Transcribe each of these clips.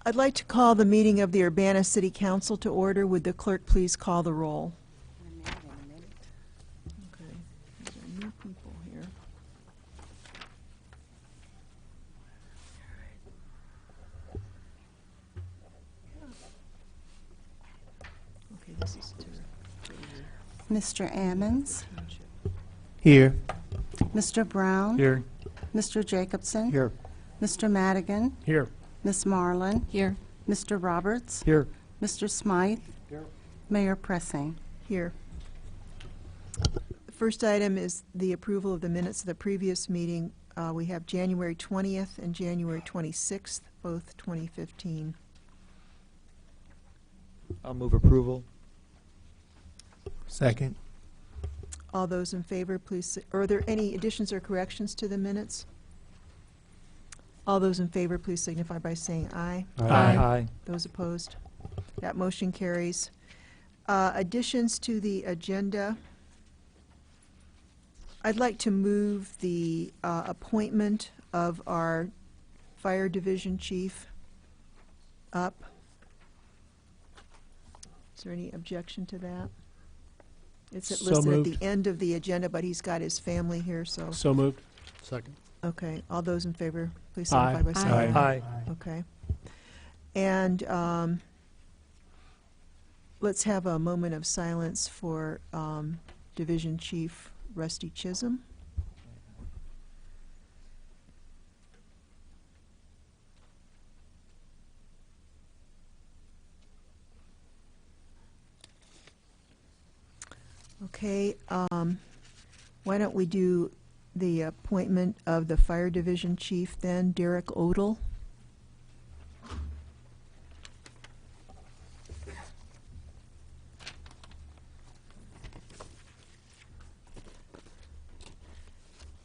I'd like to call the meeting of the Urbana City Council to order. Would the clerk please call the roll? Okay, these are new people here. Okay, this is to Mr. Ammons, Here. Mr. Brown, Here. Mr. Jacobson, Here. Mr. Madigan, Here. Miss Marlin, Here. Mr. Roberts, Here. Mr. Smythe, Here. Mayor Pressing. here. The first item is the approval of the minutes of the previous meeting. We have January 20th and January 26th, both 2015. I'll move approval. Second. All those in favor, please, are there any additions or corrections to the minutes? All those in favor, please signify by saying aye. Aye. Those opposed? That motion carries. Additions to the agenda. I'd like to move the appointment of our Fire Division Chief up. Is there any objection to that? It's So listed at moved. the end of the agenda, but he's got his family here, so. So moved. Second. Okay, all those in favor, please signify by saying Aye. aye. Aye. Okay. And let's have a moment of silence for Division Chief Rusty Chisholm. Okay, why don't we do the appointment of the Fire Division Chief then, Derek Odell?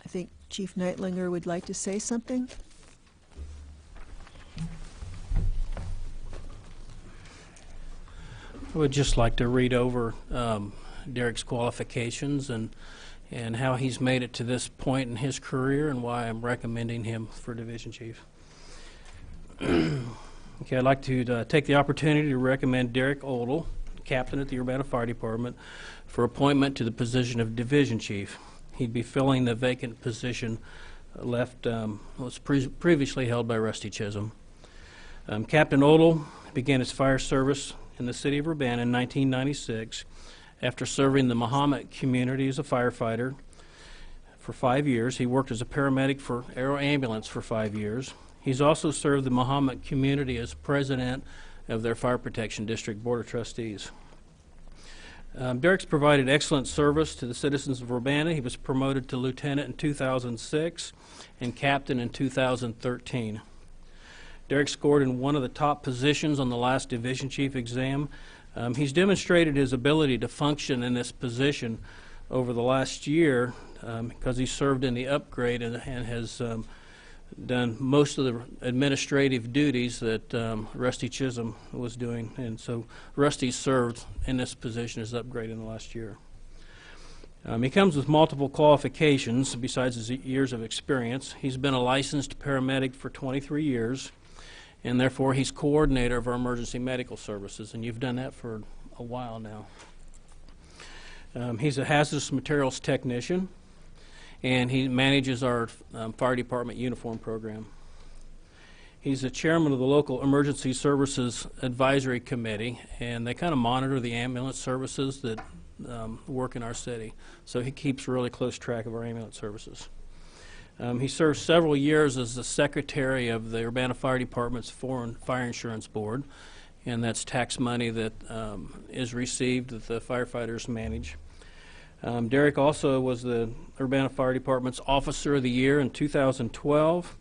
I think Chief Neitlinger would like to say something. I would just like to read over Derek's qualifications and how he's made it to this point in his career and why I'm recommending him for Division Chief. Okay, I'd like to take the opportunity to recommend Derek Odell, Captain at the Urbana Fire Department, for appointment to the position of Division Chief. He'd be filling the vacant position was previously held by Rusty Chisholm. Captain Odell began his fire service in the city of Urbana in 1996 after serving the Mahomet community as a firefighter for 5 years. He worked as a paramedic for Aero Ambulance for 5 years. He's also served the Mahomet community as president of their Fire Protection District Board of Trustees. Derek's provided excellent service to the citizens of Urbana. He was promoted to lieutenant in 2006 and captain in 2013. Derek scored in one of the top positions on the last Division Chief exam. He's demonstrated his ability to function in this position over the last year because he served in the upgrade and has done most of the administrative duties that Rusty Chisholm was doing. And so Rusty served in this position as upgrade in the last year. He comes with multiple qualifications besides his years of experience. He's been a licensed paramedic for 23 years. And therefore, he's coordinator of our emergency medical services, and you've done that for a while now. He's a hazardous materials technician, and he manages our fire department uniform program. He's the chairman of the local emergency services advisory committee, and they kind of monitor the ambulance services that work in our city. So he keeps really close track of our ambulance services. He served several years as the secretary of the Urbana Fire Department's Foreign Fire Insurance Board, and that's tax money that is received that the firefighters manage. Derek also was the Urbana Fire Department's Officer of the Year in 2012.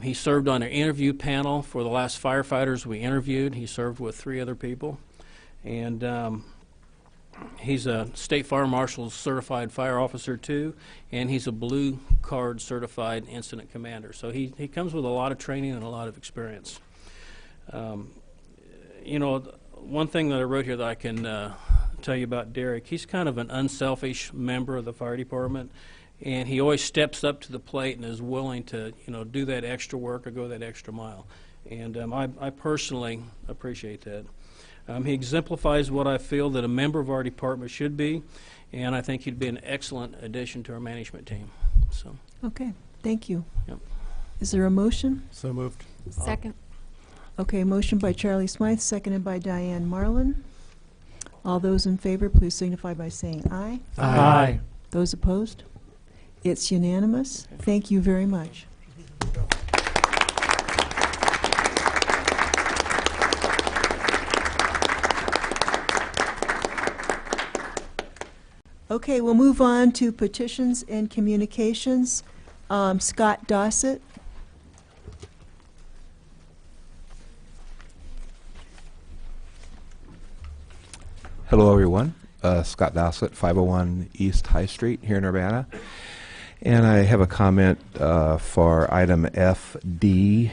He served on an interview panel for the last firefighters we interviewed. He served with 3 other people, and he's a State Fire Marshal's certified fire officer too, and he's a blue card certified incident commander. So he comes with a lot of training and a lot of experience. You know, one thing that I wrote here that I can tell you about Derek, he's kind of an unselfish member of the fire department, and he always steps up to the plate and is willing to, you know, do that extra work or go that extra mile. And I personally appreciate that. He exemplifies what I feel that a member of our department should be, and I think he'd be an excellent addition to our management team. So, Okay, thank you. Yep. Is there a motion? So moved. Second. Okay, motion by Charlie Smythe, seconded by Diane Marlin. All those in favor, please signify by saying aye. Aye. Those opposed? It's unanimous. Thank you very much. Okay, we'll move on to petitions and communications. Scott Dossett. Hello, everyone. Scott Dossett, 501 East High Street here in Urbana. And I have a comment for item FD,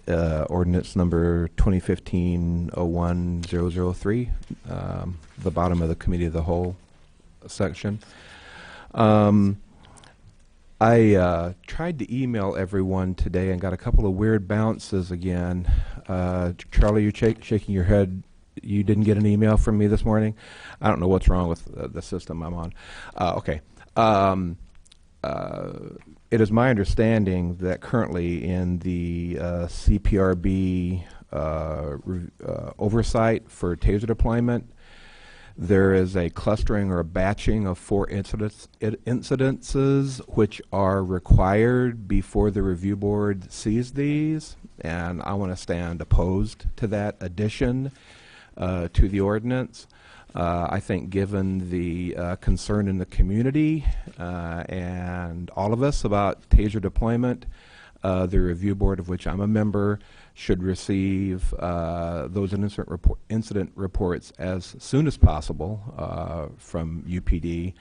ordinance number 2015-01-003, the bottom of the Committee of the Whole section. I tried to email everyone today and got a couple of weird bounces again. Charlie, you're shaking your head. You didn't get an email from me this morning? I don't know what's wrong with the system I'm on. Okay. It is my understanding that currently in the CPRB oversight for TASER deployment, there is a clustering or a batching of 4 incidences which are required before the review board sees these, and I want to stand opposed to that addition to the ordinance. I think given the concern in the community and all of us about TASER deployment, the review board of which I'm a member should receive those incident reports as soon as possible from UPD,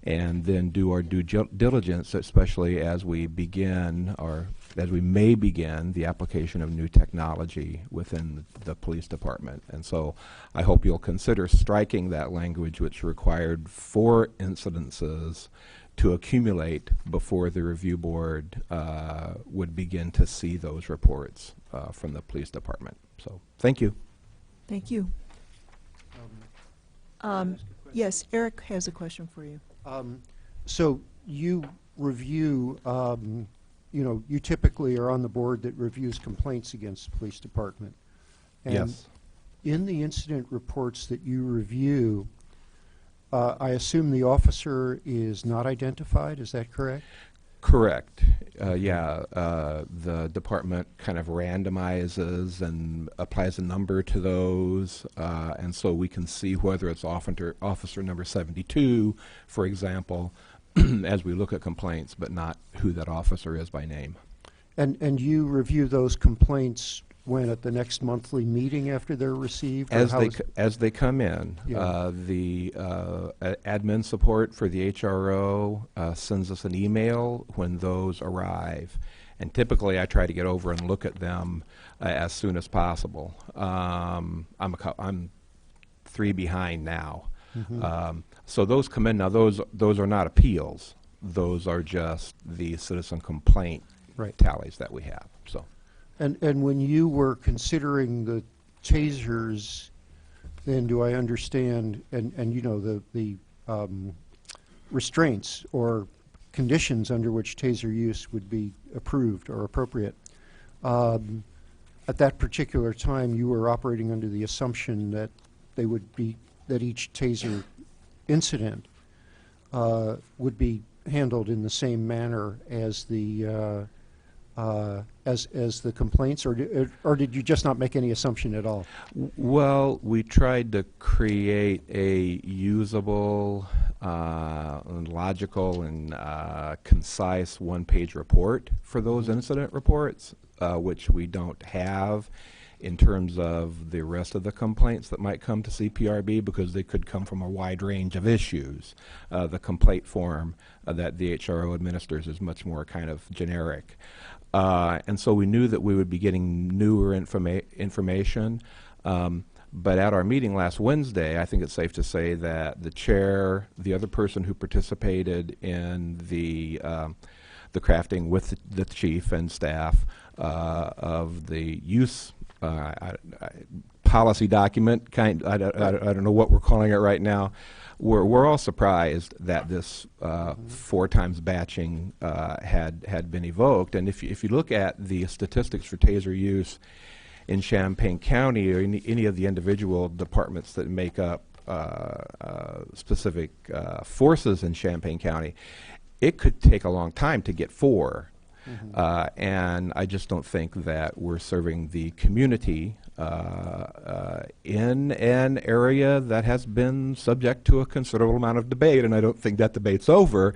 and then do our due diligence, especially as we begin, or as we may begin, the application of new technology within the police department. And so I hope you'll consider striking that language which required 4 incidences to accumulate before the review board would begin to see those reports from the police department. So thank you. Thank you. Yes, Eric has a question for you. So you review, you typically are on the board that reviews complaints against the police department. And Yes. in the incident reports that you review, I assume the officer is not identified, is that correct? Correct. The department kind of randomizes and applies a number to those, and so we can see whether it's officer number 72, for example, as we look at complaints, but not who that officer is by name. And you review those complaints when, at the next monthly meeting after they're received? Or As they come in, Yeah. the admin support for the HRO sends us an email when those arrive, and typically I try to get over and look at them as soon as possible. I'm 3 behind now, so those come in now. Those are not appeals; those are just the citizen complaint Right. tallies that we have. So. And when you were considering the tasers, then do I understand, and the restraints or conditions under which taser use would be approved or appropriate, at that particular time you were operating under the assumption that that each taser incident would be handled in the same manner as the as the complaints, or did you just not make any assumption at all? Well, we tried to create a usable, and logical, and concise one-page report for those incident reports, which we don't have in terms of the rest of the complaints that might come to CPRB, because they could come from a wide range of issues. The complaint form that the HRO administers is much more kind of generic. And so we knew that we would be getting newer information. But at our meeting last Wednesday, I think it's safe to say that the chair, the other person who participated in the crafting with the chief and staff of the use policy document, I don't know what we're calling it right now. We're all surprised that this 4 times batching had been evoked. And if you look at the statistics for taser use in Champaign County or any of the individual departments that make up specific forces in Champaign County, it could take a long time to get 4. And I just don't think that we're serving the community in an area that has been subject to a considerable amount of debate, and I don't think that debate's over,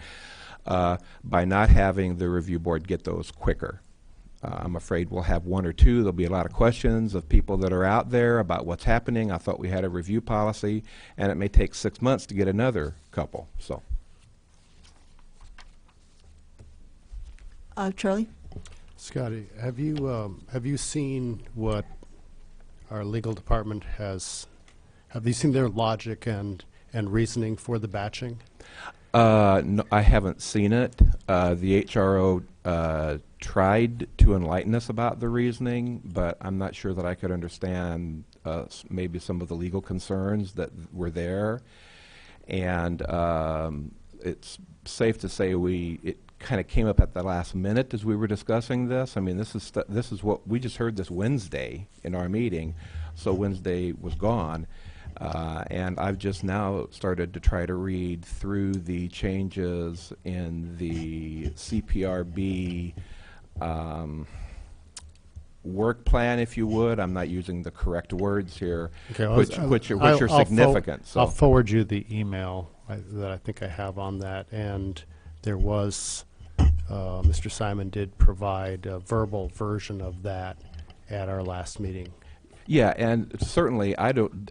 by not having the review board get those quicker. I'm afraid we'll have 1 or 2. There'll be a lot of questions of people that are out there about what's happening. I thought we had a review policy, and it may take 6 months to get another couple. So, Charlie? Scotty, have you seen what our legal department has? Have you seen their logic and reasoning for the batching? No, I haven't seen it. The HRO tried to enlighten us about the reasoning, but I'm not sure that I could understand maybe some of the legal concerns that were there. And it's safe to say it kind of came up at the last minute as we were discussing this. I mean, this is what we just heard this Wednesday in our meeting, so Wednesday was gone. And I've just now started to try to read through the changes in the CPRB work plan, if you would. I'm not using the correct words here, Okay, which are significant. I'll forward you the email that I think I have on that. And there was, Mr. Simon did provide a verbal version of that at our last meeting. Yeah, and certainly I don't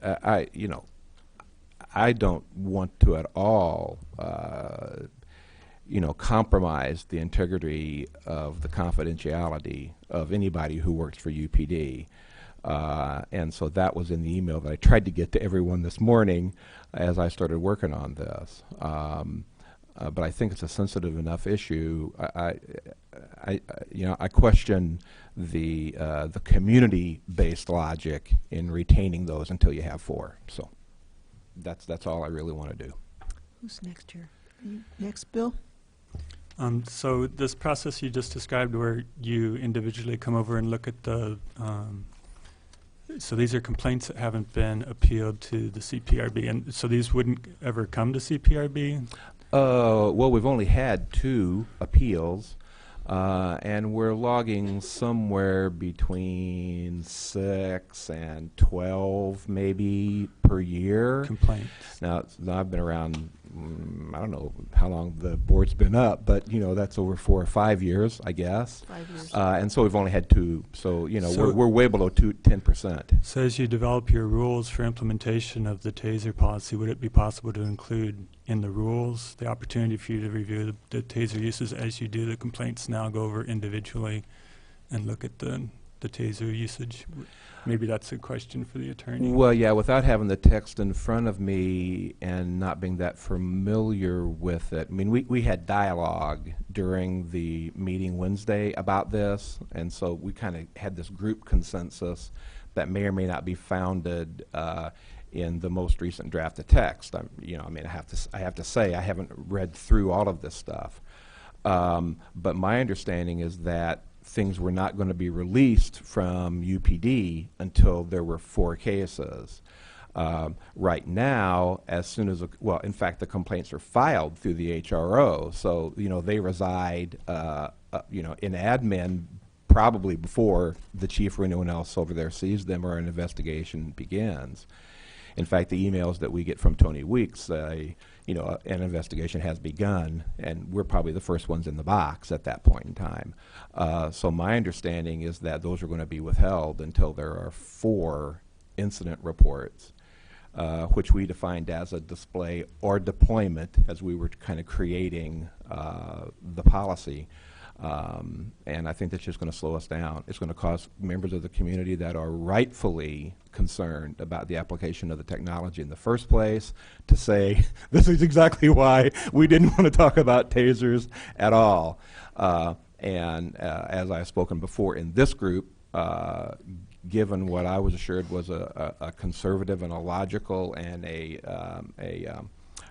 want to at all compromise the integrity of the confidentiality of anybody who works for UPD. And so that was in the email that I tried to get to everyone this morning as I started working on this. But I think it's a sensitive enough issue. I question the community-based logic in retaining those until you have 4. So that's all I really want to do. Who's next here? Next, Bill? So this process you just described, where you individually come over and look at the, so these are complaints that haven't been appealed to the CPRB, and so these wouldn't ever come to CPRB? Well, we've only had 2 appeals, and we're logging somewhere between 6 and 12 maybe per year. Complaints. Now I've been around, I don't know how long the board's been up, but that's over 4 or 5 years, I guess. 5 years. And so we've only had 2, so So- we're way below 10%. So as you develop your rules for implementation of the TASER policy, would it be possible to include in the rules the opportunity for you to review the TASER uses as you do the complaints now, go over individually and look at the TASER usage? Maybe that's a question for the attorney. Well, yeah, without having the text in front of me and not being that familiar with it. I mean, we had dialogue during the meeting Wednesday about this, and so we kind of had this group consensus that may or may not be founded in the most recent draft of text. I have to say I haven't read through all of this stuff, but my understanding is that things were not going to be released from UPD until there were 4 cases. Right now, as soon as, in fact, the complaints are filed through the HRO, so, they reside, in admin probably before the chief or anyone else over there sees them or an investigation begins. In fact, the emails that we get from Tony Weeks say, an investigation has begun, and we're probably the first ones in the box at that point in time. So my understanding is that those are going to be withheld until there are 4 incident reports, which we defined as a display or deployment as we were kind of creating the policy. And I think that's just going to slow us down. It's going to cause members of the community that are rightfully concerned about the application of the technology in the first place to say, this is exactly why we didn't want to talk about tasers at all. And as I've spoken before in this group, given what I was assured was a conservative and a logical and a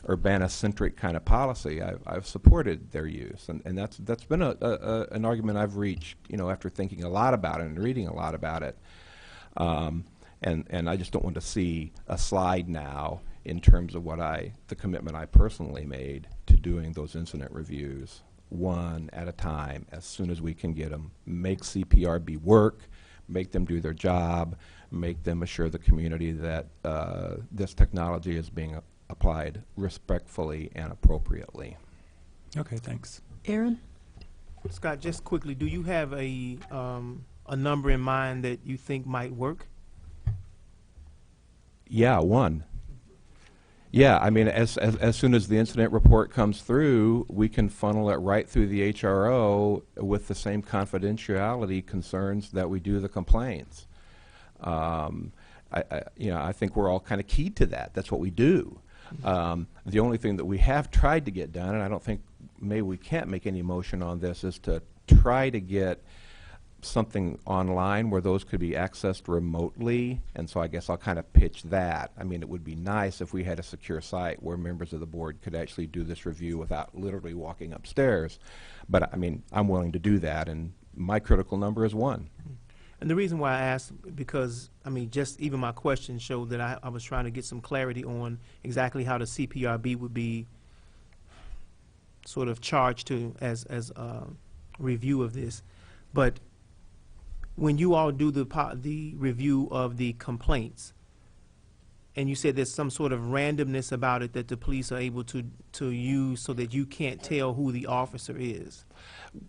urbana-centric kind of policy, I've supported their use, and that's been an argument I've reached, after thinking a lot about it and reading a lot about it, and I just don't want to see a slide now in terms of the commitment I personally made to doing those incident reviews, one at a time, as soon as we can get them. Make CPRB work, make them do their job, make them assure the community that this technology is being applied respectfully and appropriately. Okay, thanks. Aaron? Scott, just quickly, do you have a number in mind that you think might work? Yeah, one. Yeah, I mean, as soon as the incident report comes through, we can funnel it right through the HRO with the same confidentiality concerns that we do the complaints. I think we're all kind of keyed to that. That's what we do. The only thing that we have tried to get done, and I don't think maybe we can't make any motion on this, is to try to get something online where those could be accessed remotely, and so I guess I'll kind of pitch that. I mean, it would be nice if we had a secure site where members of the board could actually do this review without literally walking upstairs. But I mean, I'm willing to do that, and my critical number is 1. And the reason why I asked, because, I mean, just even my question showed that I was trying to get some clarity on exactly how the CPRB would be sort of charged to as a review of this. But when you all do the review of the complaints, and you said there's some sort of randomness about it that the police are able to use so that you can't tell who the officer is.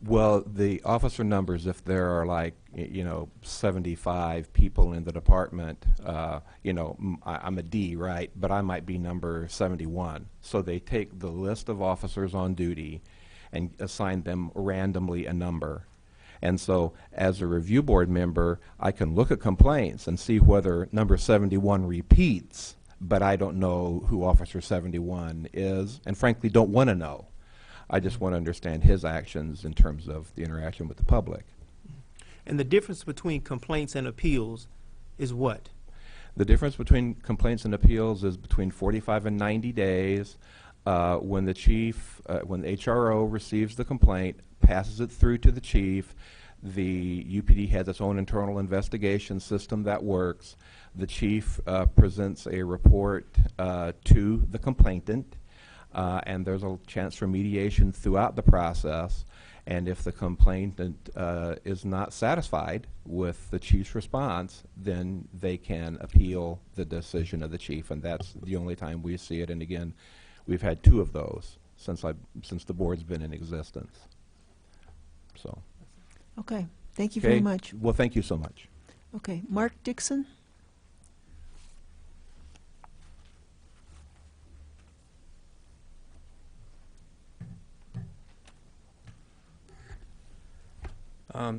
Well, the officer numbers, if there are like, 75 people in the department, I'm a D, right? But I might be number 71. So they take the list of officers on duty and assign them randomly a number. And so as a review board member, I can look at complaints and see whether number 71 repeats, but I don't know who Officer 71 is, and frankly don't want to know. I just want to understand his actions in terms of the interaction with the public. And the difference between complaints and appeals is what? The difference between complaints and appeals is between 45 and 90 days. When the chief, when the HRO receives the complaint, passes it through to the chief, the UPD has its own internal investigation system that works. The chief presents a report to the complainant, and there's a chance for mediation throughout the process. And if the complainant is not satisfied with the chief's response, then they can appeal the decision of the chief, and that's the only time we see it. And again, we've had 2 of those since the board's been in existence. So. Okay, thank you very much. Well, thank you so much. Okay, Mark Dixon?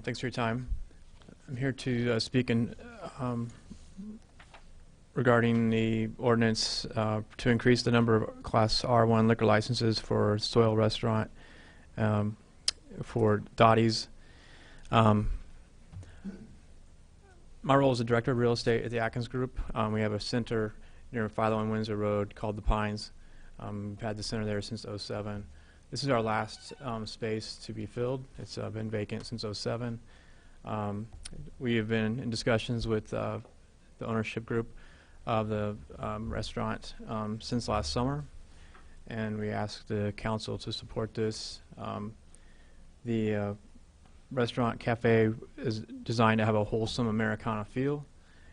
Thanks for your time. I'm here to speak regarding the ordinance to increase the number of Class R1 liquor licenses for Soil Restaurant for Dottie's. My role is the Director of Real Estate at the Atkins Group. We have a center near Philo and Windsor Road called The Pines. We've had the center there since '07. This is our last space to be filled. It's been vacant since '07. We have been in discussions with the ownership group of the restaurant since last summer, and we asked the council to support this. The restaurant cafe is designed to have a wholesome Americana feel.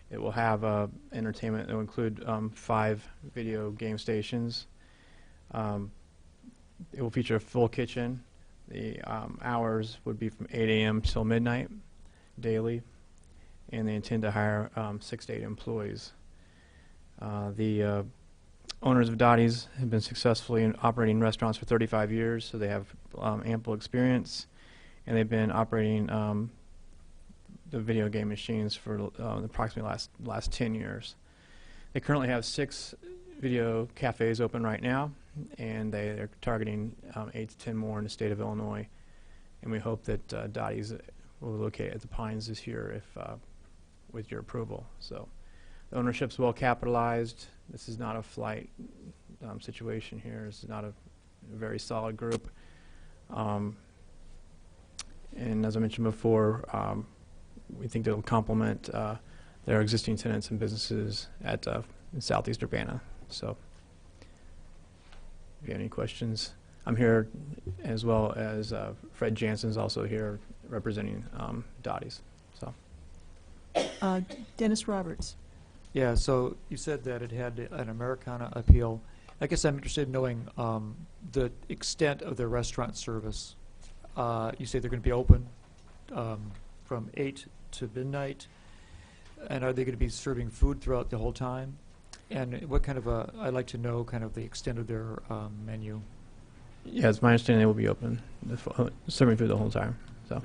It will have entertainment that will include 5 video game stations. It will feature a full kitchen. The hours would be from 8 a.m. till midnight daily, and they intend to hire 6 to 8 employees. The owners of Dottie's have been successfully in operating restaurants for 35 years, so they have ample experience, and they've been operating the video game machines for approximately last 10 years. They currently have 6 video cafes open right now, and they're targeting 8 to 10 more in the state of Illinois, and we hope that Dottie's will locate at the Pines this year if with your approval. So the ownership's well capitalized. This is not a flight situation here. This is not a very solid group. And as I mentioned before, we think they'll complement their existing tenants and businesses at in Southeast Urbana. So if you have any questions, I'm here, as well as Fred Jansen's also here representing Dottie's. So Dennis Roberts. Yeah, so you said that it had an Americana appeal. I guess I'm interested in knowing the extent of their restaurant service. You say they're going to be open from 8 to midnight, and are they going to be serving food throughout the whole time? And what kind of I'd like to know kind of the extent of their menu. yeah, it's my understanding they will be open, serving food the whole time. So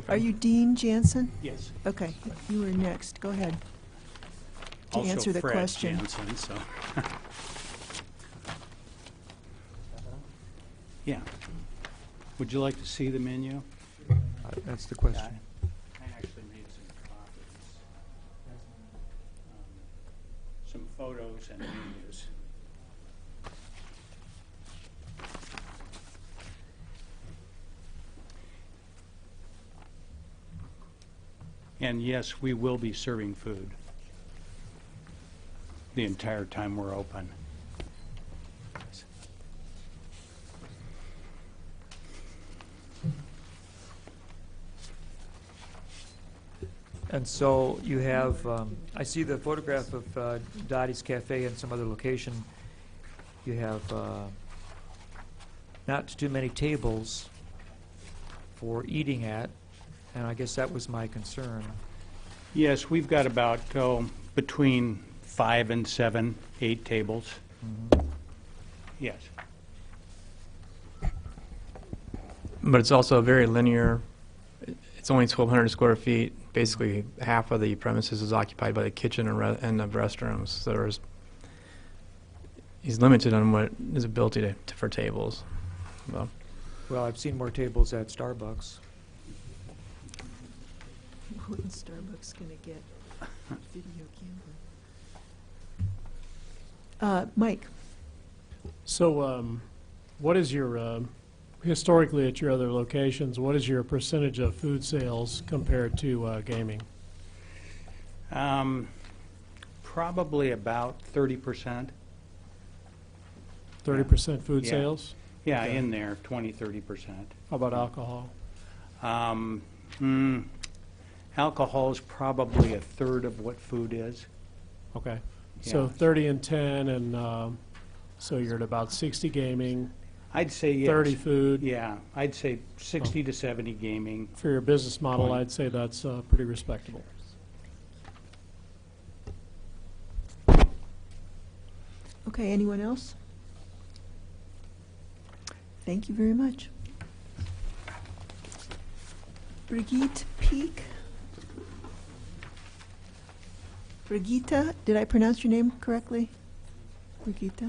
Are you Dean Jansen? Yes. Okay, you were next. Go ahead. To Also answer the Fred question. Jansen, so. Yeah. Would you like to see the menu? That's the question. I actually made some copies. Some photos and menus. And yes, we will be serving food the entire time we're open. And so you have, I see the photograph of Dottie's Cafe and some other location. You have not too many tables for eating at, and I guess that was my concern. Yes, we've got about, between 5 and 7, 8 tables. Yes. but it's also very linear. It's only 1,200 square feet. Basically, half of the premises is occupied by the kitchen and the restrooms. So he's limited on what his ability for tables. Well, Well, I've seen more tables at Starbucks. What is Starbucks going to get? Video camera. Mike? So, what is your, historically at your other locations, what is your percentage of food sales compared to gaming? Probably about 30%. 30% food Yeah. sales? Yeah, Okay. in there, 20-30%. How about alcohol? Alcohol is probably a third of what food is. Okay. So Yeah. 30 and 10, and so you're at about 60 gaming, I'd say yes. 30 food. Yeah, I'd say 60 to 70 gaming. For your business model, 20. I'd say that's pretty respectable. Okay, anyone else? Thank you very much. Brigitte Peak? Brigitte, did I pronounce your name correctly? Brigitte?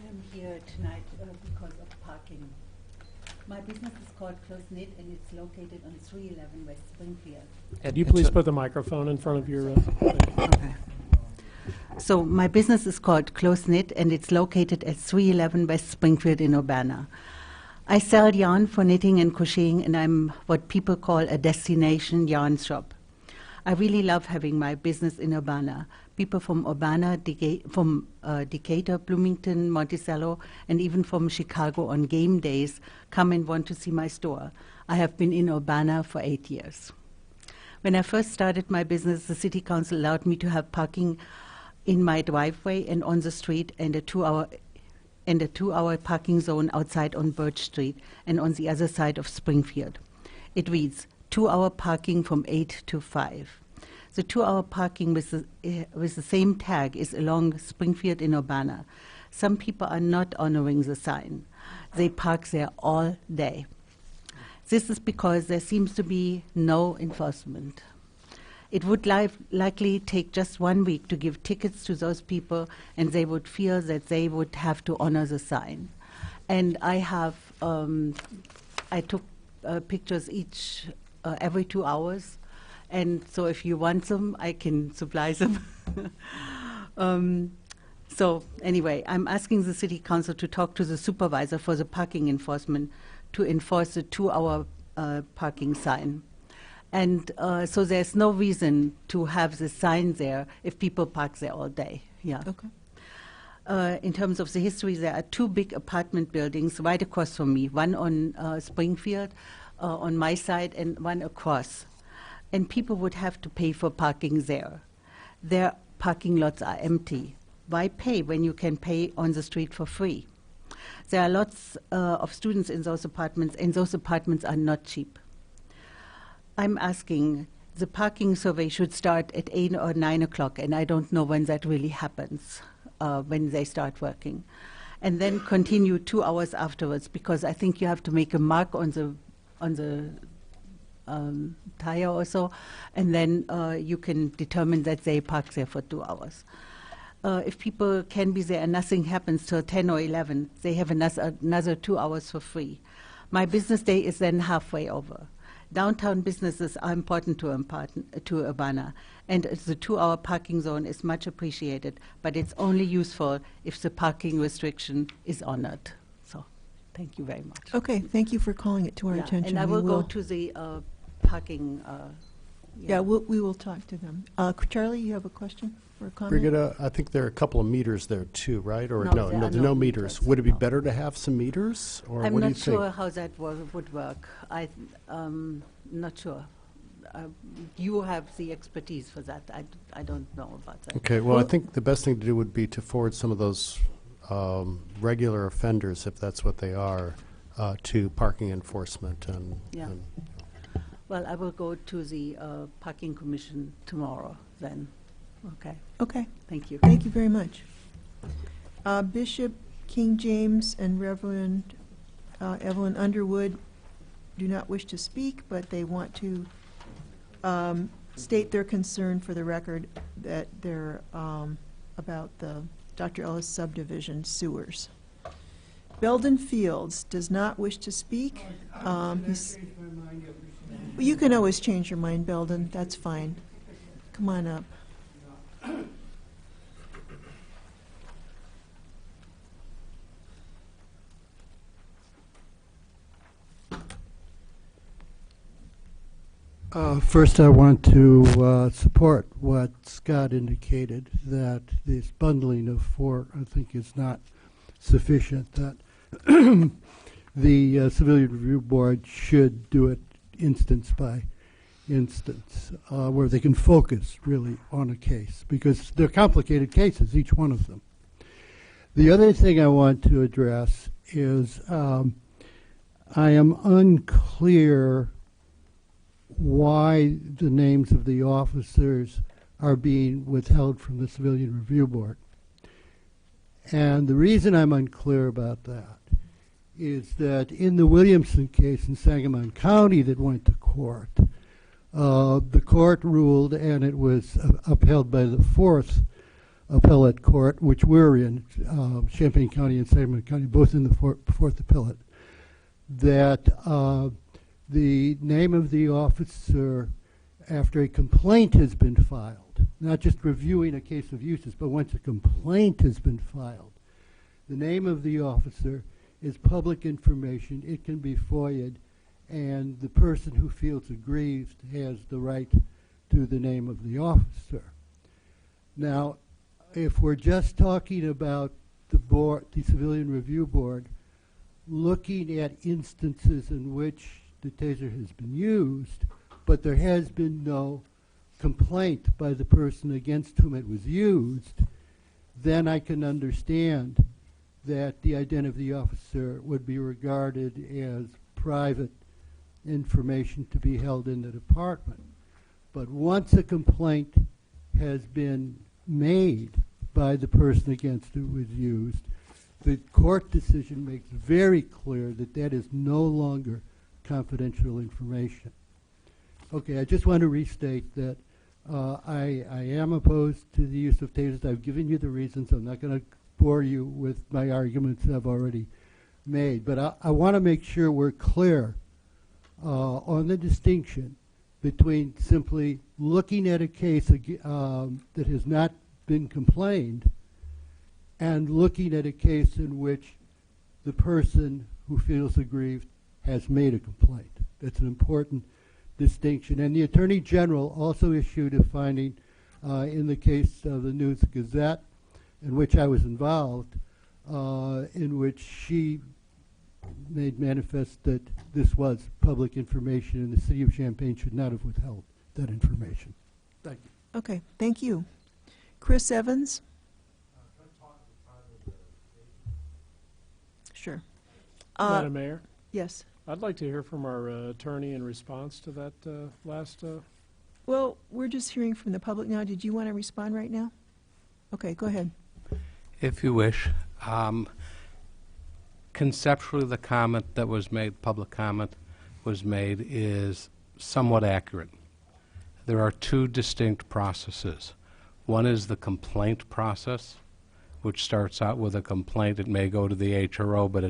I'm here tonight because of parking. My business is called Close Knit and it's located on 311 West Springfield. Could you please put the microphone in front of your, Okay. So my business is called Close Knit and it's located at 311 West Springfield in Urbana. I sell yarn for knitting and crocheting, and I'm what people call a destination yarn shop. I really love having my business in Urbana. People from Urbana, Decatur, Bloomington, Monticello, and even from Chicago on game days come and want to see my store. I have been in Urbana for 8 years. When I first started my business, the city council allowed me to have parking in my driveway and on the street, and a two-hour parking zone outside on Birch Street and on the other side of Springfield. It reads 2-hour parking from 8 to 5. The 2-hour parking with the same tag is along Springfield in Urbana. Some people are not honoring the sign. They park there all day. This is because there seems to be no enforcement. It would likely take just 1 week to give tickets to those people, and they would feel that they would have to honor the sign. And I took pictures every 2 hours. And so if you want them, I can supply them. So anyway, I'm asking the city council to talk to the supervisor for the parking enforcement to enforce the 2-hour parking sign. And so there's no reason to have the sign there if people park there all day. Yeah. Okay. In terms of the history, there are 2 big apartment buildings right across from me, one on Springfield on my side and one across. And people would have to pay for parking there. Their parking lots are empty. Why pay when you can pay on the street for free? There are lots of students in those apartments, and those apartments are not cheap. I'm asking, the parking survey should start at 8 or 9 o'clock, and I don't know when that really happens, when they start working. And then continue 2 hours afterwards, because I think you have to make a mark on the tire or so, and then you can determine that they park there for 2 hours. If people can be there and nothing happens till 10 or 11, they have another 2 hours for free. My business day is then halfway over. Downtown businesses are important to Urbana, and the 2-hour parking zone is much appreciated, but it's only useful if the parking restriction is honored. So, thank you very much. Okay, thank you for calling it to our attention. And I We will go to the parking. We will talk to them. Charlie, you have a question or a comment? Brigitte, I think there are a couple of meters there too, right? Or No, there are there are no no meters. meters, Would it be no. better to have some meters, or I'm what do you not sure think? how that would work. I'm not sure. You have the expertise for that. I don't know about that. Okay, well, I think the best thing to do would be to forward some of those regular offenders, if that's what they are, to parking enforcement. Yeah. Well, I will go to the parking commission tomorrow then. Okay. Okay, Thank you. thank you very much. Bishop King James and Reverend Evelyn Underwood do not wish to speak, but they want to state their concern for the record that they're about the Dr. Ellis subdivision sewers. Belden Fields does not wish to speak. You can always change your mind, Belden. That's fine. Come on up. First, I want to support what Scott indicated, that this bundling of 4, I think, is not sufficient, that the Civilian Review Board should do it instance by instance, where they can focus really on a case, because they're complicated cases, each one of them. The other thing I want to address is I am unclear why the names of the officers are being withheld from the Civilian Review Board. And the reason I'm unclear about that is that in the Williamson case in Sangamon County that went to court, the court ruled, and it was upheld by the 4th Appellate Court, which we're in, Champaign County and Sangamon County, both in the 4th Appellate, that the name of the officer after a complaint has been filed, not just reviewing a case of uses, but once a complaint has been filed, the name of the officer is public information. It can be FOIA'd, and the person who feels aggrieved has the right to the name of the officer. Now, if we're just talking about the board, the Civilian Review Board, looking at instances in which the taser has been used, but there has been no complaint by the person against whom it was used, then I can understand that the identity of the officer would be regarded as private information to be held in the department. But once a complaint has been made by the person against whom it was used, the court decision makes very clear that that is no longer confidential information. Okay, I just want to restate that I am opposed to the use of tasers. I've given you the reasons. I'm not going to bore you with my arguments I've already made. But I want to make sure we're clear on the distinction between simply looking at a case that has not been complained and looking at a case in which the person who feels aggrieved has made a complaint. That's an important distinction. And the Attorney General also issued a finding in the case of the News Gazette, in which I was involved, in which she made manifest that this was public information and the City of Champaign should not have withheld that information. Thank you. Okay, thank you. Chris Evans? Sure. Madam Mayor, Yes. I'd like to hear from our attorney in response to that last. Well, we're just hearing from the public now. Did you want to respond right now? Okay, go ahead. If you wish. Conceptually, the comment that was made, public comment was made, is somewhat accurate. There are two distinct processes. One is the complaint process, which starts out with a complaint. It may go to the HRO, but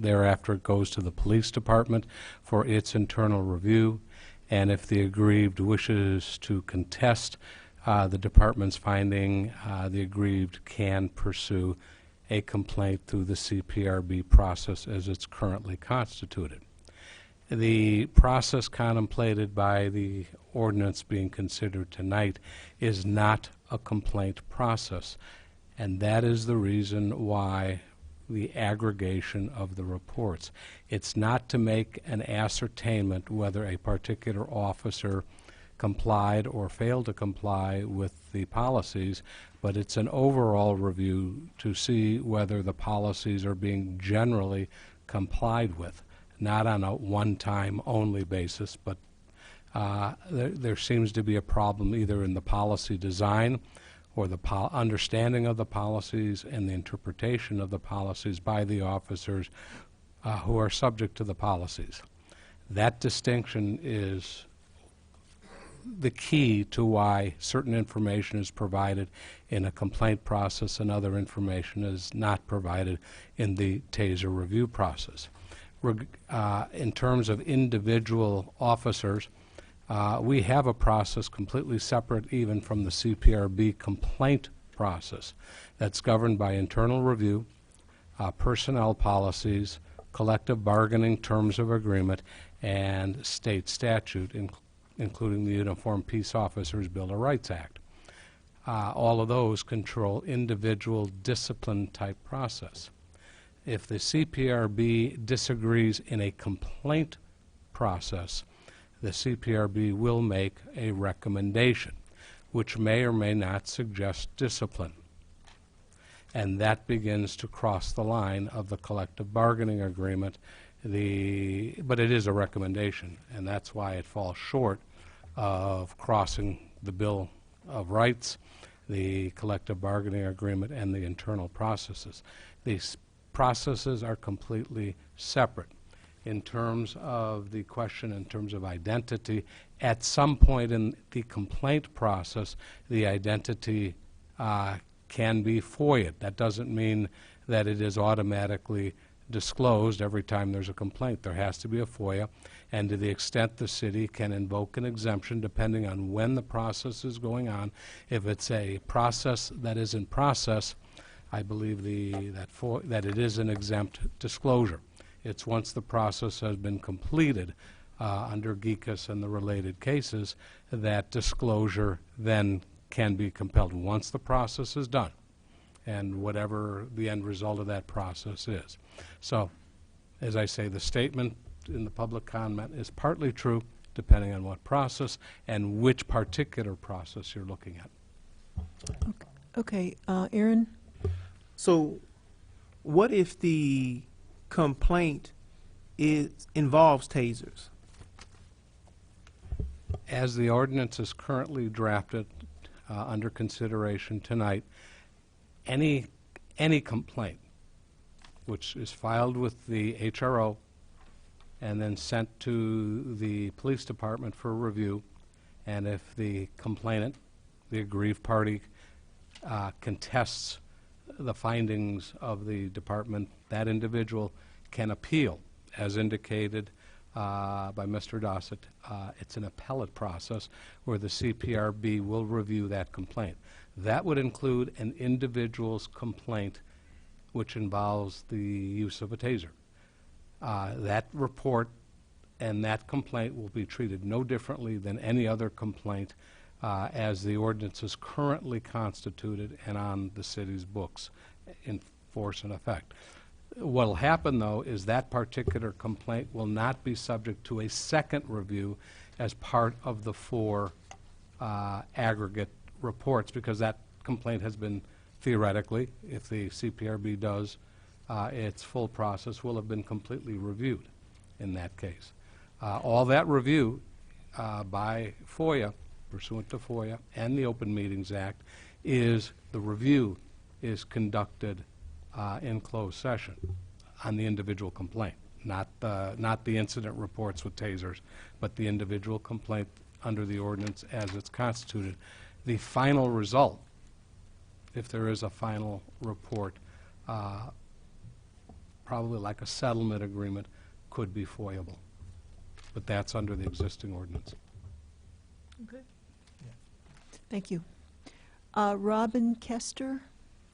thereafter it goes to the police department for its internal review. And if the aggrieved wishes to contest the department's finding, the aggrieved can pursue a complaint through the CPRB process as it's currently constituted. The process contemplated by the ordinance being considered tonight is not a complaint process, and that is the reason why the aggregation of the reports. It's not to make an ascertainment whether a particular officer complied or failed to comply with the policies, but it's an overall review to see whether the policies are being generally complied with, not on a one-time only basis, but there seems to be a problem either in the policy design or the understanding of the policies and the interpretation of the policies by the officers who are subject to the policies. That distinction is the key to why certain information is provided in a complaint process and other information is not provided in the TASER review process. In terms of individual officers, we have a process completely separate even from the CPRB complaint process that's governed by internal review, personnel policies, collective bargaining terms of agreement, and state statute, including the Uniform Peace Officers Bill of Rights Act. All of those control individual discipline type process. If the CPRB disagrees in a complaint process, the CPRB will make a recommendation, which may or may not suggest discipline. And that begins to cross the line of the collective bargaining agreement. But it is a recommendation, and that's why it falls short of crossing the Bill of Rights, the collective bargaining agreement, and the internal processes. These processes are completely separate. In terms of the question, in terms of identity, at some point in the complaint process, the identity can be FOIA'd. That doesn't mean that it is automatically disclosed every time there's a complaint. There has to be a FOIA, and to the extent the city can invoke an exemption depending on when the process is going on. If it's a process that is in process, I believe that it is an exempt disclosure. It's once the process has been completed under GECAS and the related cases that disclosure then can be compelled once the process is done and whatever the end result of that process is. So, as I say, the statement in the public comment is partly true depending on what process and which particular process you're looking at. Okay, Aaron? So what if the complaint involves tasers? As the ordinance is currently drafted under consideration tonight, any complaint which is filed with the HRO and then sent to the police department for review, and if the complainant, the aggrieved party, contests the findings of the department, that individual can appeal, as indicated by Mr. Dossett. It's an appellate process where the CPRB will review that complaint. That would include an individual's complaint which involves the use of a taser. That report and that complaint will be treated no differently than any other complaint as the ordinance is currently constituted and on the city's books in force and effect. What will happen, though, is that particular complaint will not be subject to a second review as part of the 4 aggregate reports, because that complaint has been theoretically, if the CPRB does its full process, will have been completely reviewed in that case. All that review by FOIA, pursuant to FOIA and the Open Meetings Act, is the review is conducted in closed session on the individual complaint, not the incident reports with tasers, but the individual complaint under the ordinance as it's constituted. The final result, if there is a final report, probably like a settlement agreement, could be FOIAble. But that's under the existing ordinance. Okay. Thank you. Robin Kester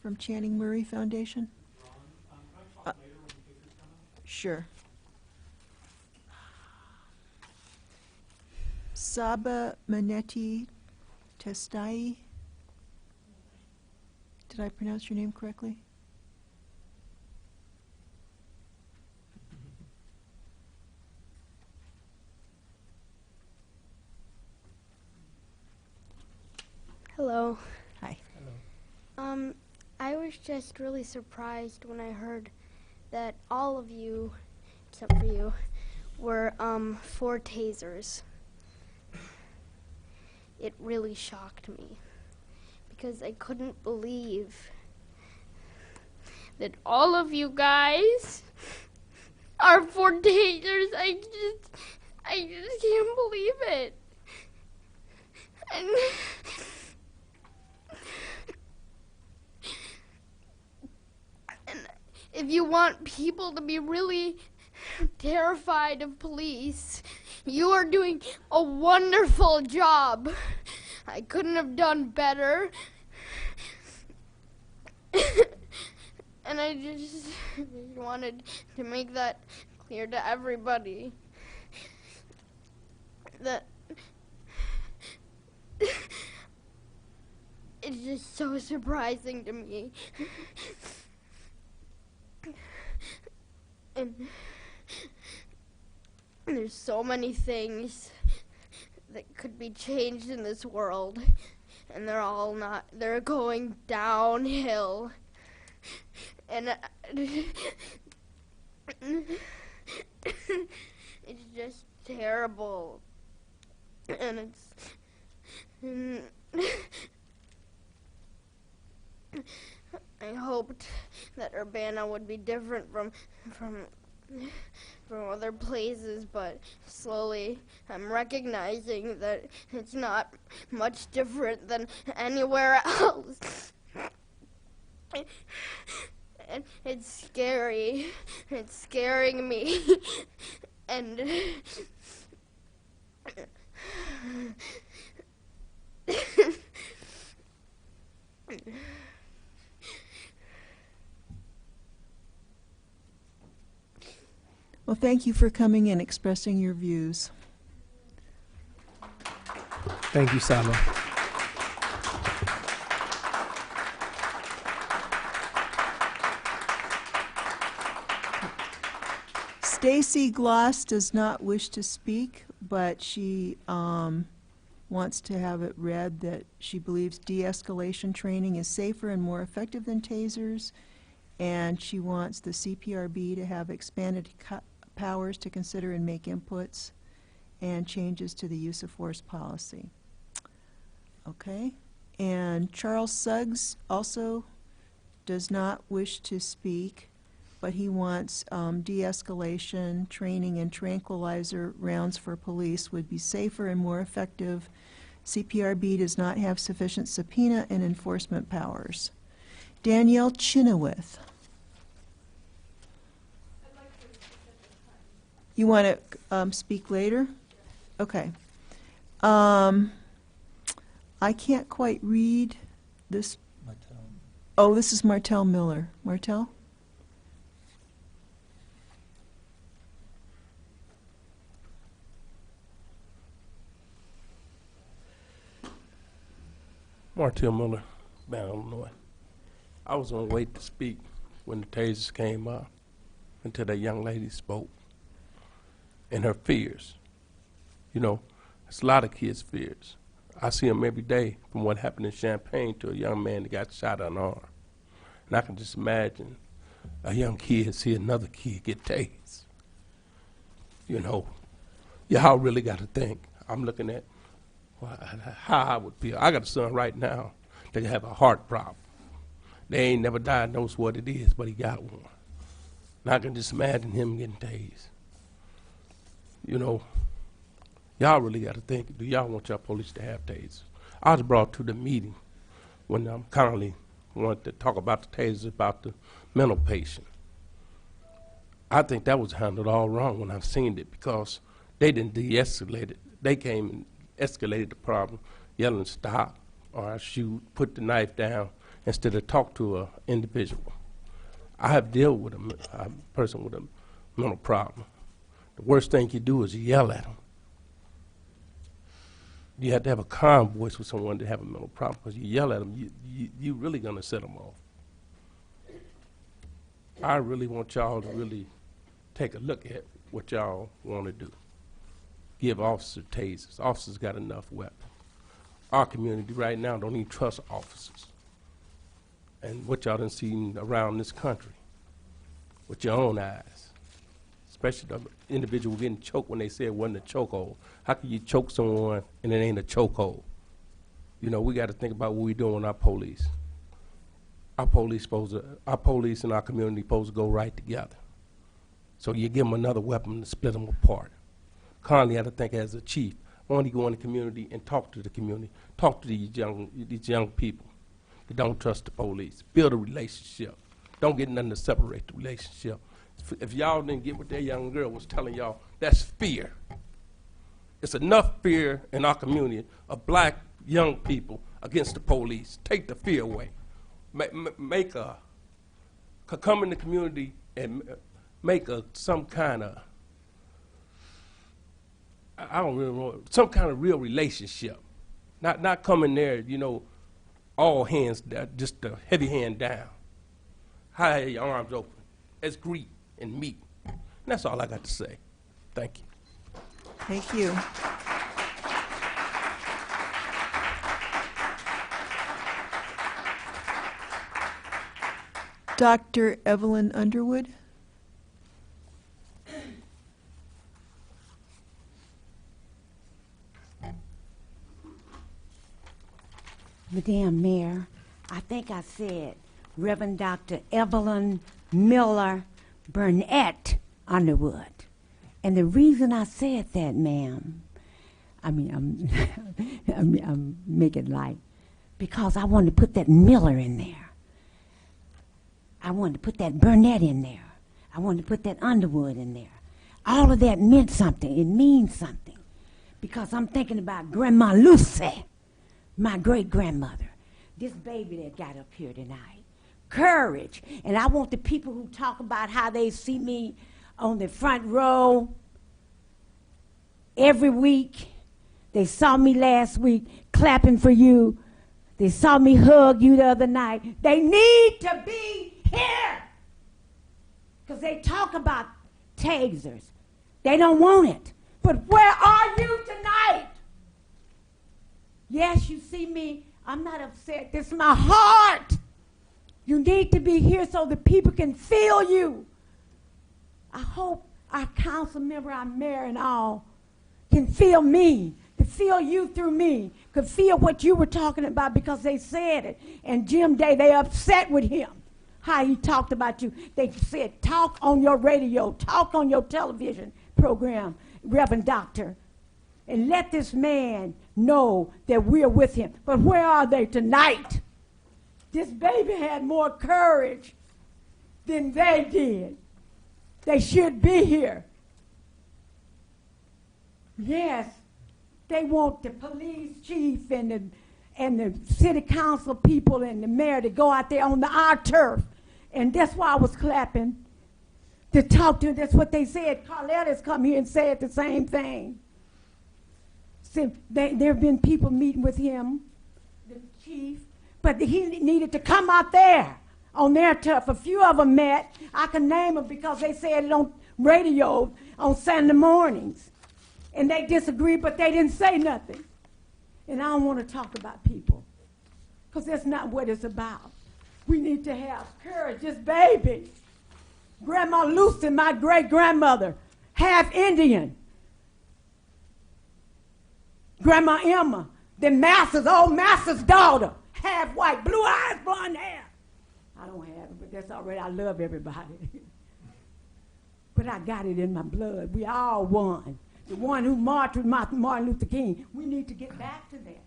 from Channing Murray Foundation. Sure. Saba Manetti Testai. Did I pronounce your name correctly? Hello. Hi. I was just really surprised when I heard that all of you, except for you, were for tasers. It really shocked me because I couldn't believe that all of you guys are for tasers. I just can't believe it. And if you want people to be really terrified of police, you are doing a wonderful job. I couldn't have done better. And I just wanted to make that clear to everybody. That it's just so surprising to me. And there's so many things that could be changed in this world, and they're all not, they're going downhill. And it's just terrible. And I hoped that Urbana would be different from other places, but slowly I'm recognizing that it's not much different than anywhere else. And it's scary. It's scaring me. And well, thank you for coming and expressing your views. Thank you, Saba. Stacy Gloss does not wish to speak, but she wants to have it read that she believes de-escalation training is safer and more effective than tasers, and she wants the CPRB to have expanded powers to consider and make inputs and changes to the use of force policy. Okay, and Charles Suggs also does not wish to speak, but he wants de-escalation training and tranquilizer rounds for police would be safer and more effective. CPRB does not have sufficient subpoena and enforcement powers. Danielle Chinowith. You want to speak later? Okay. I can't quite read this. Oh, this is Martell Miller. Martell? Martell Miller, Banner, Illinois. I was on wait to speak when the tasers came up until that young lady spoke and her fears. You know, it's a lot of kids' fears. I see them every day, from what happened in Champaign to a young man that got shot unarmed. And I can just imagine a young kid see another kid get tased. You know, y'all really got to think. I'm looking at how I would feel. I got a son right now that have a heart problem. They ain't never diagnosed what it is, but he got one. And I can just imagine him getting tased. You know, y'all really got to think, do y'all want y'all police to have tasers? I was brought to the meeting when Connolly wanted to talk about the tasers, about the mental patient. I think that was handled all wrong when I've seen it, because they didn't de-escalate it. They came and escalated the problem, yelling stop or shoot, put the knife down, instead of talk to an individual. I have dealt with a person with a mental problem. The worst thing you do is yell at them. You have to have a calm voice with someone to have a mental problem, because you yell at them, you're really going to set them off. I really want y'all to really take a look at what y'all want to do. Give officers tasers. Officers got enough weapons. Our community right now don't even trust officers. And what y'all done seen around this country with your own eyes, especially the individual getting choked when they say it wasn't a chokehold. How can you choke someone and it ain't a chokehold? You know, we got to think about what we're doing with our police. Our police and our community supposed to go right together. So you give them another weapon to split them apart. Conley had to think as a chief, why don't he go in the community and talk to the community, talk to these young people that don't trust the police, build a relationship. Don't get nothing to separate the relationship. If y'all didn't get what that young girl was telling y'all, that's fear. It's enough fear in our community of black young people against the police. Take the fear away. Come in the community and make some kind of, I don't really know, some kind of real relationship. Not come in there, you know, all hands down, just a heavy hand down. Have your arms open. Let's greet and meet. And that's all I got to say. Thank you. Thank you. Dr. Evelyn Underwood. Madam Mayor, I think I said Reverend Dr. Evelyn Miller Burnett Underwood. And the reason I said that, ma'am, I'm making light, because I wanted to put that Miller in there. I wanted to put that Burnett in there. I wanted to put that Underwood in there. All of that meant something. It means something. Because I'm thinking about Grandma Lucy, my great-grandmother, this baby that got up here tonight. Courage. And I want the people who talk about how they see me on the front row every week. They saw me last week clapping for you. They saw me hug you the other night. They need to be here. Because they talk about tasers. They don't want it. But where are you tonight? Yes, you see me. I'm not upset. This is my heart. You need to be here so the people can feel you. I hope our council member, our mayor and all can feel me, can feel you through me, can feel what you were talking about, because they said it. And Jim Day, they upset with him, how he talked about you. They said, talk on your radio, talk on your television program, Reverend Doctor, and let this man know that we're with him. But where are they tonight? This baby had more courage than they did. They should be here. Yes, they want the police chief and the city council people and the mayor to go out there on our turf. And that's why I was clapping to talk to them. That's what they said. Carlette has come here and said the same thing. So there have been people meeting with him, the chief, but he needed to come out there on their turf. A few of them met. I can name them because they said it on radio on Sunday mornings. And they disagreed, but they didn't say nothing. And I don't want to talk about people because that's not what it's about. We need to have courage. This baby, Grandma Lucy, my great-grandmother, half Indian. Grandma Emma, old master's daughter, half white, blue eyes, blonde hair. I don't have it, but that's all right. I love everybody. But I got it in my blood. We all one. The one who marched with Martin Luther King. We need to get back to that.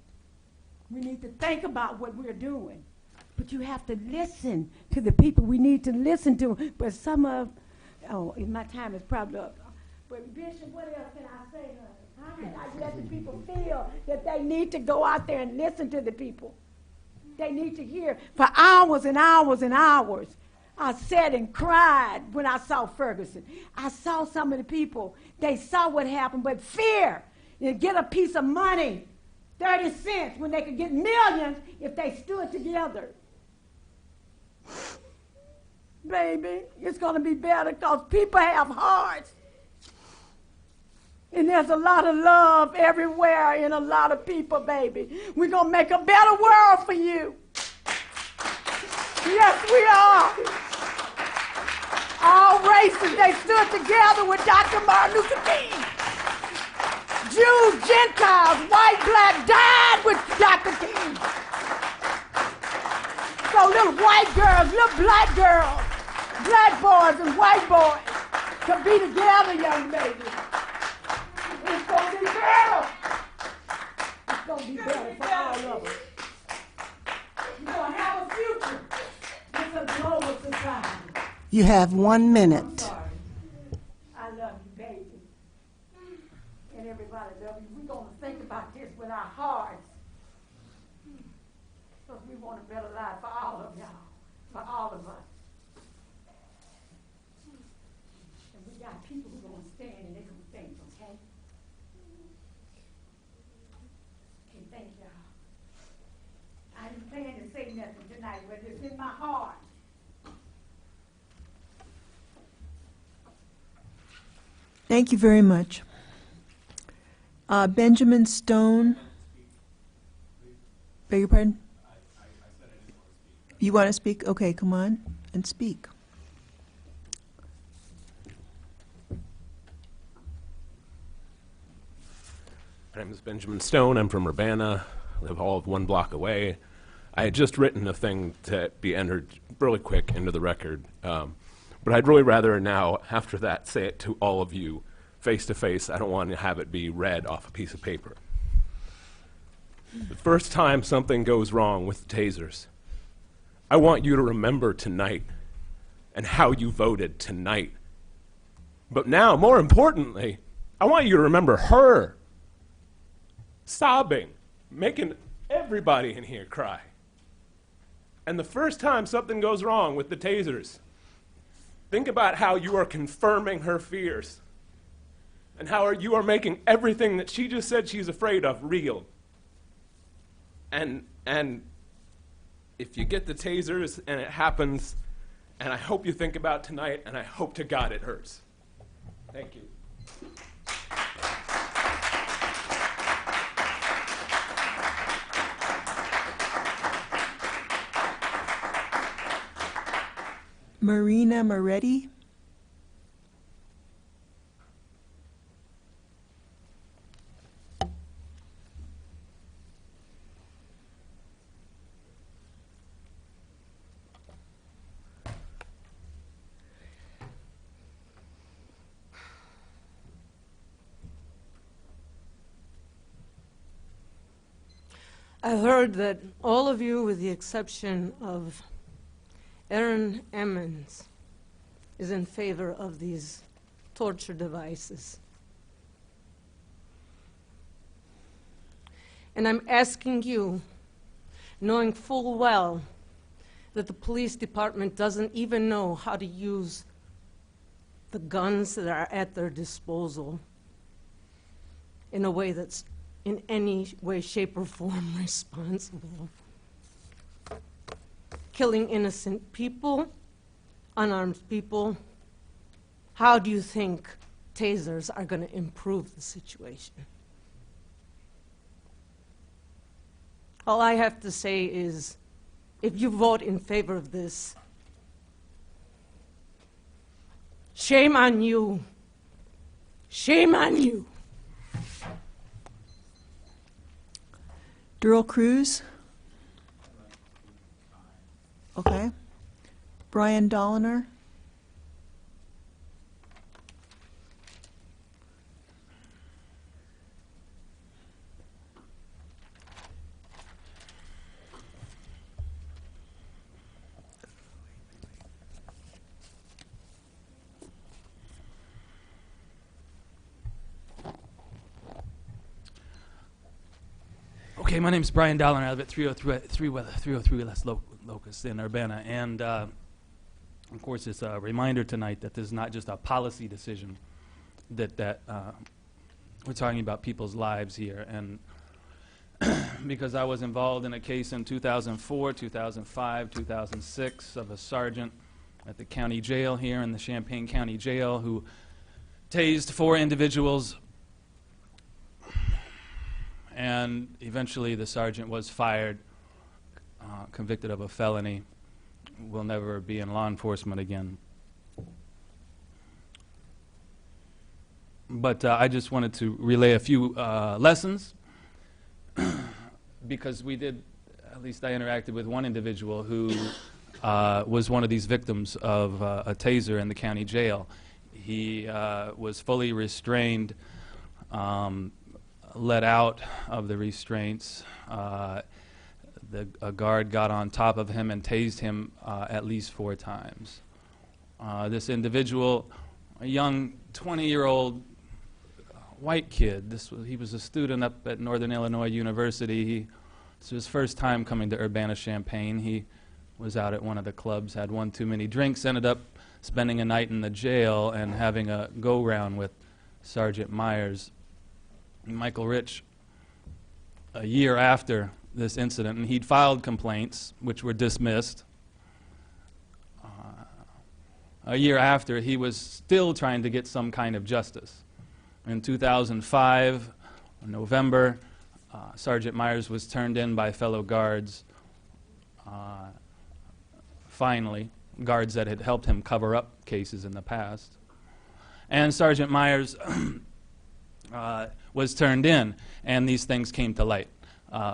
We need to think about what we're doing. But you have to listen to the people we need to listen to. But my time is probably up. But Bishop, what else can I say? How can I let the people feel that they need to go out there and listen to the people? They need to hear for hours and hours and hours. I sat and cried when I saw Ferguson. I saw some of the people. They saw what happened, but fear. You get a piece of money, 30 cents, when they could get millions if they stood together. Baby, it's going to be better because people have hearts. And there's a lot of love everywhere in a lot of people, baby. We're going to make a better world for you. Yes, we are. All races, they stood together with Dr. Martin Luther King. Jews, Gentiles, white, black, died with Dr. King. So little white girls, little black girls, black boys and white boys can be together, young ladies. It's going to be better. It's going to be better for all of us. We're going to have a future. It's a global society. You have 1 minute. I'm sorry. I love you, baby. And everybody love you. We're going to think about this with our hearts. Because we want a better life for all of y'all, for all of us. And we got people who are going to stand and they're going to think, okay? Okay, thank y'all. I didn't plan to say nothing tonight, but it's in my heart. Thank you very much. Benjamin Stone. Beg your pardon? You want to speak? Okay, come on and speak. My name is Benjamin Stone. I'm from Urbana. I live all of 1 block away. I had just written a thing to be entered really quick into the record. But I'd really rather now, after that, say it to all of you face to face. I don't want to have it be read off a piece of paper. The first time something goes wrong with the tasers, I want you to remember tonight and how you voted tonight. But now, more importantly, I want you to remember her sobbing, making everybody in here cry. And the first time something goes wrong with the tasers, think about how you are confirming her fears and how you are making everything that she just said she's afraid of real. And if you get the tasers and it happens, and I hope you think about tonight, and I hope to God it hurts. Thank you. Marina Moretti. I heard that all of you, with the exception of Aaron Emmons, is in favor of these torture devices. And I'm asking you, knowing full well that the police department doesn't even know how to use the guns that are at their disposal in a way that's in any way, shape, or form responsible. Killing innocent people, unarmed people. How do you think tasers are going to improve the situation? All I have to say is, if you vote in favor of this, shame on you. Shame on you. Darrell Cruz? Okay. Brian Dolliner? Okay, my name is Brian Dolliner. I live at 303 West Locust in Urbana. And, of course, it's a reminder tonight that this is not just a policy decision, that we're talking about people's lives here. And because I was involved in a case in 2004, 2005, 2006 of a sergeant at the county jail here in the Champaign County Jail who tased 4 individuals. And eventually the sergeant was fired, convicted of a felony, will never be in law enforcement again. But I just wanted to relay a few lessons because we did, at least I interacted with one individual who was one of these victims of a taser in the county jail. He was fully restrained, let out of the restraints. A guard got on top of him and tased him at least 4 times. This individual, a young 20-year-old white kid, he was a student up at Northern Illinois University. This was his first time coming to Urbana-Champaign. He was out at one of the clubs, had one too many drinks, ended up spending a night in the jail and having a go-round with Sergeant Myers. Michael Rich, a year after this incident, and he'd filed complaints, which were dismissed. A year after, he was still trying to get some kind of justice. In 2005, in November, Sergeant Myers was turned in by fellow guards, finally, guards that had helped him cover up cases in the past. And Sergeant Myers was turned in, and these things came to light.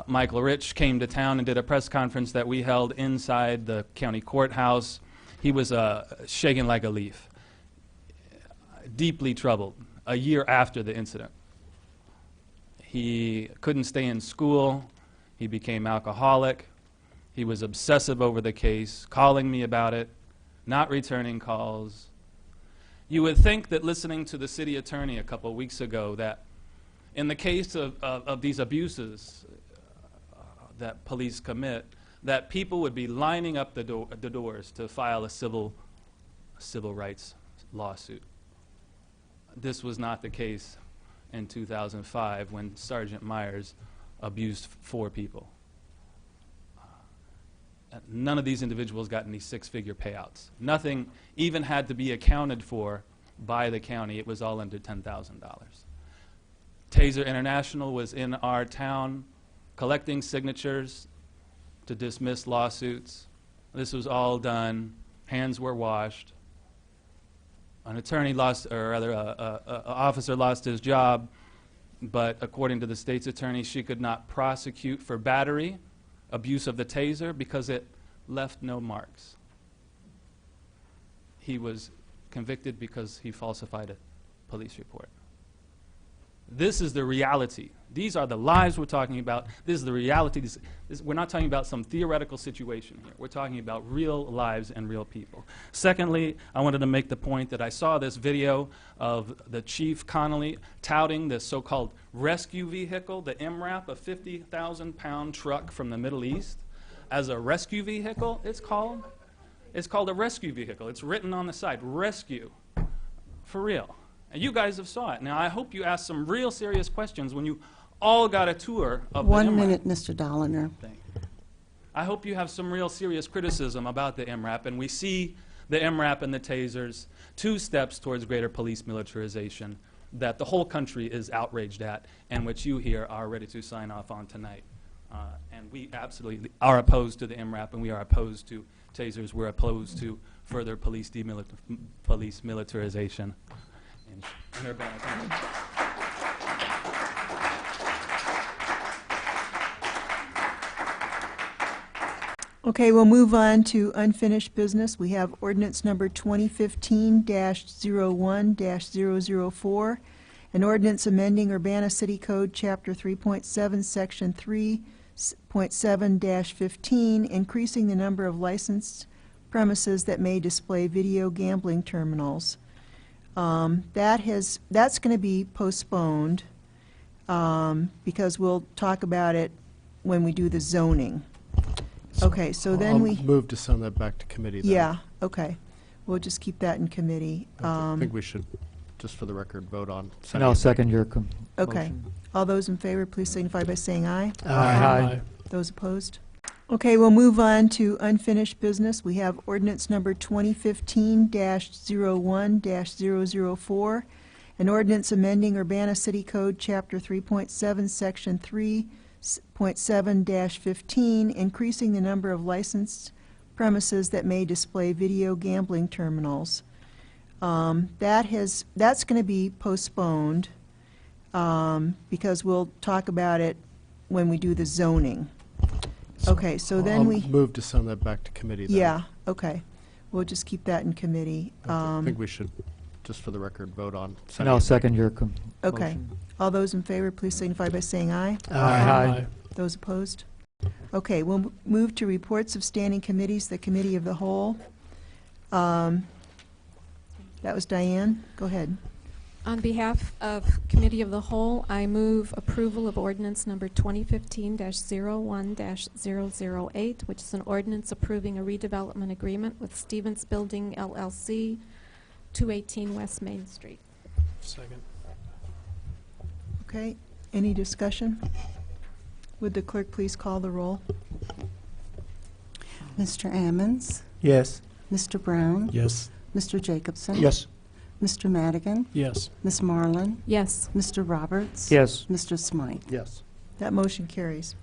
Michael Rich came to town and did a press conference that we held inside the county courthouse. He was shaking like a leaf, deeply troubled, a year after the incident. He couldn't stay in school. He became alcoholic. He was obsessive over the case, calling me about it, not returning calls. You would think that listening to the city attorney a couple weeks ago that in the case of these abuses that police commit, that people would be lining up the doors to file a civil rights lawsuit. This was not the case in 2005 when Sergeant Myers abused 4 people. None of these individuals got any 6-figure payouts. Nothing even had to be accounted for by the county. It was all under $10,000. Taser International was in our town collecting signatures to dismiss lawsuits. This was all done. Hands were washed. An attorney lost, or rather, an officer lost his job, but according to the state's attorney, she could not prosecute for battery, abuse of the taser, because it left no marks. He was convicted because he falsified a police report. This is the reality. These are the lives we're talking about. This is the reality. We're not talking about some theoretical situation here. We're talking about real lives and real people. Secondly, I wanted to make the point that I saw this video of the Chief Connolly touting this so-called rescue vehicle, the MRAP, a 50,000-pound truck from the Middle East, as a rescue vehicle, it's called. It's called a rescue vehicle. It's written on the side, rescue, for real. And you guys have saw it. Now, I hope you ask some real serious questions when you all got a tour of the 1 MRAP. minute, Mr. Dolliner. I hope you have some real serious criticism about the MRAP, and we see the MRAP and the tasers, 2 steps towards greater police militarization that the whole country is outraged at, and which you here are ready to sign off on tonight. And we absolutely are opposed to the MRAP, and we are opposed to tasers. We're opposed to further police militarization. In Urbana. Thank you. Okay, we'll move on to unfinished business. We have ordinance number 2015-01-004, an ordinance amending Urbana City Code, Chapter 3.7, Section 3.7-15, increasing the number of licensed premises that may display video gambling terminals. That's going to be postponed because we'll talk about it when we do the zoning. Okay, so then I'll we... move to send that back to committee then. Yeah, okay. We'll just keep that in committee. I think we should, just for the record, vote on And sending I'll it back. second your Okay. motion. All those in favor, please signify by saying aye. Aye. Those opposed? Okay, we'll move on to unfinished business. We have ordinance number 2015-01-004, an ordinance amending Urbana City Code, Chapter 3.7, Section 3.7-15, increasing the number of licensed premises that may display video gambling terminals. That's going to be postponed because we'll talk about it when we do the zoning. Okay, so then I'll we... move to send that back to committee then. Yeah, okay. We'll just keep that in committee. I think we should, just for the record, vote on And sending I'll it back. second your Okay. motion. All those in favor, please signify by saying aye. Aye. Those opposed? Okay, we'll move to reports of standing committees, the Committee of the Whole. That was Diane. Go ahead. On behalf of Committee of the Whole, I move approval of ordinance number 2015-01-008, which is an ordinance approving a redevelopment agreement with Stevens Building LLC, 218 West Main Street. Second. Okay, any discussion? Would the clerk please call the roll? Mr. Ammons? Yes. Mr. Brown? Yes. Mr. Jacobson? Yes. Mr. Madigan? Yes. Ms. Marlin? Yes. Mr. Roberts? Yes. Mr. Smythe? Yes. That motion carries.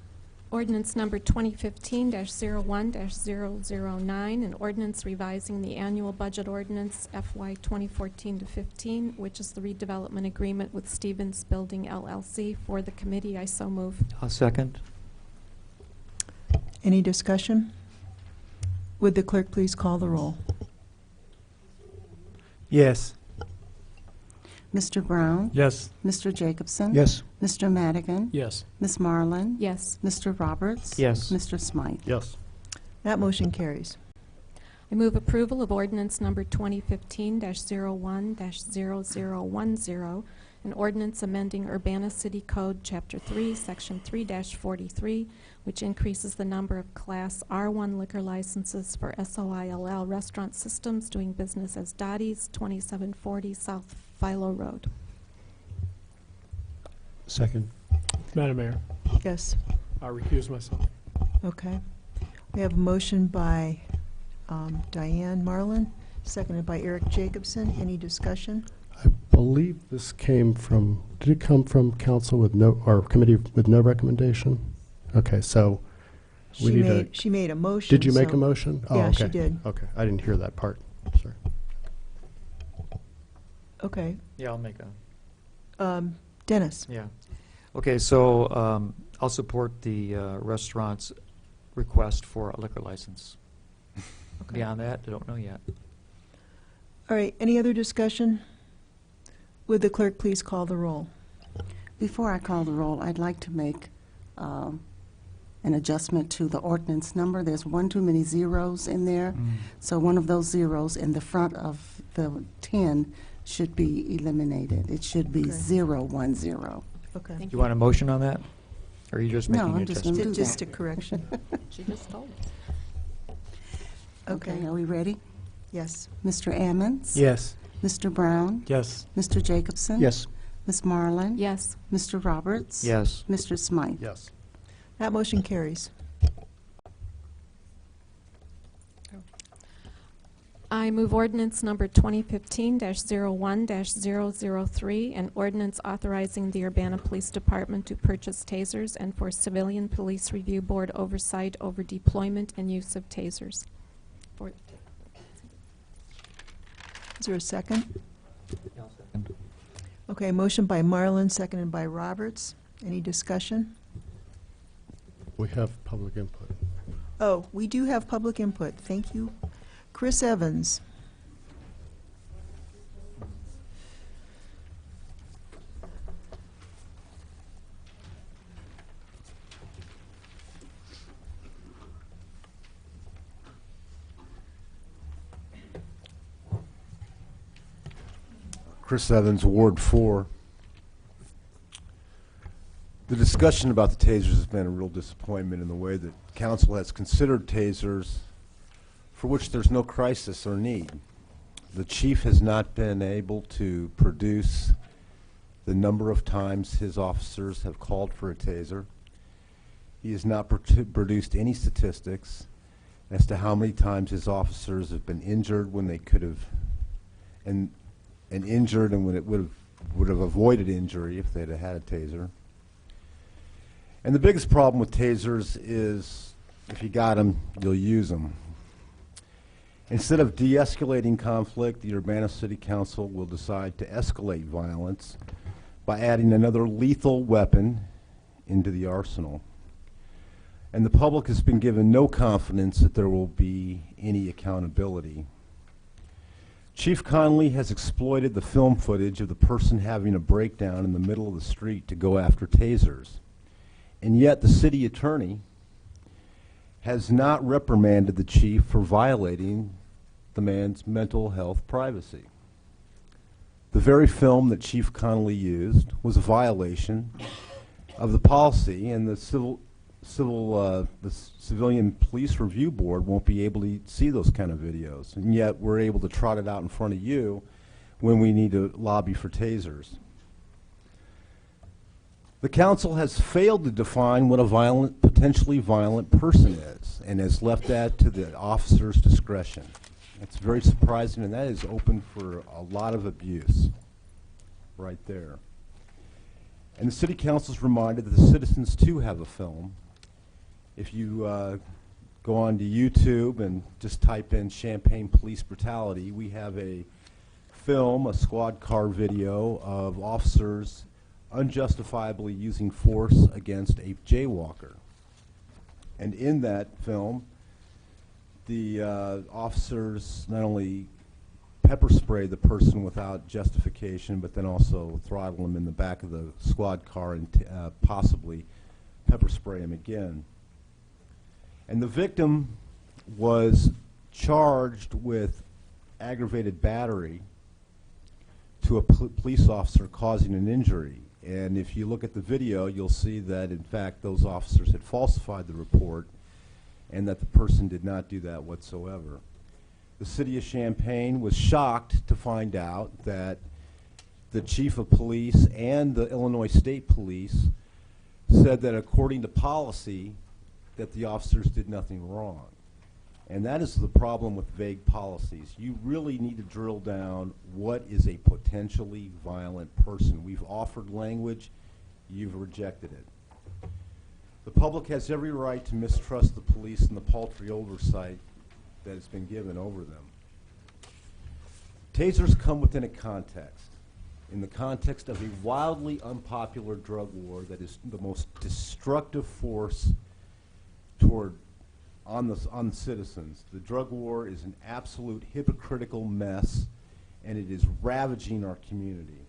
Ordinance number 2015-01-009, an ordinance revising the annual budget ordinance FY 2014-15, which is the redevelopment agreement with Stevens Building LLC. For the committee, I so move. I'll second. Any discussion? Would the clerk please call the roll? Yes. Mr. Brown? Yes. Mr. Jacobson? Yes. Mr. Madigan? Yes. Ms. Marlin? Yes. Mr. Roberts? Yes. Mr. Smythe? Yes. That motion carries. I move approval of ordinance number 2015-01-0010, an ordinance amending Urbana City Code, Chapter 3, Section 3-43, which increases the number of Class R1 liquor licenses for SOILL Restaurant Systems doing business as Dottie's, 2740 South Philo Road. Second. Madam Mayor, Yes. I recuse myself. Okay. We have a motion by Diane Marlin, seconded by Eric Jacobson. Any discussion? I believe this came from, did it come from council with no, or committee with no recommendation? Okay, so we need to... She made a motion. Did you make so- a motion? Oh, Yeah, she okay. did. Okay, I didn't hear that part. Sorry. Okay. Yeah, I'll make a... Dennis? Yeah. Okay, so I'll support the restaurant's request for a liquor license. Okay. Beyond that, I don't know yet. All right, any other discussion? Would the clerk please call the roll? Before I call the roll, I'd like to make an adjustment to the ordinance number. There's one too many zeros in there. So one of those zeros in the front of the 10 should be eliminated. It should be Okay. 010. Okay. Do you want a motion on that? Or are you just No, making I'm an just adjustment? gonna do Just a that. correction. She just told us. Okay, are we ready? Yes. Mr. Ammons? Yes. Mr. Brown? Yes. Mr. Jacobson? Yes. Ms. Marlin? Yes. Mr. Roberts? Yes. Mr. Smythe? Yes. That motion carries. I move ordinance number 2015-01-003, an ordinance authorizing the Urbana Police Department to purchase tasers and for Civilian Police Review Board oversight over deployment and use of tasers. Is there a second? Okay, motion by Marlin, seconded by Roberts. Any discussion? We have public input. Oh, we do have public input. Thank you. Chris Evans. Chris Evans, Ward 4. The discussion about the tasers has been a real disappointment in the way that council has considered tasers for which there's no crisis or need. The chief has not been able to produce the number of times his officers have called for a taser. He has not produced any statistics as to how many times his officers have been injured when they could have, and injured and when it would have avoided injury if they'd have had a taser. And the biggest problem with tasers is if you got them, you'll use them. Instead of de-escalating conflict, the Urbana City Council will decide to escalate violence by adding another lethal weapon into the arsenal. And the public has been given no confidence that there will be any accountability. Chief Connolly has exploited the film footage of the person having a breakdown in the middle of the street to go after tasers. And yet the city attorney has not reprimanded the chief for violating the man's mental health privacy. The very film that Chief Connolly used was a violation of the policy, and the Civilian Police Review Board won't be able to see those kind of videos. And yet we're able to trot it out in front of you when we need to lobby for tasers. The council has failed to define what a potentially violent person is, and has left that to the officer's discretion. It's very surprising, and that is open for a lot of abuse right there. And the city council's reminded that the citizens too have a film. If you go on to YouTube and just type in Champaign police brutality, we have a film, a squad car video of officers unjustifiably using force against a jaywalker. And in that film, the officers not only pepper spray the person without justification, but then also throttle him in the back of the squad car and possibly pepper spray him again. And the victim was charged with aggravated battery to a police officer causing an injury. And if you look at the video, you'll see that, in fact, those officers had falsified the report and that the person did not do that whatsoever. The city of Champaign was shocked to find out that the chief of police and the Illinois State Police said that according to policy that the officers did nothing wrong. And that is the problem with vague policies. You really need to drill down what is a potentially violent person. We've offered language, you've rejected it. The public has every right to mistrust the police and the paltry oversight that has been given over them. Tasers come within a context, in the context of a wildly unpopular drug war that is the most destructive force on citizens. The drug war is an absolute hypocritical mess, and it is ravaging our community.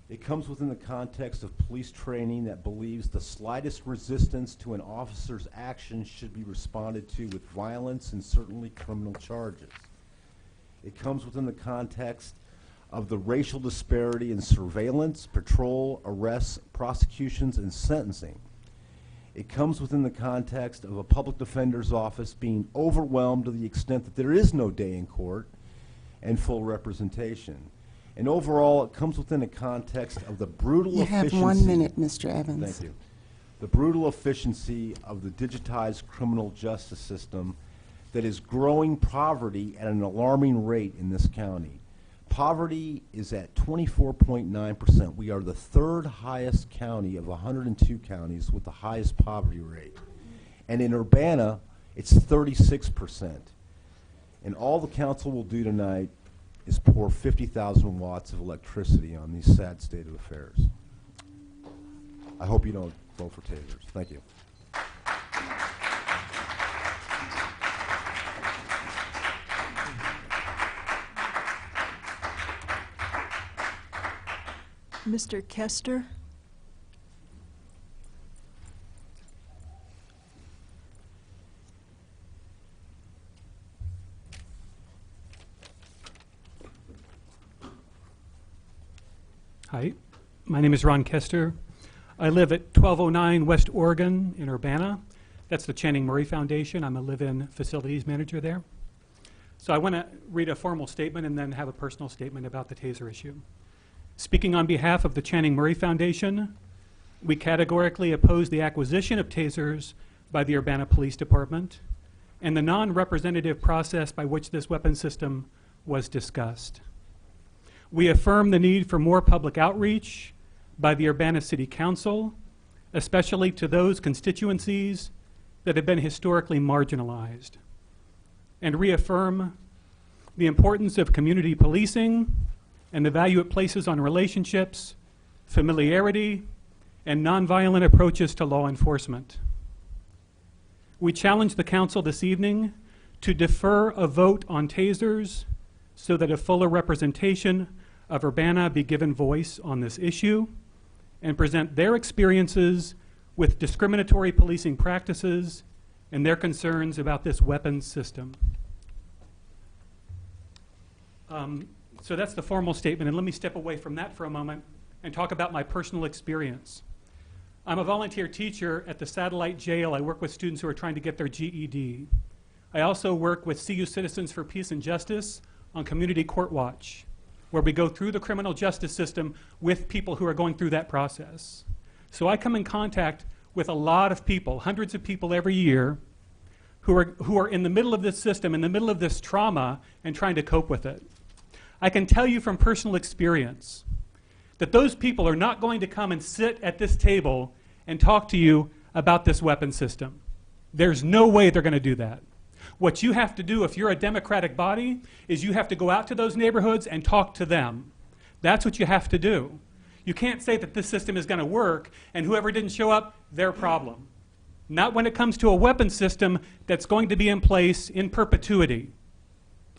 It comes within the context of police training that believes the slightest resistance to an officer's action should be responded to with violence and certainly criminal charges. It comes within the context of the racial disparity in surveillance, patrol, arrests, prosecutions, and sentencing. It comes within the context of a public defender's office being overwhelmed to the extent that there is no day in court and full representation. And overall, it comes within the context of the brutal efficiency. You have 1 minute, Mr. Evans. Thank you. The brutal efficiency of the digitized criminal justice system that is growing poverty at an alarming rate in this county. Poverty is at 24.9%. We are the third highest county of 102 counties with the highest poverty rate. And in Urbana, it's 36%. And all the council will do tonight is pour 50,000 watts of electricity on these sad state of affairs. I hope you don't vote for tasers. Thank you. Mr. Kester? Hi, my name is Ron Kester. I live at 1209 West Oregon in Urbana. That's the Channing Murray Foundation. I'm a live-in facilities manager there. So I want to read a formal statement and then have a personal statement about the taser issue. Speaking on behalf of the Channing Murray Foundation, we categorically oppose the acquisition of tasers by the Urbana Police Department and the non-representative process by which this weapon system was discussed. We affirm the need for more public outreach by the Urbana City Council, especially to those constituencies that have been historically marginalized, and reaffirm the importance of community policing and the value it places on relationships, familiarity, and nonviolent approaches to law enforcement. We challenge the council this evening to defer a vote on tasers so that a fuller representation of Urbana be given voice on this issue and present their experiences with discriminatory policing practices and their concerns about this weapons system. So that's the formal statement, and let me step away from that for a moment and talk about my personal experience. I'm a volunteer teacher at the Satellite Jail. I work with students who are trying to get their GED. I also work with CU Citizens for Peace and Justice on Community Court Watch, where we go through the criminal justice system with people who are going through that process. So I come in contact with a lot of people, hundreds of people every year, who are in the middle of this system, in the middle of this trauma, and trying to cope with it. I can tell you from personal experience that those people are not going to come and sit at this table and talk to you about this weapon system. There's no way they're going to do that. What you have to do if you're a democratic body is you have to go out to those neighborhoods and talk to them. That's what you have to do. You can't say that this system is going to work and whoever didn't show up, their problem. Not when it comes to a weapon system that's going to be in place in perpetuity.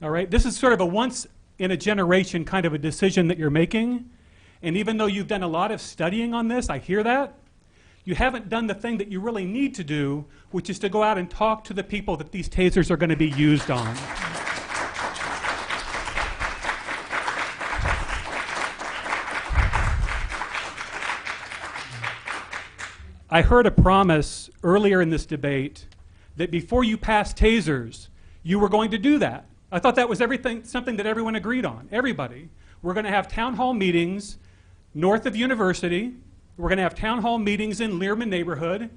All right? This is sort of a once in a generation kind of a decision that you're making. And even though you've done a lot of studying on this, I hear that, you haven't done the thing that you really need to do, which is to go out and talk to the people that these tasers are going to be used on. I heard a promise earlier in this debate that before you pass tasers, you were going to do that. I thought that was something that everyone agreed on, everybody. We're going to have town hall meetings north of University. We're going to have town hall meetings in Learman neighborhood.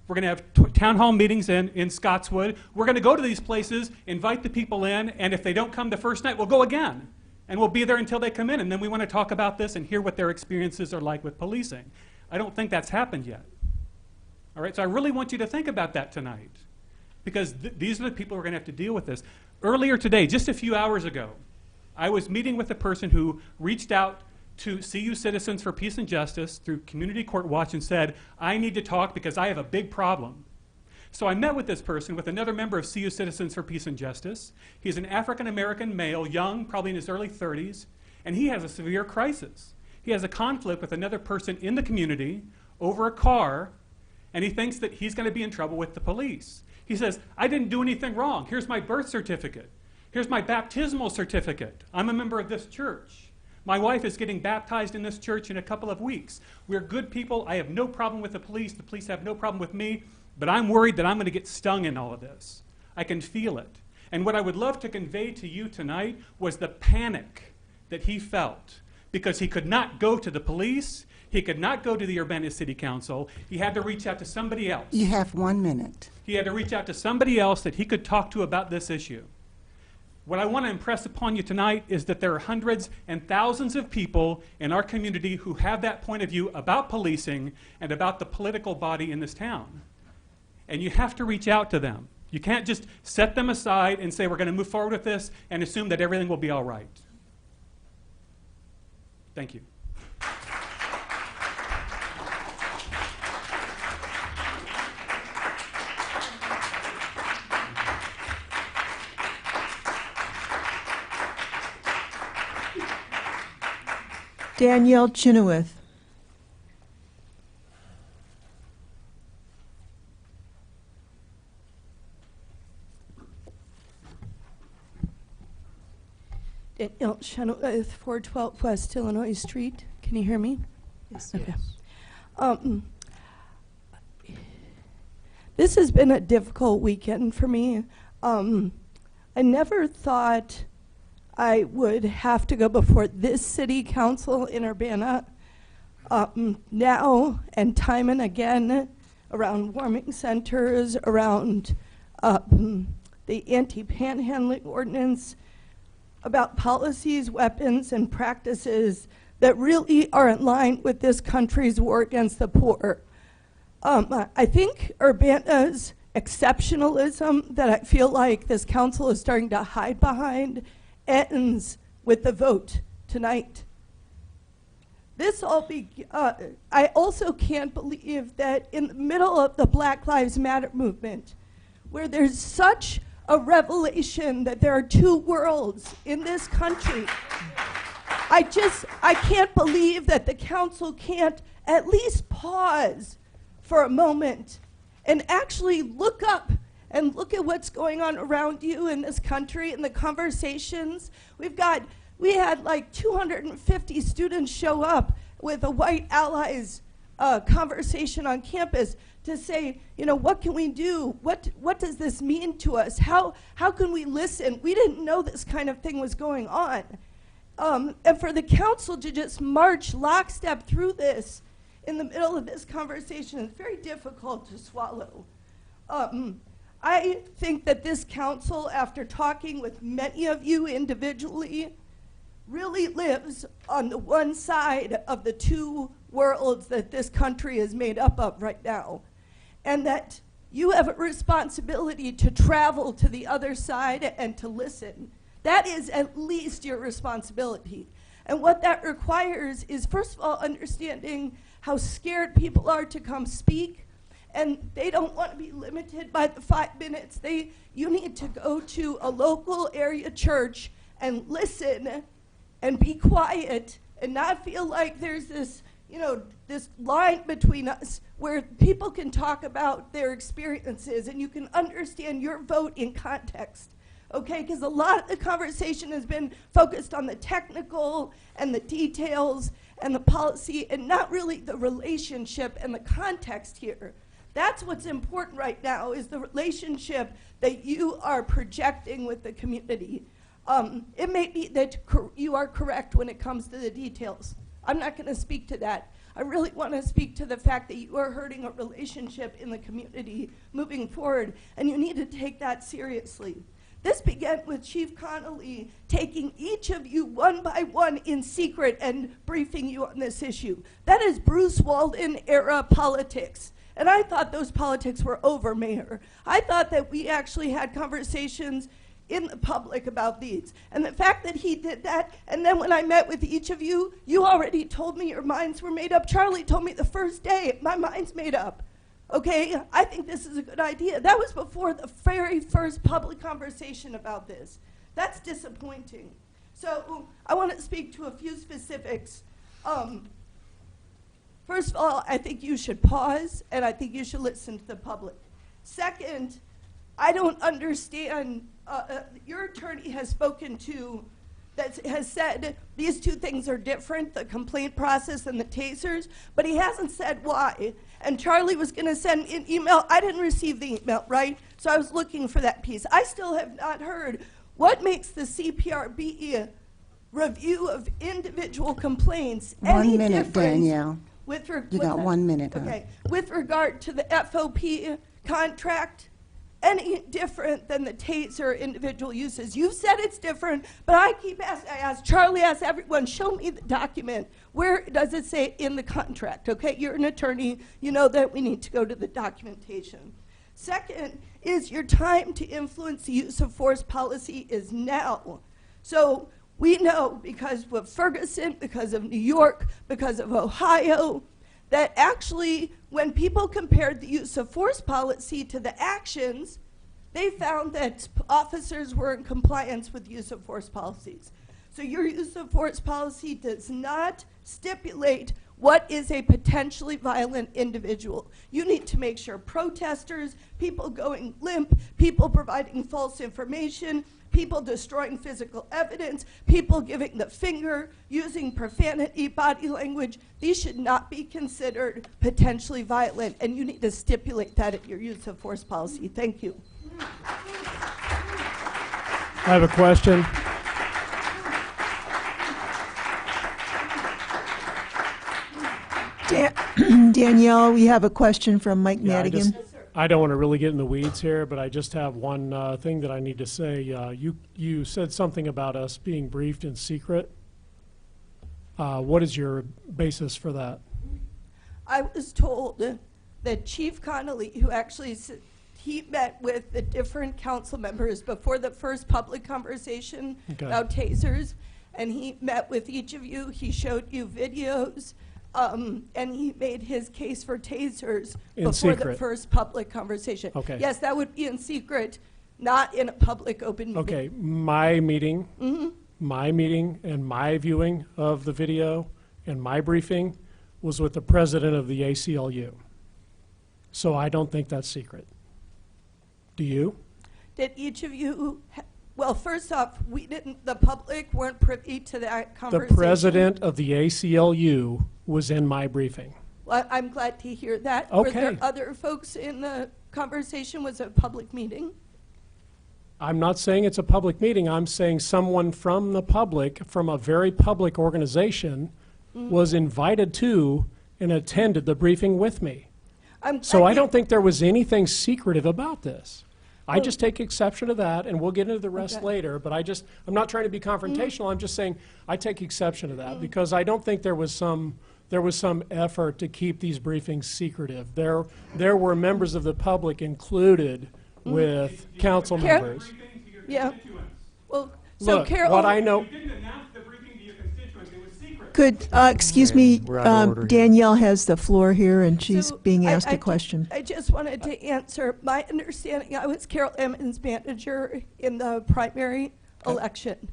We're going to have town hall meetings in Scottswood. We're going to go to these places, invite the people in, and if they don't come the first night, we'll go again. And we'll be there until they come in, and then we want to talk about this and hear what their experiences are like with policing. I don't think that's happened yet. All right, so I really want you to think about that tonight, because these are the people who are going to have to deal with this. Earlier today, just a few hours ago, I was meeting with a person who reached out to CU Citizens for Peace and Justice through Community Court Watch and said, I need to talk because I have a big problem. So I met with this person with another member of CU Citizens for Peace and Justice. He's an African-American male, young, probably in his early 30s, and he has a severe crisis. He has a conflict with another person in the community over a car, and he thinks that he's going to be in trouble with the police. He says, I didn't do anything wrong. Here's my birth certificate. Here's my baptismal certificate. I'm a member of this church. My wife is getting baptized in this church in a couple of weeks. We're good people. I have no problem with the police. The police have no problem with me. But I'm worried that I'm going to get stung in all of this. I can feel it. And what I would love to convey to you tonight was the panic that he felt because he could not go to the police. He could not go to the Urbana City Council. He had to reach out to somebody else. You have 1 minute. He had to reach out to somebody else that he could talk to about this issue. What I want to impress upon you tonight is that there are hundreds and thousands of people in our community who have that point of view about policing and about the political body in this town. And you have to reach out to them. You can't just set them aside and say we're going to move forward with this and assume that everything will be all right. Thank you. Danielle Chenoweth. Danielle Chenoweth, 412 West Illinois Street. Can you hear me? Yes. Okay. This has been a difficult weekend for me. I never thought I would have to go before this city council in Urbana now and time and again around warming centers, around the anti-panhandling ordinance, about policies, weapons, and practices that really are in line with this country's war against the poor. I think Urbana's exceptionalism that I feel like this council is starting to hide behind ends with the vote tonight. I also can't believe that in the middle of the Black Lives Matter movement, where there's such a revelation that there are two worlds in this country, I can't believe that the council can't at least pause for a moment and actually look up and look at what's going on around you in this country and the conversations. We had like 250 students show up with a White Allies conversation on campus to say, you know, what can we do? What does this mean to us? How can we listen? We didn't know this kind of thing was going on. And for the council to just march lockstep through this in the middle of this conversation is very difficult to swallow. I think that this council, after talking with many of you individually, really lives on the one side of the two worlds that this country is made up of right now. And that you have a responsibility to travel to the other side and to listen. That is at least your responsibility. And what that requires is, first of all, understanding how scared people are to come speak, and they don't want to be limited by the 5 minutes. You need to go to a local area church and listen and be quiet and not feel like there's this, this line between us where people can talk about their experiences and you can understand your vote in context. Okay, because a lot of the conversation has been focused on the technical and the details and the policy and not really the relationship and the context here. That's what's important right now, is the relationship that you are projecting with the community. It may be that you are correct when it comes to the details. I'm not going to speak to that. I really want to speak to the fact that you are hurting a relationship in the community moving forward, and you need to take that seriously. This began with Chief Connolly taking each of you one by one in secret and briefing you on this issue. That is Bruce Walden era politics. And I thought those politics were over, Mayor. I thought that we actually had conversations in the public about these. And the fact that he did that, and then when I met with each of you, you already told me your minds were made up. Charlie told me the first day, my mind's made up. Okay, I think this is a good idea. That was before the very first public conversation about this. That's disappointing. So I want to speak to a few specifics. First of all, I think you should pause, and I think you should listen to the public. Second, I don't understand, your attorney has spoken to, that has said these two things are different, the complaint process and the tasers, but he hasn't said why. And Charlie was going to send an email. I didn't receive the email, right? So I was looking for that piece. I still have not heard what makes the CPRB review of individual complaints any 1 minute, different Danielle. with You got 1 minute, huh? Okay. With regard to the FOP contract, any different than the taser individual uses? You said it's different, but I keep asking, I ask Charlie, ask everyone, show me the document. Where does it say in the contract? Okay, you're an attorney, you know that we need to go to the documentation. Second is your time to influence the use of force policy is now. So we know because of Ferguson, because of New York, because of Ohio, that actually when people compared the use of force policy to the actions, they found that officers were in compliance with use of force policies. So your use of force policy does not stipulate what is a potentially violent individual. You need to make sure protesters, people going limp, people providing false information, people destroying physical evidence, people giving the finger, using profanity, body language, these should not be considered potentially violent, and you need to stipulate that in your use of force policy. Thank you. I have a question. Danielle, we have a question from Mike Yeah, Madigan. I don't want to really get in the weeds here, but I just have one thing that I need to say. You said something about us being briefed in secret. What is your basis for that? I was told that Chief Connolly, who actually he met with the different council members before the first public conversation about tasers, and he met with each of you. He showed you videos, and he made his case for tasers before the first public conversation. Okay. Yes, that would be in secret, not in a public open meeting. Okay, my meeting and my viewing of the video and my briefing was with the president of the ACLU. So I don't think that's secret. Do you? Did each of you, well, first off, the public weren't privy to that conversation. The president of the ACLU was in my briefing. Well, I'm glad to hear that. Okay. Were there other folks in the conversation? Was it a public meeting? I'm not saying it's a public meeting. I'm saying someone from the public, from a very public organization, was invited to and attended the briefing with me. So I don't think there was anything secretive about this. I just take exception to that, and we'll get into the rest later, but I'm not trying to be confrontational. I'm just saying I take exception to that because I don't think there was some effort to keep these briefings secretive. There were members of the public included with council members. Yeah. Well, so Look, Carol, what I know. Could, excuse me, We're out of order here. Danielle has the floor here, and she's being asked a question. I just wanted to answer. My understanding, I was Carol Emmons' manager in the primary election,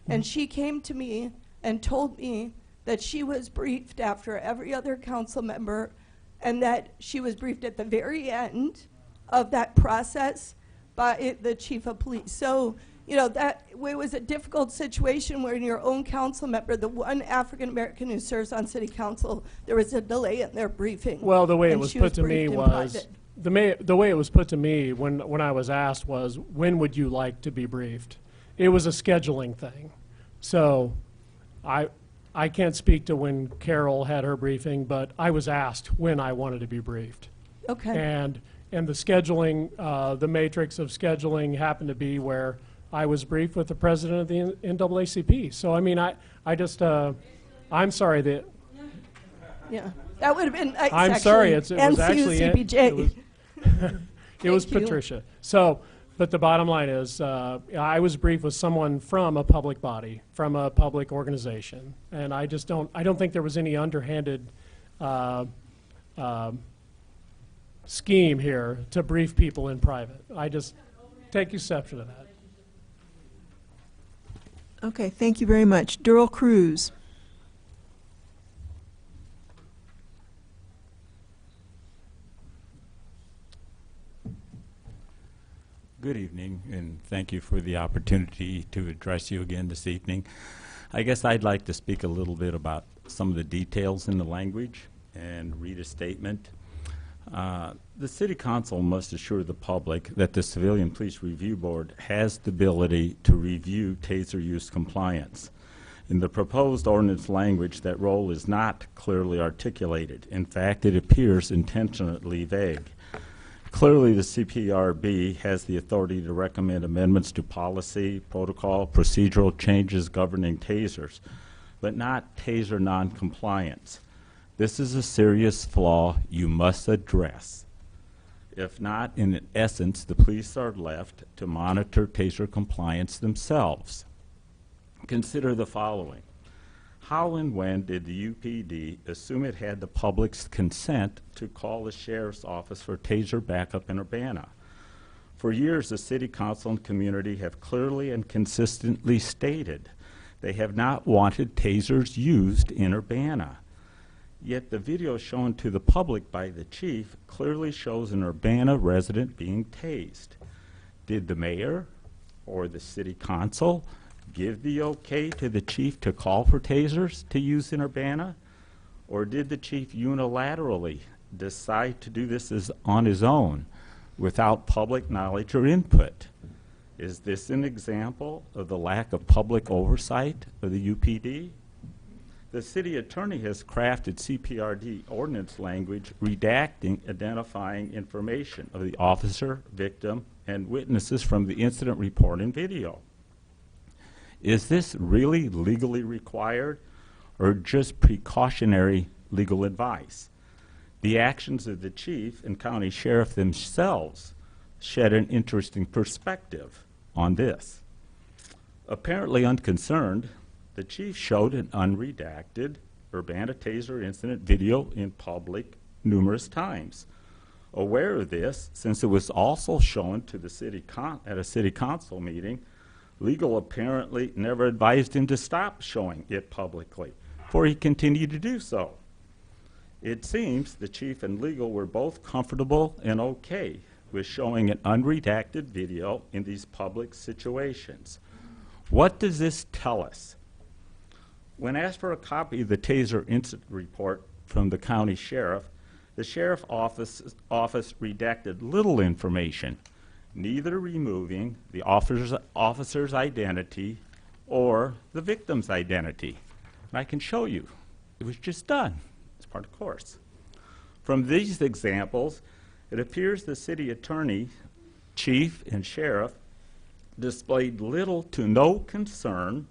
and she came to me and told me that she was briefed after every other council member, and that she was briefed at the very end of that process by the chief of police. So, you know, that it was a difficult situation where in your own council member, the one African American who serves on city council, there was a delay in their briefing. Well, the way it and was she put to me briefed in was, private. the way it was put to me when I was asked was, when would you like to be briefed? It was a scheduling thing. So I can't speak to when Carol had her briefing, but I was asked when I wanted to be briefed. Okay. And the scheduling, the matrix of scheduling happened to be where I was briefed with the president of the NAACP. So, I mean, I just, I'm sorry that. Yeah, that would have been nice. I'm sorry, it was actually. NCUCPJ. It was Thank you. Patricia. So, but the bottom line is, I was briefed with someone from a public body, from a public organization, and I don't think there was any underhanded scheme here to brief people in private. I just take exception to that. Okay, thank you very much. Darrell Cruz. good evening, and thank you for the opportunity to address you again this evening. I guess I'd like to speak a little bit about some of the details in the language and read a statement. The City Council must assure the public that the Civilian Police Review Board has the ability to review taser use compliance. In the proposed ordinance language, that role is not clearly articulated. In fact, it appears intentionally vague. Clearly, the CPRB has the authority to recommend amendments to policy, protocol, procedural changes governing tasers, but not taser noncompliance. This is a serious flaw you must address. If not, in essence, the police are left to monitor taser compliance themselves. Consider the following. How and when did the UPD assume it had the public's consent to call the sheriff's office for taser backup in Urbana? For years, the City Council and community have clearly and consistently stated they have not wanted tasers used in Urbana. Yet the video shown to the public by the chief clearly shows an Urbana resident being tased. Did the mayor or the City Council give the okay to the chief to call for tasers to use in Urbana? Or did the chief unilaterally decide to do this on his own without public knowledge or input? Is this an example of the lack of public oversight of the UPD? The city attorney has crafted CPRD ordinance language redacting identifying information of the officer, victim, and witnesses from the incident report and video. Is this really legally required or just precautionary legal advice? The actions of the chief and county sheriff themselves shed an interesting perspective on this. Apparently unconcerned, the chief showed an unredacted Urbana taser incident video in public numerous times. Aware of this, since it was also shown to the at a city council meeting, legal apparently never advised him to stop showing it publicly, for he continued to do so. It seems the chief and legal were both comfortable and okay with showing an unredacted video in these public situations. What does this tell us? When asked for a copy of the taser incident report from the county sheriff, the sheriff's office redacted little information, neither removing the officer's identity or the victim's identity. And I can show you. It was just done. It's part of the course. From these examples, it appears the city attorney, chief, and sheriff displayed little to no concern,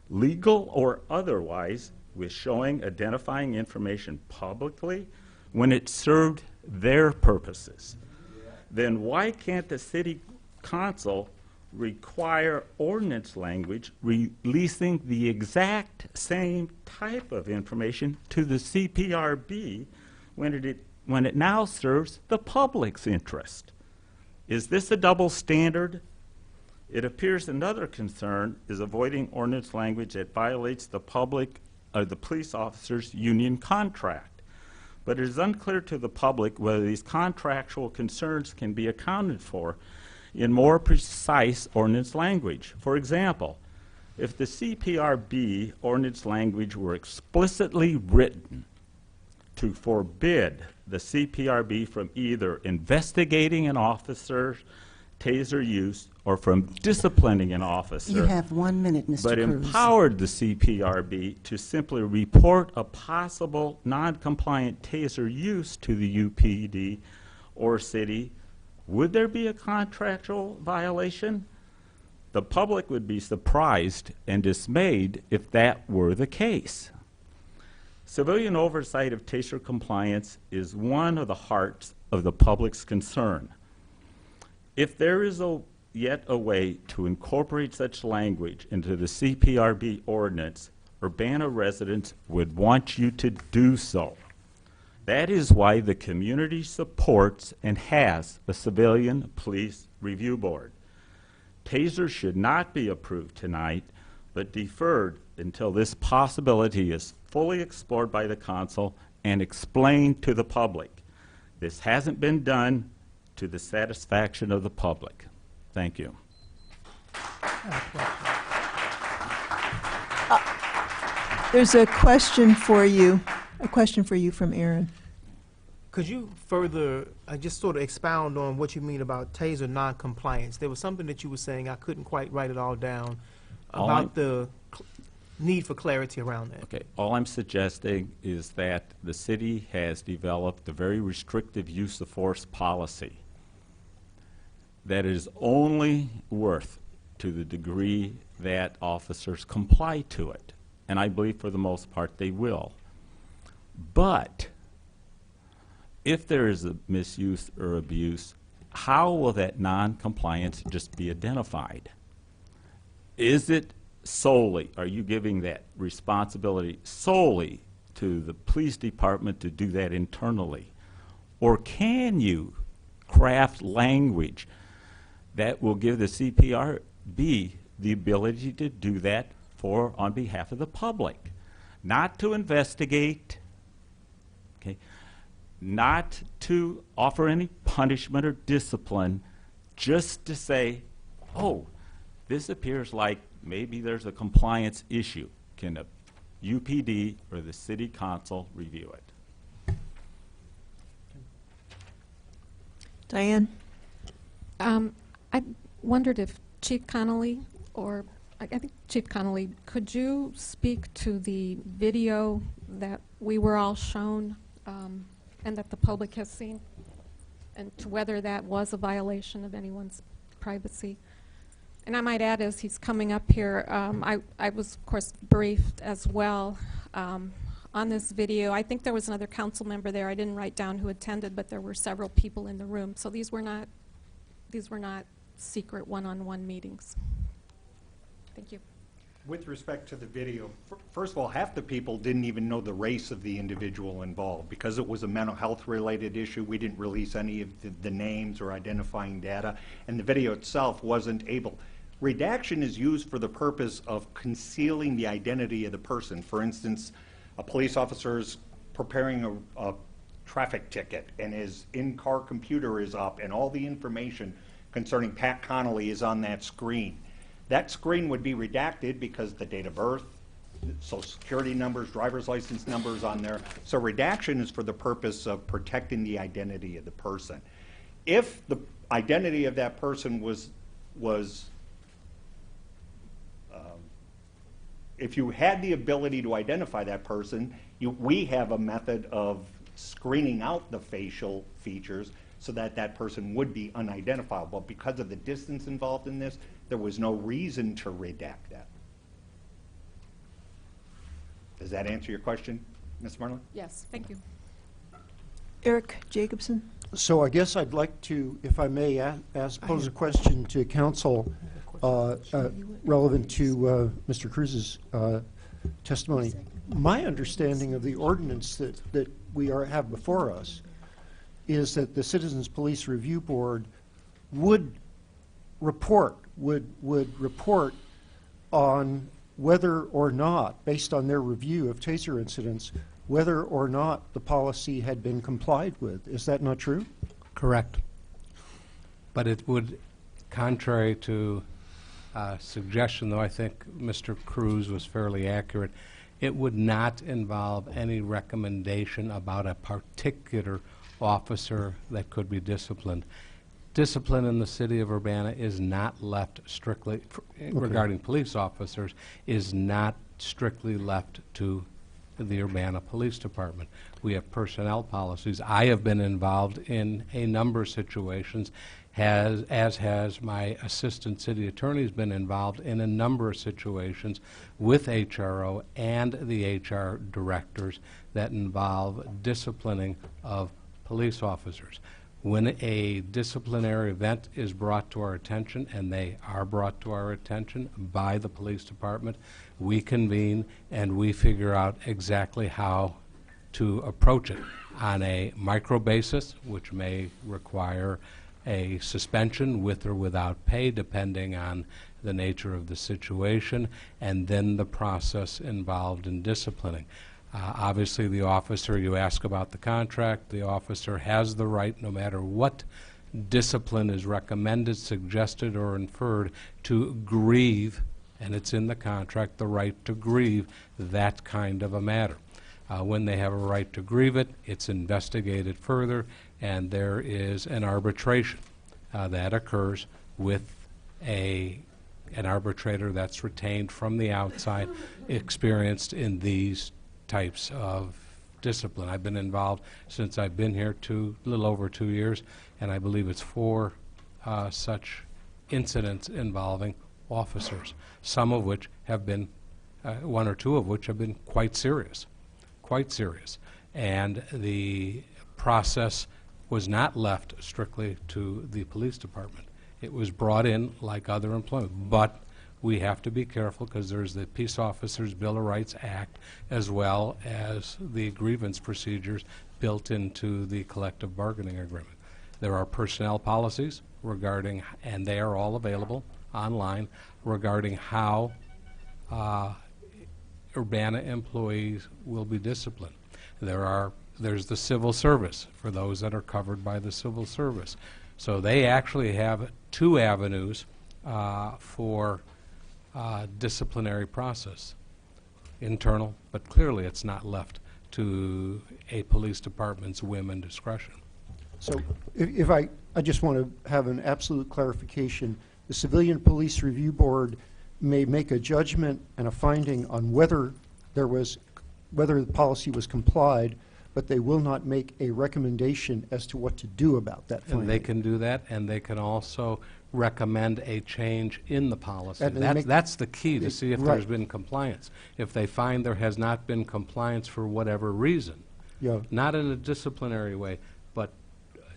legal or otherwise, with showing identifying information publicly when it served their purposes. Then why can't the city council require ordinance language releasing the exact same type of information to the CPRB when it now serves the public's interest? Is this a double standard? It appears another concern is avoiding ordinance language that violates the police officers' union contract. But it is unclear to the public whether these contractual concerns can be accounted for in more precise ordinance language. For example, if the CPRB ordinance language were explicitly written to forbid the CPRB from either investigating an officer's taser use or from disciplining an officer. You have 1 minute, Mr. But Cruz. empowered the CPRB to simply report a possible non-compliant taser use to the UPD or city, would there be a contractual violation? The public would be surprised and dismayed if that were the case. Civilian oversight of taser compliance is one of the hearts of the public's concern. If there is yet a way to incorporate such language into the CPRB ordinance, Urbana residents would want you to do so. That is why the community supports and has a Civilian Police Review Board. Tasers should not be approved tonight, but deferred until this possibility is fully explored by the council and explained to the public. This hasn't been done to the satisfaction of the public. Thank you. There's a question for you from Aaron. Could you further, just sort of expound on what you mean about TASER non-compliance? There was something that you were saying, I couldn't quite write it all down, about the need for clarity around that. Okay, all I'm suggesting is that the city has developed a very restrictive use of force policy that is only worth to the degree that officers comply to it. And I believe for the most part they will. But if there is a misuse or abuse, how will that non-compliance just be identified? Is it solely, are you giving that responsibility solely to the police department to do that internally? Or can you craft language that will give the CPRB the ability to do that on behalf of the public? Not to investigate, okay, not to offer any punishment or discipline, just to say, oh, this appears like maybe there's a compliance issue. Can a UPD or the city council review it? Diane? I wondered if Chief Connolly, or I think Chief Connolly, could you speak to the video that we were all shown and that the public has seen, and to whether that was a violation of anyone's privacy? And I might add, as he's coming up here, I was, of course, briefed as well on this video. I think there was another council member there. I didn't write down who attended, but there were several people in the room. So these were not secret one-on-one meetings. Thank you. With respect to the video, first of all, half the people didn't even know the race of the individual involved. Because it was a mental health related issue, we didn't release any of the names or identifying data, and the video itself wasn't able. Redaction is used for the purpose of concealing the identity of the person. For instance, a police officer is preparing a traffic ticket and his in-car computer is up and all the information concerning Pat Connolly is on that screen. That screen would be redacted because the date of birth, social security numbers, driver's license numbers on there. So redaction is for the purpose of protecting the identity of the person. If the identity of that person was if you had the ability to identify that person, we have a method of screening out the facial features so that that person would be unidentifiable. But because of the distance involved in this, there was no reason to redact that. Does that answer your question, Ms. Marlin? Yes, thank you. Eric Jacobson? So I guess I'd like to, if I may, pose a question to council relevant to Mr. Cruz's testimony. My understanding of the ordinance that we have before us is that the Citizens Police Review Board would report on whether or not, based on their review of TASER incidents, whether or not the policy had been complied with. Is that not true? Correct. But it would, contrary to suggestion, though I think Mr. Cruz was fairly accurate, it would not involve any recommendation about a particular officer that could be disciplined. Discipline in the city of Urbana is not left strictly, regarding police officers, is not strictly left to the Urbana Police Department. We have personnel policies. I have been involved in a number of situations, as has my assistant city attorney has been involved in a number of situations with HRO and the HR directors that involve disciplining of police officers. When a disciplinary event is brought to our attention, and they are brought to our attention by the police department, we convene and we figure out exactly how to approach it on a micro basis, which may require a suspension with or without pay, depending on the nature of the situation, and then the process involved in disciplining. Obviously, the officer, you ask about the contract, the officer has the right, no matter what discipline is recommended, suggested, or inferred to grieve, and it's in the contract, the right to grieve that kind of a matter. When they have a right to grieve it, it's investigated further, and there is an arbitration that occurs with an arbitrator that's retained from the outside, experienced in these types of discipline. I've been involved since I've been here a little over 2 years, and I believe it's 4 such incidents involving officers, some of which have been, 1 or 2 of which have been quite serious. And the process was not left strictly to the police department. It was brought in like other employment, but we have to be careful because there's the Peace Officers Bill of Rights Act as well as the grievance procedures built into the collective bargaining agreement. There are personnel policies regarding, and they are all available online, regarding how Urbana employees will be disciplined. There's the civil service for those that are covered by the civil service. So they actually have 2 avenues for disciplinary process. Internal, but clearly it's not left to a police department's whim and discretion. So if I just want to have an absolute clarification. The Civilian Police Review Board may make a judgment and a finding on whether the policy was complied, but they will not make a recommendation as to what to do about that finding. And they can do that, and they can also recommend a change in the policy. And they That's the key to see if right. there's been compliance. If they find there has not been compliance for whatever reason, Yeah. not in a disciplinary way, but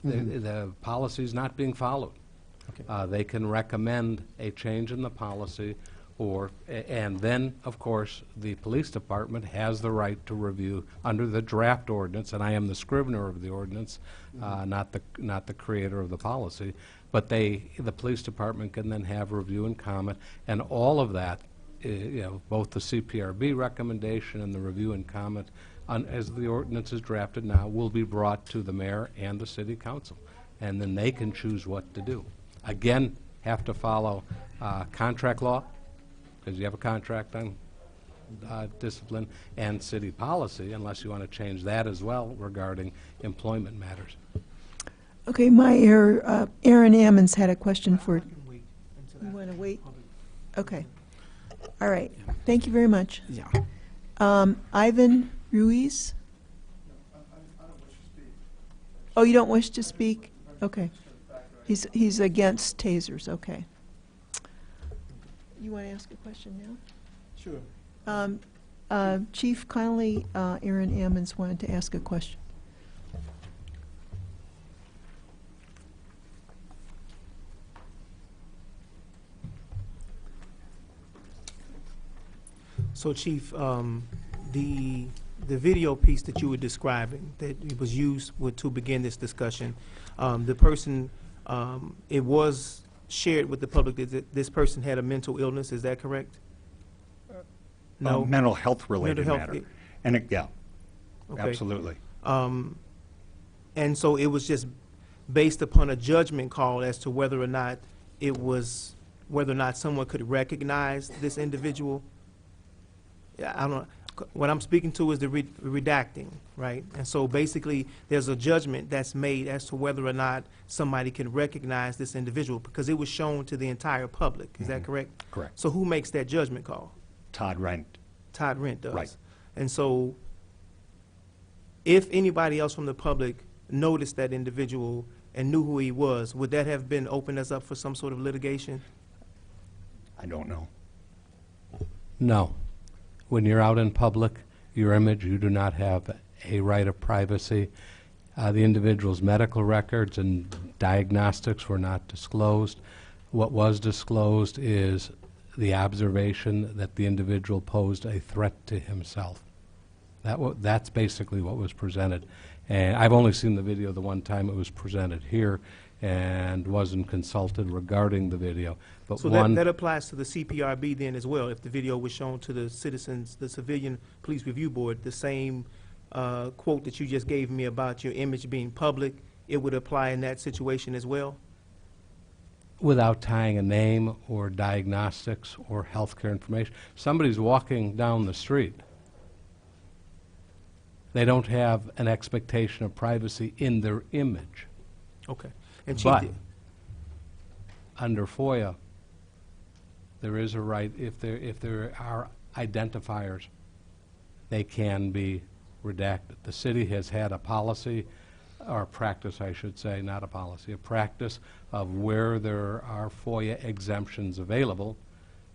the policy's not being followed. Okay. They can recommend a change in the policy, and then, of course, the police department has the right to review under the draft ordinance, and I am the scrivener of the ordinance, not the creator of the policy, but the police department can then have review and comment, and all of that, both the CPRB recommendation and the review and comment, as the ordinance is drafted now, will be brought to the mayor and the city council, and then they can choose what to do. Again, have to follow contract law, because you have a contract on discipline, and city policy, unless you want to change that as well regarding employment matters. Okay, my Aaron Ammons had a question for. You want to wait? Okay. All right. Thank you very much. Yeah. Ivan Ruiz? Oh, you don't wish to speak? Okay. He's against tasers, okay. You want to ask a question now? Sure. Chief Connolly, Aaron Ammons wanted to ask a question. So, Chief, the video piece that you were describing that it was used to begin this discussion, the person, it was shared with the public that this person had a mental illness. Is that correct? No. Mental health related Mental health, matter. And yeah, Okay. absolutely. And so it was just based upon a judgment call as to whether or not someone could recognize this individual. Yeah, I don't know. What I'm speaking to is the redacting, right? And so basically, there's a judgment that's made as to whether or not somebody can recognize this individual because it was shown to the entire public. Is that correct? Correct. So who makes that judgment call? Todd Rent. Todd Rent does. Right. And so if anybody else from the public noticed that individual and knew who he was, would that have been opened us up for some sort of litigation? I don't know. No. When you're out in public, your image, you do not have a right of privacy. The individual's medical records and diagnostics were not disclosed. What was disclosed is the observation that the individual posed a threat to himself. That's basically what was presented. And I've only seen the video the one time it was presented here and wasn't consulted regarding the video. But So that applies to the CPRB then as well. If the video was shown to the citizens, the Civilian Police Review Board, the same quote that you just gave me about your image being public, it would apply in that situation as well? Without tying a name or diagnostics or healthcare information. Somebody's walking down the street. They don't have an expectation of privacy in their image. Okay. And Chief, But under FOIA, there is a right, if there are identifiers, they can be redacted. The city has had a policy, or a practice, I should say, not a policy, a practice of where there are FOIA exemptions available,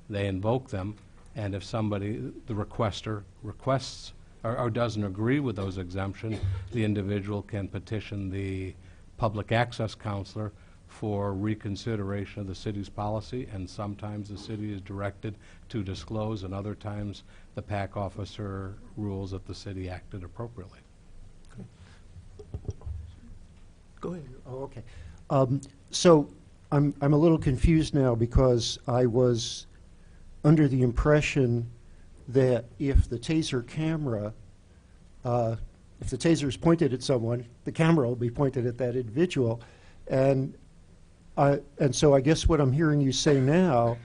they invoke them, and if somebody, the requester, requests or doesn't agree with those exemptions, the individual can petition the public access counselor for reconsideration of the city's policy, and sometimes the city is directed to disclose, and other times the PAC officer rules that the city acted appropriately. go ahead. Oh, okay. So I'm a little confused now because I was under the impression that if the taser camera, if the taser is pointed at someone, the camera will be pointed at that individual. And so I guess what I'm hearing you say now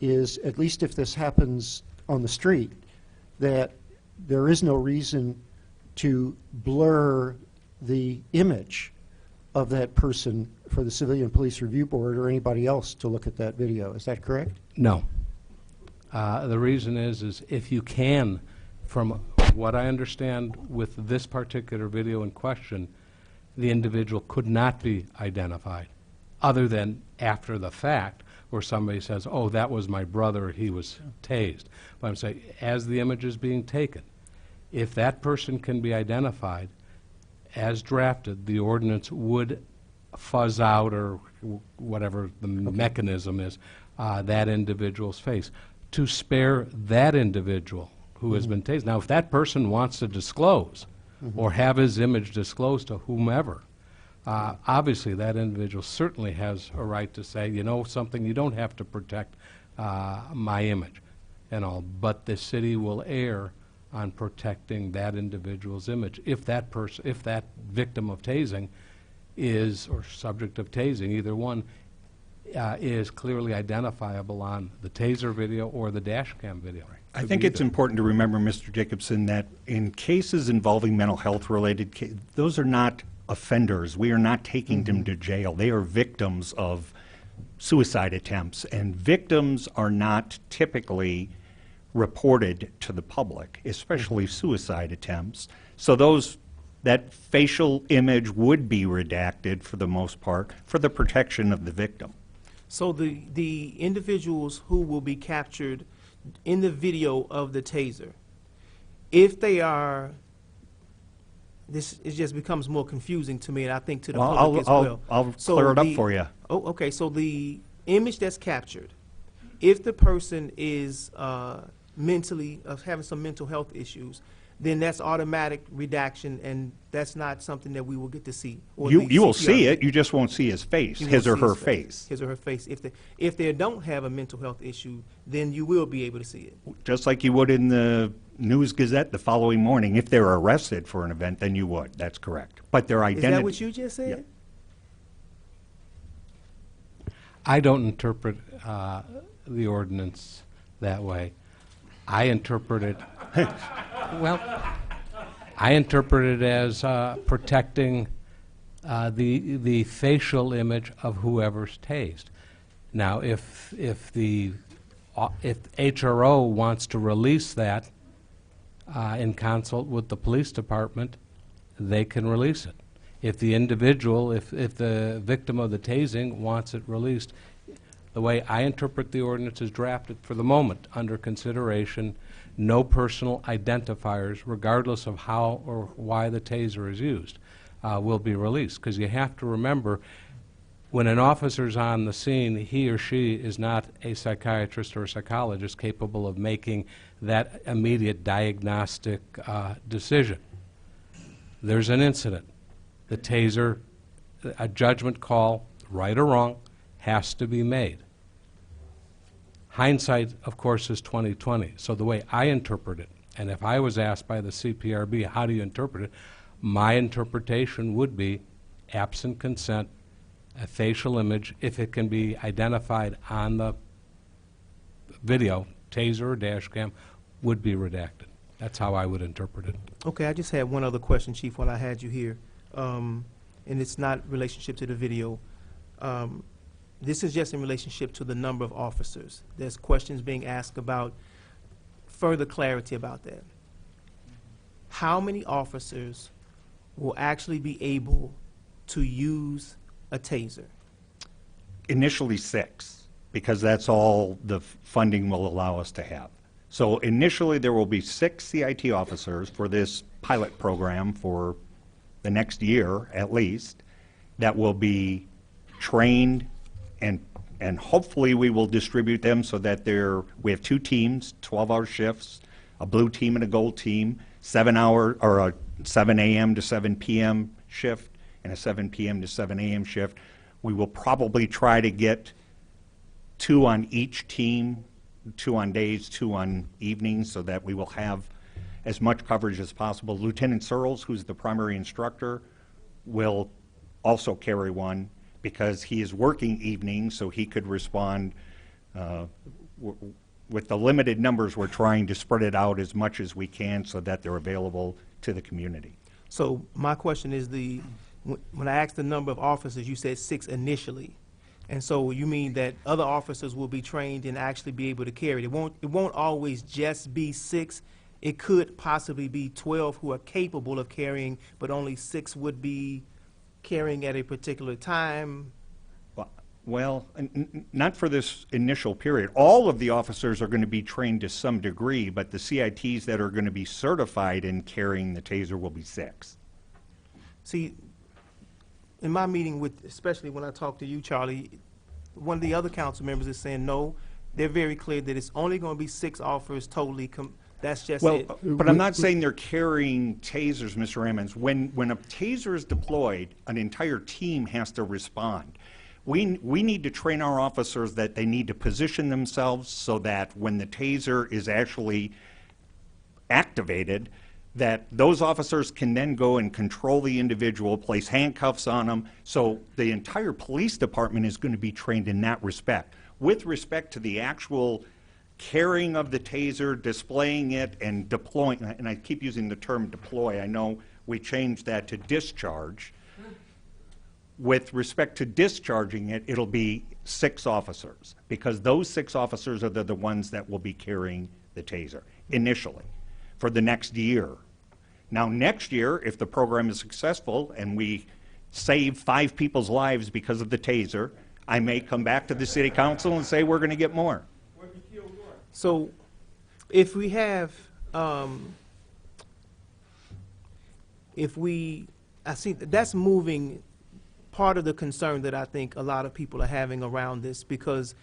is, at least if this happens on the street, that there is no reason to blur the image of that person for the Civilian Police Review Board or anybody else to look at that video. Is that correct? No. The reason is if you can, from what I understand with this particular video in question, the individual could not be identified, other than after the fact, where somebody says, oh, that was my brother, he was tased. But I'm saying, as the image is being taken, if that person can be identified, as drafted, the ordinance would fuzz out, or whatever the mechanism is, that individual's face, to spare that individual who has been tased. Now, if that person wants to disclose or have his image disclosed to whomever, obviously that individual certainly has a right to say, you know something, you don't have to protect my image and all, but the city will err on protecting that individual's image if that person, if that victim of tasing is, or subject of tasing, either one, is clearly identifiable on the taser video or the dash cam video. I think it's important to remember, Mr. Jacobson, that in cases involving mental health related, those are not offenders. We are not taking them to jail. They are victims of suicide attempts, and victims are not typically reported to the public, especially suicide attempts. So that facial image would be redacted for the most part for the protection of the victim. So the individuals who will be captured in the video of the taser, if they are, it just becomes more confusing to me, and I think to the public as well. I'll clear it up for you. Oh, okay. So the image that's captured, if the person is mentally, having some mental health issues, then that's automatic redaction, and that's not something that we will get to see. Or You will see it, you just won't see his face, his or her face. His or her face. If they don't have a mental health issue, then you will be able to see it. Just like you would in the News Gazette the following morning. If they're arrested for an event, then you would. That's correct. But their identity. Is that what you just said? Yeah. I don't interpret the ordinance that way. I interpret it, well, I interpret it as protecting the facial image of whoever's tased. Now, if HRO wants to release that in consult with the police department, they can release it. If the individual, if the victim of the tasing wants it released, the way I interpret the ordinance is drafted for the moment under consideration, no personal identifiers, regardless of how or why the taser is used, will be released. Because you have to remember, when an officer's on the scene, he or she is not a psychiatrist or a psychologist capable of making that immediate diagnostic decision. There's an incident. The taser, a judgment call, right or wrong, has to be made. Hindsight, of course, is 20/20. So the way I interpret it, and if I was asked by the CPRB, how do you interpret it, my interpretation would be absent consent, a facial image, if it can be identified on the video, taser or dash cam, would be redacted. That's how I would interpret it. Okay, I just had one other question, Chief, while I had you here. And it's not relationship to the video. This is just in relationship to the number of officers. There's questions being asked about further clarity about that. How many officers will actually be able to use a taser? Initially 6, because that's all the funding will allow us to have. So initially, there will be 6 CIT officers for this pilot program for the next year, at least, that will be trained, and hopefully we will distribute them so that we have 2 teams, 12-hour shifts, a blue team and a gold team, 7-hour or a 7 a.m. to 7 p.m. shift and a 7 p.m. to 7 a.m. shift. We will probably try to get 2 on each team, 2 on days, 2 on evenings, so that we will have as much coverage as possible. Lieutenant Searles, who's the primary instructor, will also carry one because he is working evenings, so he could respond. With the limited numbers, we're trying to spread it out as much as we can so that they're available to the community. So my question is when I asked the number of officers, you said 6 initially. And so you mean that other officers will be trained and actually be able to carry it? It won't always just be 6. It could possibly be 12 who are capable of carrying, but only 6 would be carrying at a particular time. Well, not for this initial period. All of the officers are going to be trained to some degree, but the CITs that are going to be certified in carrying the taser will be 6. See, in my meeting with, especially when I talked to you, Charlie, one of the other council members is saying, no, they're very clear that it's only going to be 6 officers totally, that's just it. But I'm not saying they're carrying tasers, Mr. Ammons. When a taser is deployed, an entire team has to respond. We need to train our officers that they need to position themselves so that when the taser is actually activated, that those officers can then go and control the individual, place handcuffs on them. So the entire police department is going to be trained in that respect. With respect to the actual carrying of the taser, displaying it, and deploying, and I keep using the term deploy. I know we changed that to discharge. With respect to discharging it, it'll be 6 officers, because those 6 officers are the ones that will be carrying the taser initially for the next year. Now, next year, if the program is successful and we save 5 people's lives because of the taser, I may come back to the city council and say we're going to get more. So if we have, I see that's moving part of the concern that I think a lot of people are having around this, because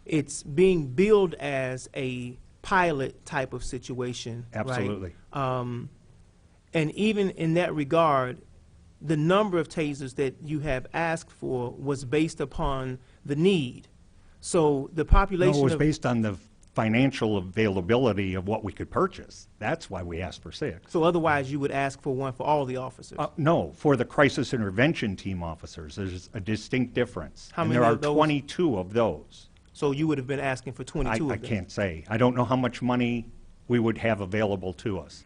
it's being billed as a pilot type of situation. Absolutely. Right? And even in that regard, the number of tasers that you have asked for was based upon the need. So the population No, it was based on the financial availability of what we could purchase. That's why we asked for 6. So otherwise, you would ask for one for all the officers? No, for the crisis intervention team officers. There's a distinct difference. How and many there are of those? 22 of those. So you would have been asking for 22 of I them? can't say. I don't know how much money we would have available to us.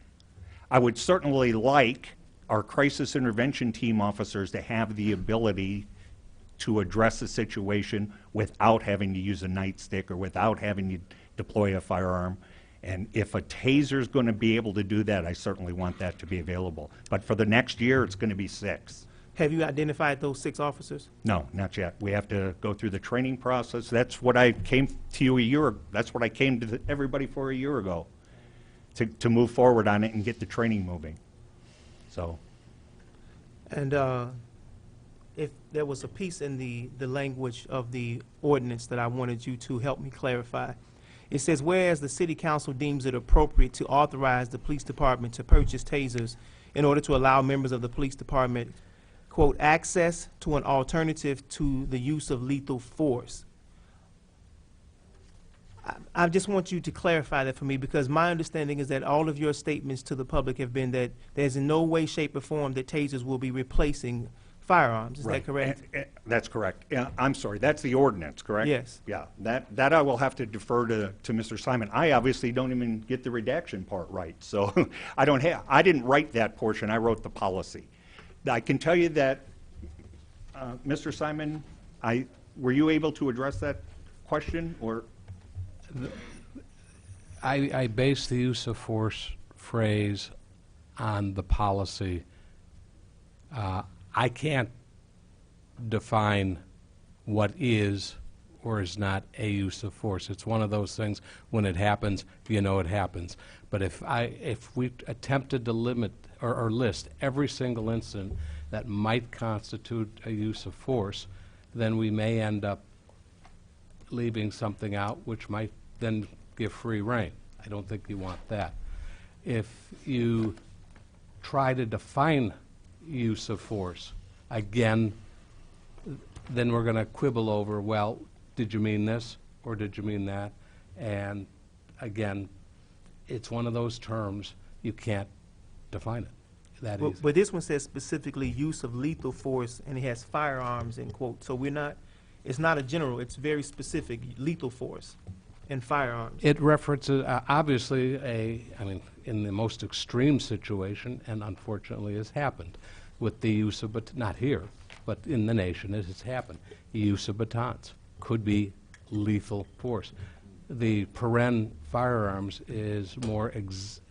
I would certainly like our crisis intervention team officers to have the ability to address the situation without having to use a nightstick or without having to deploy a firearm. And if a taser is going to be able to do that, I certainly want that to be available. But for the next year, it's going to be 6. Have you identified those 6 officers? No, not yet. We have to go through the training process. That's what I came to you a year ago. That's what I came to everybody for a year ago, to move forward on it and get the training moving. So. And if there was a piece in the language of the ordinance that I wanted you to help me clarify. It says, whereas the city council deems it appropriate to authorize the police department to purchase tasers in order to allow members of the police department, quote, access to an alternative to the use of lethal force. I just want you to clarify that for me, because my understanding is that all of your statements to the public have been that there's in no way, shape, or form that tasers will be replacing firearms. Is Right. that correct? That's correct. I'm sorry, that's the ordinance, correct? Yes. Yeah, that I will have to defer to Mr. Simon. I obviously don't even get the redaction part right, so I didn't write that portion, I wrote the policy. I can tell you that, Mr. Simon, were you able to address that question, or? I base the use of force phrase on the policy. I can't define what is or is not a use of force. It's one of those things, when it happens, you know it happens. But if we attempted to limit or list every single incident that might constitute a use of force, then we may end up leaving something out which might then give free rein. I don't think you want that. If you try to define use of force, again, then we're going to quibble over, well, did you mean this or did you mean that? And again, it's one of those terms, you can't define it that easy. But this one says specifically use of lethal force, and it has firearms in quote. So it's not a general, it's very specific, lethal force and firearms. It references, obviously, in the most extreme situation, and unfortunately has happened, with the use of, not here, but in the nation, it has happened. The use of batons could be lethal force. The paren firearms is more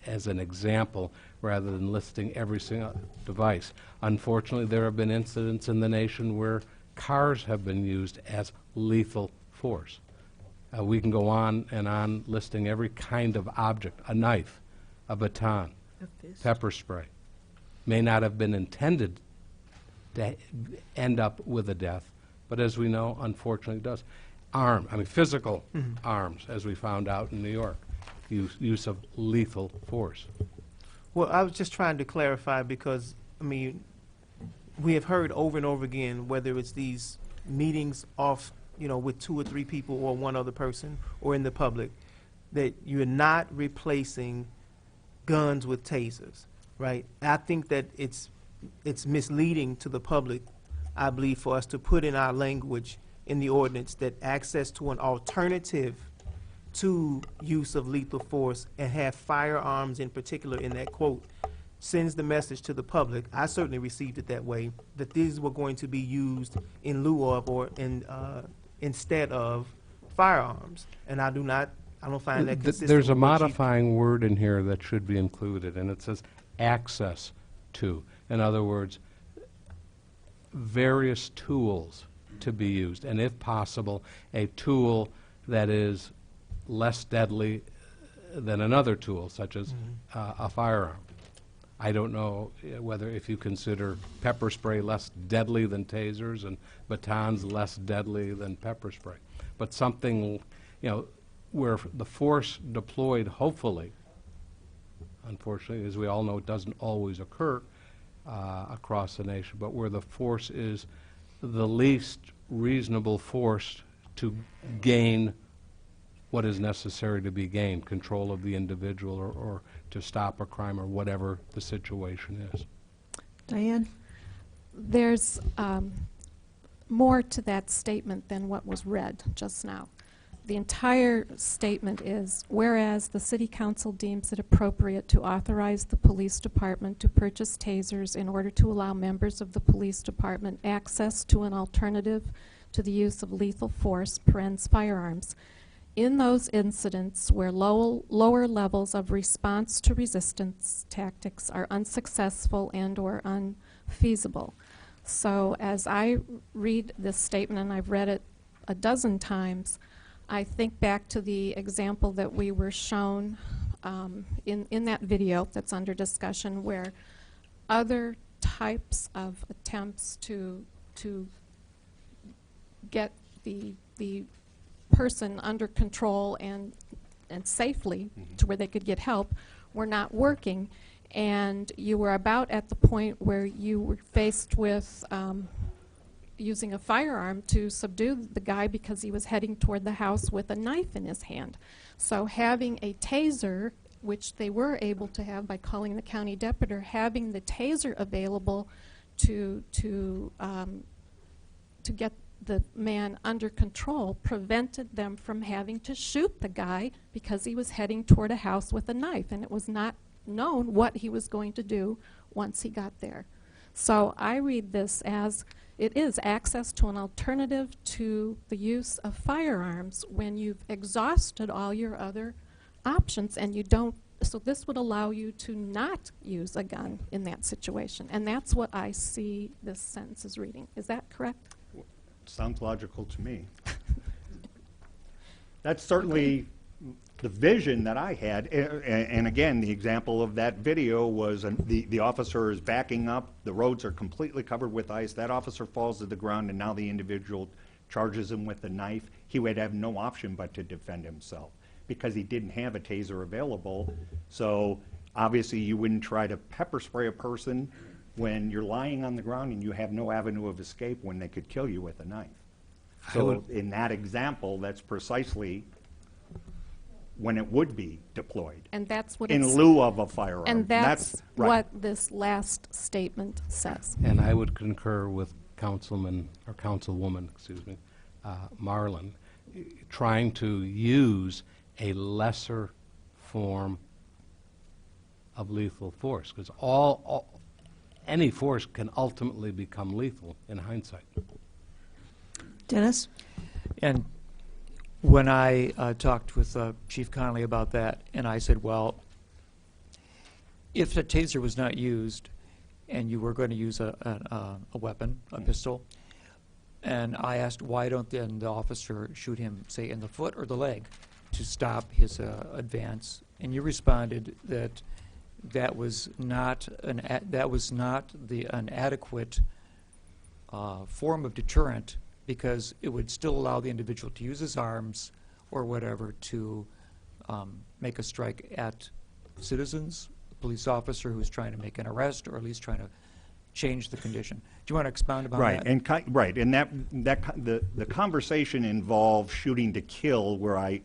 as an example rather than listing every single device. Unfortunately, there have been incidents in the nation where cars have been used as lethal force. We can go on and on listing every kind of object, a knife, a baton, pepper spray. May not have been intended to end up with a death, but as we know, unfortunately it does. Physical arms, as we found out in New York, use of lethal force. Well, I was just trying to clarify because, we have heard over and over again, whether it's these meetings off, with 2 or 3 people or one other person or in the public, that you're not replacing guns with tasers, right? I think that it's misleading to the public, I believe, for us to put in our language in the ordinance that access to an alternative to use of lethal force and have firearms in particular in that quote sends the message to the public. I certainly received it that way, that these were going to be used in lieu of or instead of firearms. And I don't find that consistent. There's a with what you- modifying word in here that should be included, and it says access to. In other words, various tools to be used, and if possible, a tool that is less deadly than another tool, such as a firearm. I don't know whether if you consider pepper spray less deadly than tasers and batons less deadly than pepper spray. But something, where the force deployed, hopefully, unfortunately, as we all know, it doesn't always occur across the nation, but where the force is the least reasonable force to gain what is necessary to be gained, control of the individual or to stop a crime or whatever the situation is. Diane? There's more to that statement than what was read just now. The entire statement is, whereas the City Council deems it appropriate to authorize the police department to purchase tasers in order to allow members of the police department access to an alternative to the use of lethal force, parens firearms, in those incidents where lower levels of response to resistance tactics are unsuccessful and or unfeasible. So as I read this statement, and I've read it a dozen times, I think back to the example that we were shown in that video that's under discussion, where other types of attempts to get the person under control and safely to where they could get help were not working, and you were about at the point where you were faced with using a firearm to subdue the guy because he was heading toward the house with a knife in his hand. So having a taser, which they were able to have by calling the county deputy, having the taser available to get the man under control prevented them from having to shoot the guy because he was heading toward a house with a knife, and it was not known what he was going to do once he got there. So I read this as it is access to an alternative to the use of firearms when you've exhausted all your other options, and you don't. So this would allow you to not use a gun in that situation, and that's what I see this sentence is reading. Is that correct? Sounds logical to me. That's certainly the vision that I had. And again, the example of that video was the officer is backing up, the roads are completely covered with ice, that officer falls to the ground, and now the individual charges him with a knife. He would have no option but to defend himself because he didn't have a taser available. So obviously you wouldn't try to pepper spray a person when you're lying on the ground and you have no avenue of escape when they could kill you with a knife. So in that example, that's precisely when it would be deployed. And that's what in lieu of a firearm. And that's right. what this last statement says. And I would concur with Councilman, or Councilwoman, excuse me, Marlin, trying to use a lesser form of lethal force, because any force can ultimately become lethal in hindsight. Dennis? And when I talked with Chief Connolly about that, and I said, well, if the taser was not used and you were going to use a weapon, a pistol, and I asked why don't then the officer shoot him, say, in the foot or the leg to stop his advance, and you responded that that was not an adequate form of deterrent because it would still allow the individual to use his arms or whatever to make a strike at citizens, a police officer who's trying to make an arrest or at least trying to change the condition. Do you want to expound about that? Right, and the conversation involved shooting to kill, where I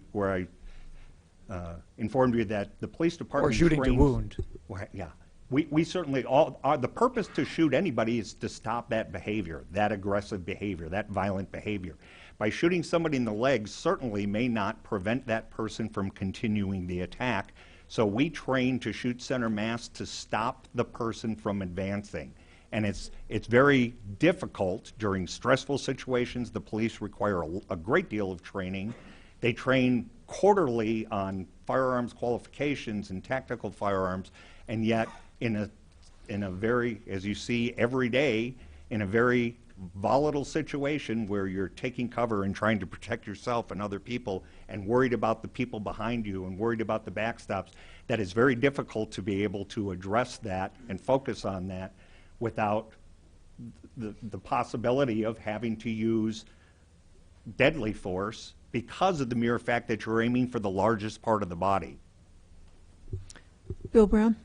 informed you that the police department or shooting to wound. Yeah, we certainly the purpose to shoot anybody is to stop that behavior, that aggressive behavior, that violent behavior. By shooting somebody in the legs certainly may not prevent that person from continuing the attack. So we train to shoot center mass to stop the person from advancing. And it's very difficult during stressful situations. The police require a great deal of training. They train quarterly on firearms qualifications and tactical firearms, and yet in a very, as you see every day, in a very volatile situation where you're taking cover and trying to protect yourself and other people and worried about the people behind you and worried about the backstops, that is very difficult to be able to address that and focus on that without the possibility of having to use deadly force because of the mere fact that you're aiming for the largest part of the body. Bill Brown?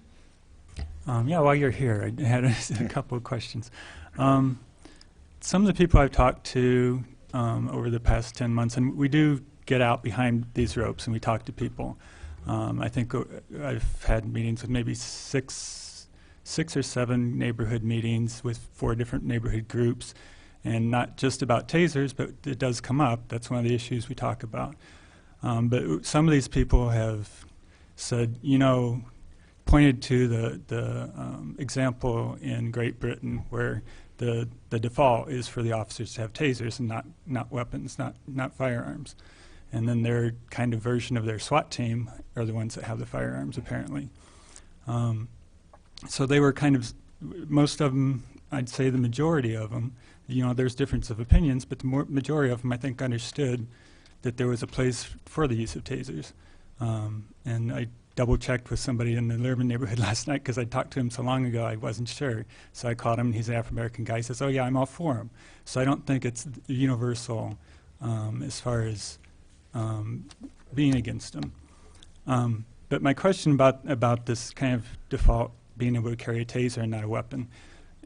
Yeah, while you're here, I had a couple of questions. Some of the people I've talked to over the past 10 months, and we do get out behind these ropes and we talk to people. I think I've had meetings with maybe six or seven neighborhood meetings with 4 different neighborhood groups, and not just about tasers, but it does come up. That's one of the issues we talk about. But some of these people have said, pointed to the example in Great Britain where the default is for the officers to have tasers and not weapons, not firearms. And then their kind of version of their SWAT team are the ones that have the firearms, apparently. So they were kind of, most of them, I'd say the majority of them, there's difference of opinions, but the majority of them, I think, understood that there was a place for the use of tasers. And I double-checked with somebody in the urban neighborhood last night because I talked to him so long ago I wasn't sure. So I called him, and he's an African-American guy. He says, oh, yeah, I'm all for him. So I don't think it's universal as far as being against them. But my question about this kind of default being able to carry a taser and not a weapon,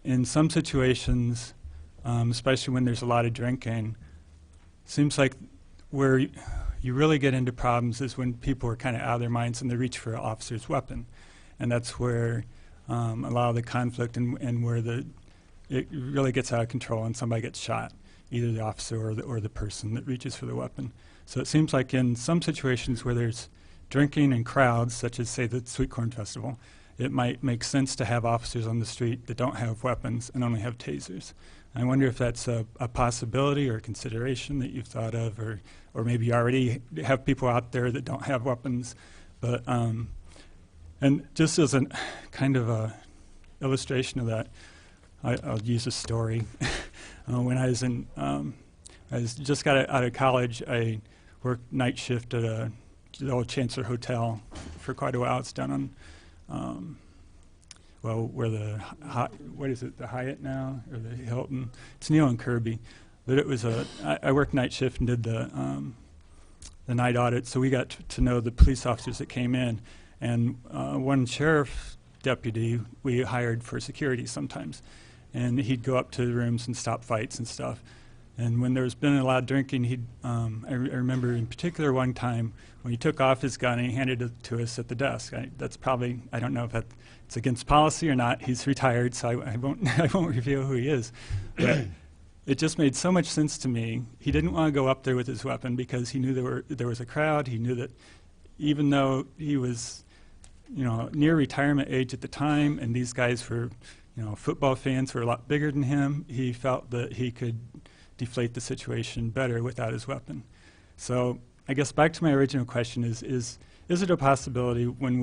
in some situations, especially when there's a lot of drinking, seems like where you really get into problems is when people are kind of out of their minds and they reach for an officer's weapon. And that's where a lot of the conflict and where the it really gets out of control and somebody gets shot, either the officer or the person that reaches for the weapon. So it seems like in some situations where there's drinking in crowds, such as, say, the Sweet Corn Festival, it might make sense to have officers on the street that don't have weapons and only have tasers. I wonder if that's a possibility or a consideration that you've thought of, or maybe you already have people out there that don't have weapons. But and just as a kind of a illustration of that, I'll use a story. When I was just got out of college, I worked night shift at the old Chancellor Hotel for quite a while. It's down on, where what is it, the Hyatt now, or the Hilton? It's Neil and Kirby. But it was I worked night shift and did the night audit, so we got to know the police officers that came in. And one sheriff deputy we hired for security sometimes. And he'd go up to the rooms and stop fights and stuff. And when there's been a lot of drinking, I remember in particular one time when he took off his gun and he handed it to us at the desk. That's probably, I don't know if it's against policy or not. He's retired, so I won't reveal who he is. But it just made so much sense to me. He didn't want to go up there with his weapon because he knew there was a crowd. He knew that even though he was, near retirement age at the time, and these guys were, football fans who were a lot bigger than him, he felt that he could deflate the situation better without his weapon. So I guess back to my original question is it a possibility when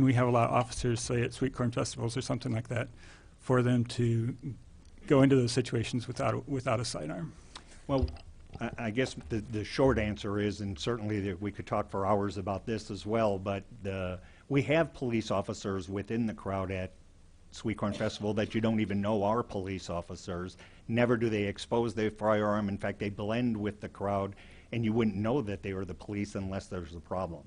we have a lot of officers, say at Sweet Corn Festivals or something like that, for them to go into those situations without a sidearm? Well, I guess the short answer is, and certainly we could talk for hours about this as well, but we have police officers within the crowd at Sweet Corn Festival that you don't even know are police officers. Never do they expose their firearm. In fact, they blend with the crowd, and you wouldn't know that they were the police unless there's a problem.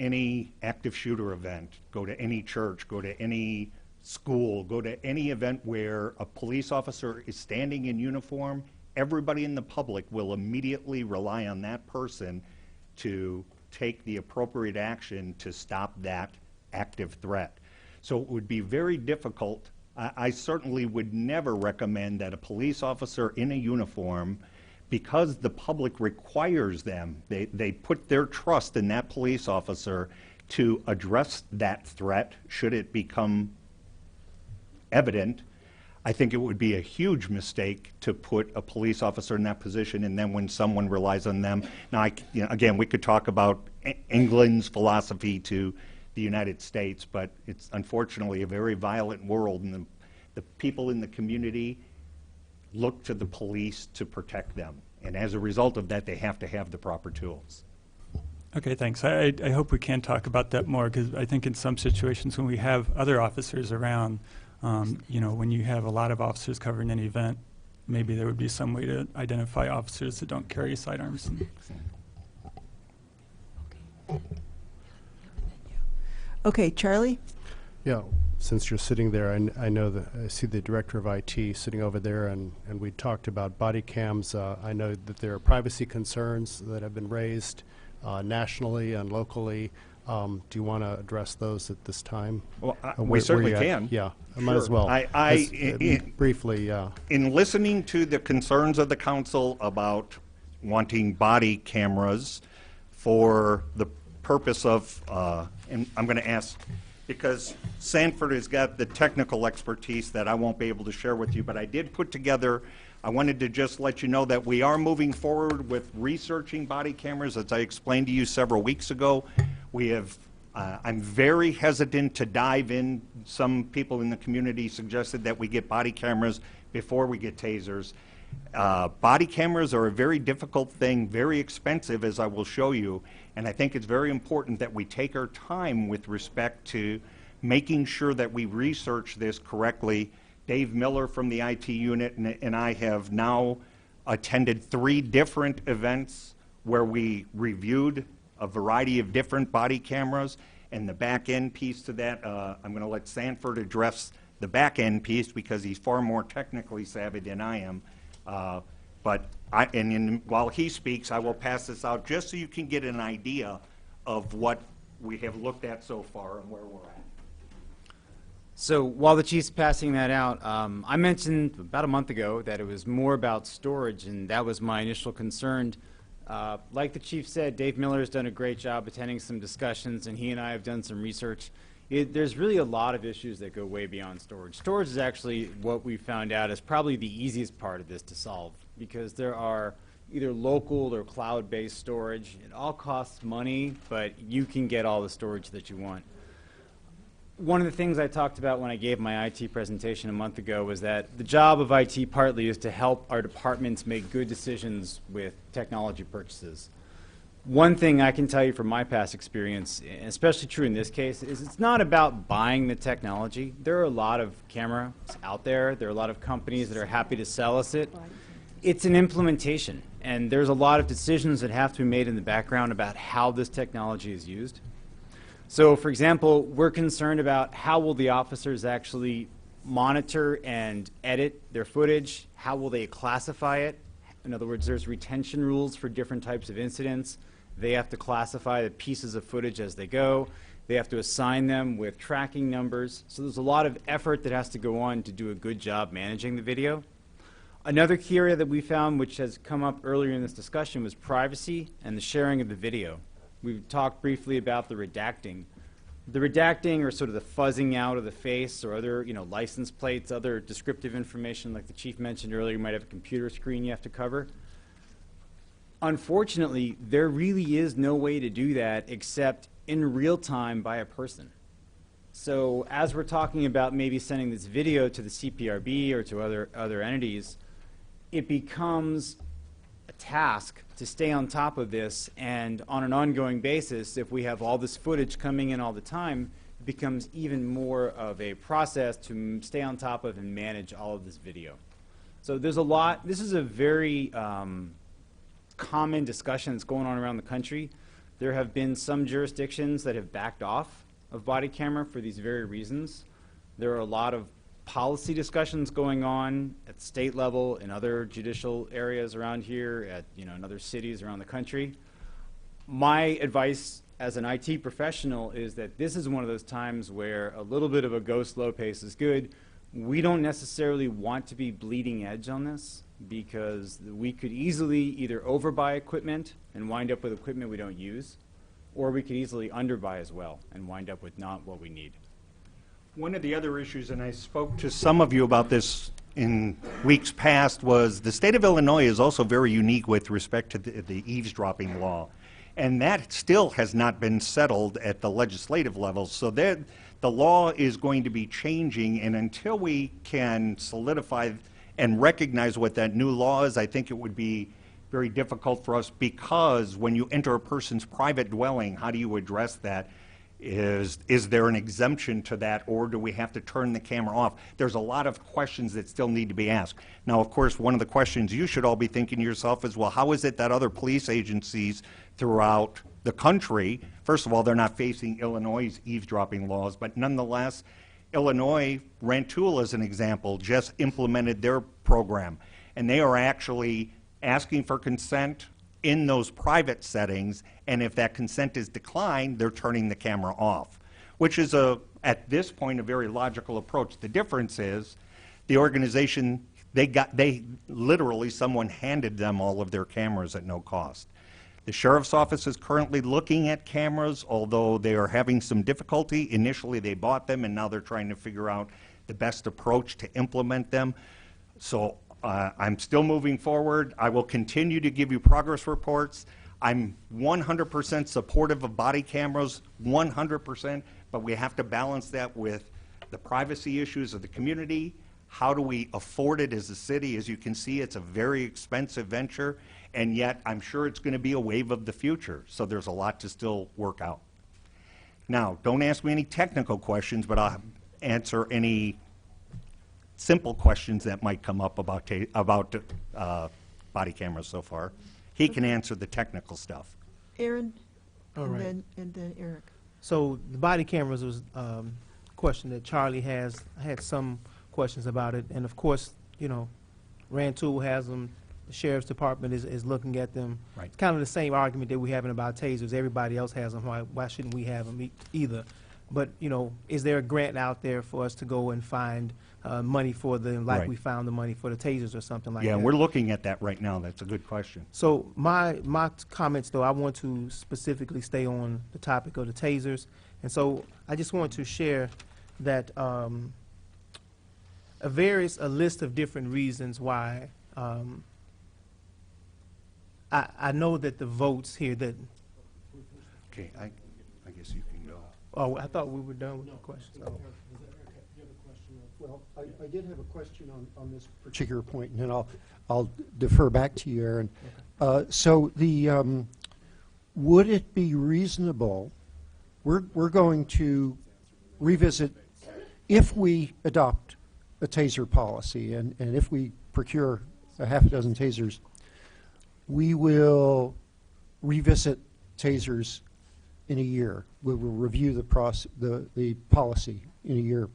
Any active shooter event, go to any church, go to any school, go to any event where a police officer is standing in uniform, everybody in the public will immediately rely on that person to take the appropriate action to stop that active threat. So it would be very difficult. I certainly would never recommend that a police officer in a uniform, because the public requires them, they put their trust in that police officer to address that threat should it become evident. I think it would be a huge mistake to put a police officer in that position, and then when someone relies on them. Now, again, we could talk about England's philosophy to the United States, but it's unfortunately a very violent world, and the people in the community look to the police to protect them. And as a result of that, they have to have the proper tools. Okay, thanks. I hope we can talk about that more, because I think in some situations when we have other officers around, when you have a lot of officers covering an event, maybe there would be some way to identify officers that don't carry sidearms. Okay, Charlie? Yeah, since you're sitting there, I know that I see the director of IT sitting over there, and we talked about body cams. I know that there are privacy concerns that have been raised nationally and locally. Do you want to address those at this time? Well, we certainly can. Yeah, I might as well. Briefly. In listening to the concerns of the council about wanting body cameras for the purpose of, and I'm going to ask, because Sanford has got the technical expertise that I won't be able to share with you, but I did put together, I wanted to just let you know that we are moving forward with researching body cameras. As I explained to you several weeks ago, we have, I'm very hesitant to dive in. Some people in the community suggested that we get body cameras before we get tasers. Body cameras are a very difficult thing, very expensive, as I will show you, and I think it's very important that we take our time with respect to making sure that we research this correctly. Dave Miller from the IT unit and I have now attended 3 different events where we reviewed a variety of different body cameras, and the back end piece to that, I'm going to let Sanford address the back end piece because he's far more technically savvy than I am. But while he speaks, I will pass this out just so you can get an idea of what we have looked at so far and where we're at. So while the chief's passing that out, I mentioned about a month ago that it was more about storage, and that was my initial concern. Like the chief said, Dave Miller has done a great job attending some discussions, and he and I have done some research. There's really a lot of issues that go way beyond storage. Storage is actually what we found out is probably the easiest part of this to solve, because there are either local or cloud-based storage. It all costs money, but you can get all the storage that you want. One of the things I talked about when I gave my IT presentation a month ago was that the job of IT partly is to help our departments make good decisions with technology purchases. One thing I can tell you from my past experience, and especially true in this case, is it's not about buying the technology. There are a lot of cameras out there. There are a lot of companies that are happy to sell us it. It's an implementation, and there's a lot of decisions that have to be made in the background about how this technology is used. So, for example, we're concerned about how will the officers actually monitor and edit their footage? How will they classify it? In other words, there's retention rules for different types of incidents. They have to classify the pieces of footage as they go. They have to assign them with tracking numbers. So there's a lot of effort that has to go on to do a good job managing the video. Another key area that we found, which has come up earlier in this discussion, was privacy and the sharing of the video. We've talked briefly about the redacting. The redacting, or sort of the fuzzing out of the face or other, license plates, other descriptive information, like the chief mentioned earlier, you might have a computer screen you have to cover. Unfortunately, there really is no way to do that except in real time by a person. So as we're talking about maybe sending this video to the CPRB or to other entities, it becomes a task to stay on top of this, and on an ongoing basis, if we have all this footage coming in all the time, it becomes even more of a process to stay on top of and manage all of this video. So there's a lot. This is a very common discussion that's going on around the country. There have been some jurisdictions that have backed off of body camera for these very reasons. There are a lot of policy discussions going on at the state level, in other judicial areas around here, in other cities around the country. My advice as an IT professional is that this is one of those times where a little bit of a go slow pace is good. We don't necessarily want to be bleeding edge on this, because we could easily either overbuy equipment and wind up with equipment we don't use, or we could easily underbuy as well and wind up with not what we need. One of the other issues, and I spoke to some of you about this in weeks past, was the state of Illinois is also very unique with respect to the eavesdropping law. And that still has not been settled at the legislative level. So the law is going to be changing, and until we can solidify and recognize what that new law is, I think it would be very difficult for us, because when you enter a person's private dwelling, how do you address that? Is there an exemption to that, or do we have to turn the camera off? There's a lot of questions that still need to be asked. Now, of course, one of the questions you should all be thinking to yourself is, well, how is it that other police agencies throughout the country, first of all, they're not facing Illinois' eavesdropping laws, but nonetheless, Illinois, Rantoul as an example, just implemented their program, and they are actually asking for consent in those private settings, and if that consent is declined, they're turning the camera off, which is, at this point, a very logical approach. The difference is the organization, they literally, someone handed them all of their cameras at no cost. The sheriff's office is currently looking at cameras, although they are having some difficulty. Initially, they bought them, and now they're trying to figure out the best approach to implement them. So I'm still moving forward. I will continue to give you progress reports. I'm 100% supportive of body cameras, 100%, but we have to balance that with the privacy issues of the community. How do we afford it as a city? As you can see, it's a very expensive venture, and yet I'm sure it's going to be a wave of the future, so there's a lot to still work out. Now, don't ask me any technical questions, but I'll answer any simple questions that might come up about body cameras so far. He can answer the technical stuff. Aaron, All right. and then Eric. So the body cameras was a question that Charlie had some questions about it, and of course, Rantoul has them. The sheriff's department is looking at them. Right. It's kind of the same argument that we're having about tasers. Everybody else has them. Why shouldn't we have them either? But, you know, is there a grant out there for us to go and find money for the, like Right. we found the money for the tasers or something like Yeah, that? and we're looking at that right now. That's a good question. So my comments, though, I want to specifically stay on the topic of the tasers. And so I just want to share that a list of different reasons why I know that the votes here that, Okay, I guess you can go. oh, I thought we were done with the questions. Oh. Well, I did have a question on this particular point, and then I'll defer back to you, Aaron. So the, would it be reasonable, we're going to revisit, if we adopt a taser policy, and if we procure a half a dozen tasers, we will revisit tasers in a year. We will review the policy in a year.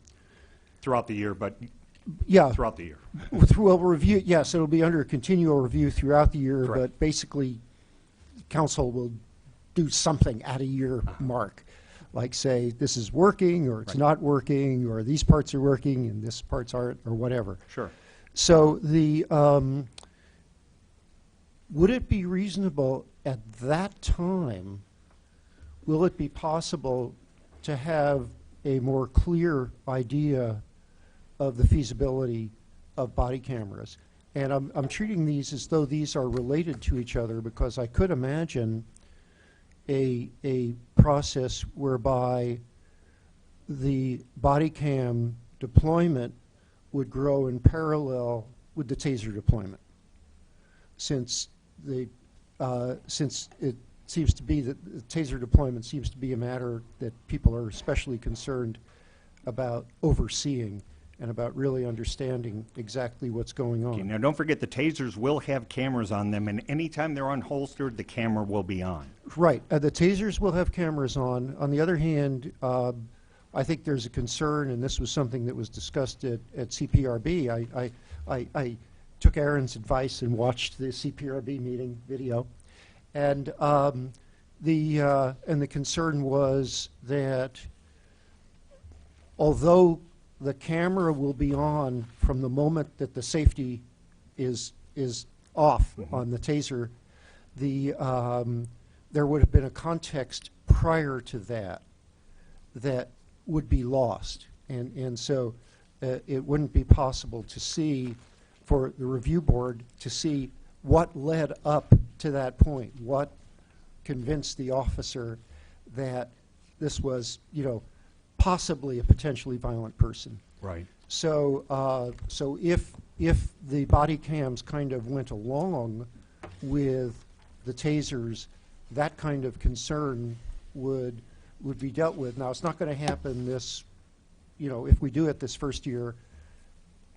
Throughout the year, but Yeah. throughout the year. We'll review, yes, it'll be under continual review throughout the year, Correct. but basically, council will do something at a year mark. Like say, this is working, or it's Right. not working, or these parts are working and this parts aren't, or whatever. Sure. So the, would it be reasonable at that time, will it be possible to have a more clear idea of the feasibility of body cameras? And I'm treating these as though these are related to each other, because I could imagine a process whereby the body cam deployment would grow in parallel with the taser deployment, since it seems to be that the taser deployment seems to be a matter that people are especially concerned about overseeing and about really understanding exactly what's going on. Okay, now don't forget the tasers will have cameras on them, and anytime they're unholstered, the camera will be on. Right. The tasers will have cameras on. On the other hand, I think there's a concern, and this was something that was discussed at CPRB. I took Aaron's advice and watched the CPRB meeting video, and the concern was that although the camera will be on from the moment that the safety is off on the taser, there would have been a context prior to that that would be lost. And so it wouldn't be possible to see, for the review board, to see what led up to that point, what convinced the officer that this was, possibly a potentially violent person. Right. So, so if the body cams kind of went along with the tasers, that kind of concern would be dealt with. Now, it's not going to happen this, if we do it this first year,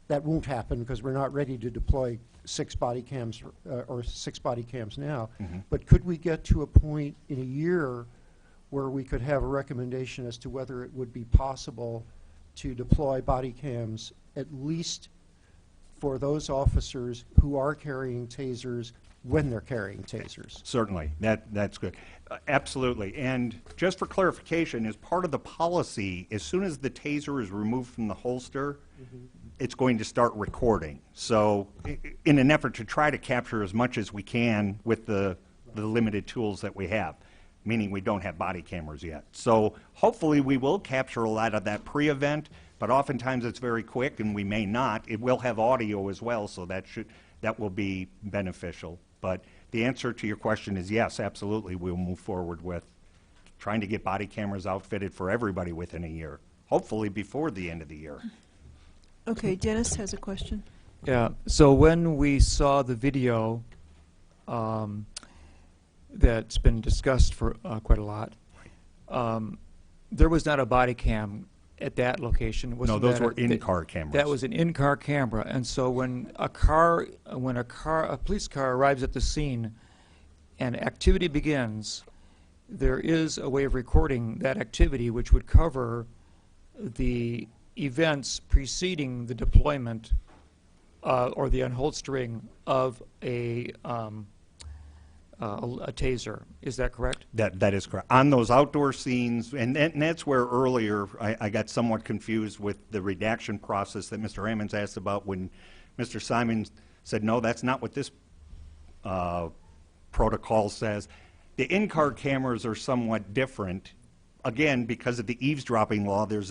that won't happen because we're not ready to deploy 6 body cams or 6 body cams now. Mhm. But could we get to a point in a year where we could have a recommendation as to whether it would be possible to deploy body cams, at least for those officers who are carrying tasers when they're carrying tasers? Certainly, that's good. Absolutely. And just for clarification, as part of the policy, as soon as the taser is removed from the holster, it's going to start recording. So in an effort to try to capture as much as we can with the limited tools that we have, meaning we don't have body cameras yet. So hopefully we will capture a lot of that pre-event, but oftentimes it's very quick and we may not. It will have audio as well, so that will be beneficial. But the answer to your question is yes, absolutely, we'll move forward with trying to get body cameras outfitted for everybody within a year, hopefully before the end of the year. Okay, Dennis has a question. Yeah, so when we saw the video that's been discussed for quite a lot, there was not a body cam at that location. No, Wasn't those that were in-car cameras. That was an in-car camera, and so when a police car arrives at the scene and activity begins, there is a way of recording that activity which would cover the events preceding the deployment or the unholstering of a a taser. Is that correct? That is correct. On those outdoor scenes, and that's where earlier I got somewhat confused with the redaction process that Mr. Hammonds asked about when Mr. Simon said, no, that's not what this protocol says. The in-car cameras are somewhat different. Again, because of the eavesdropping law, there is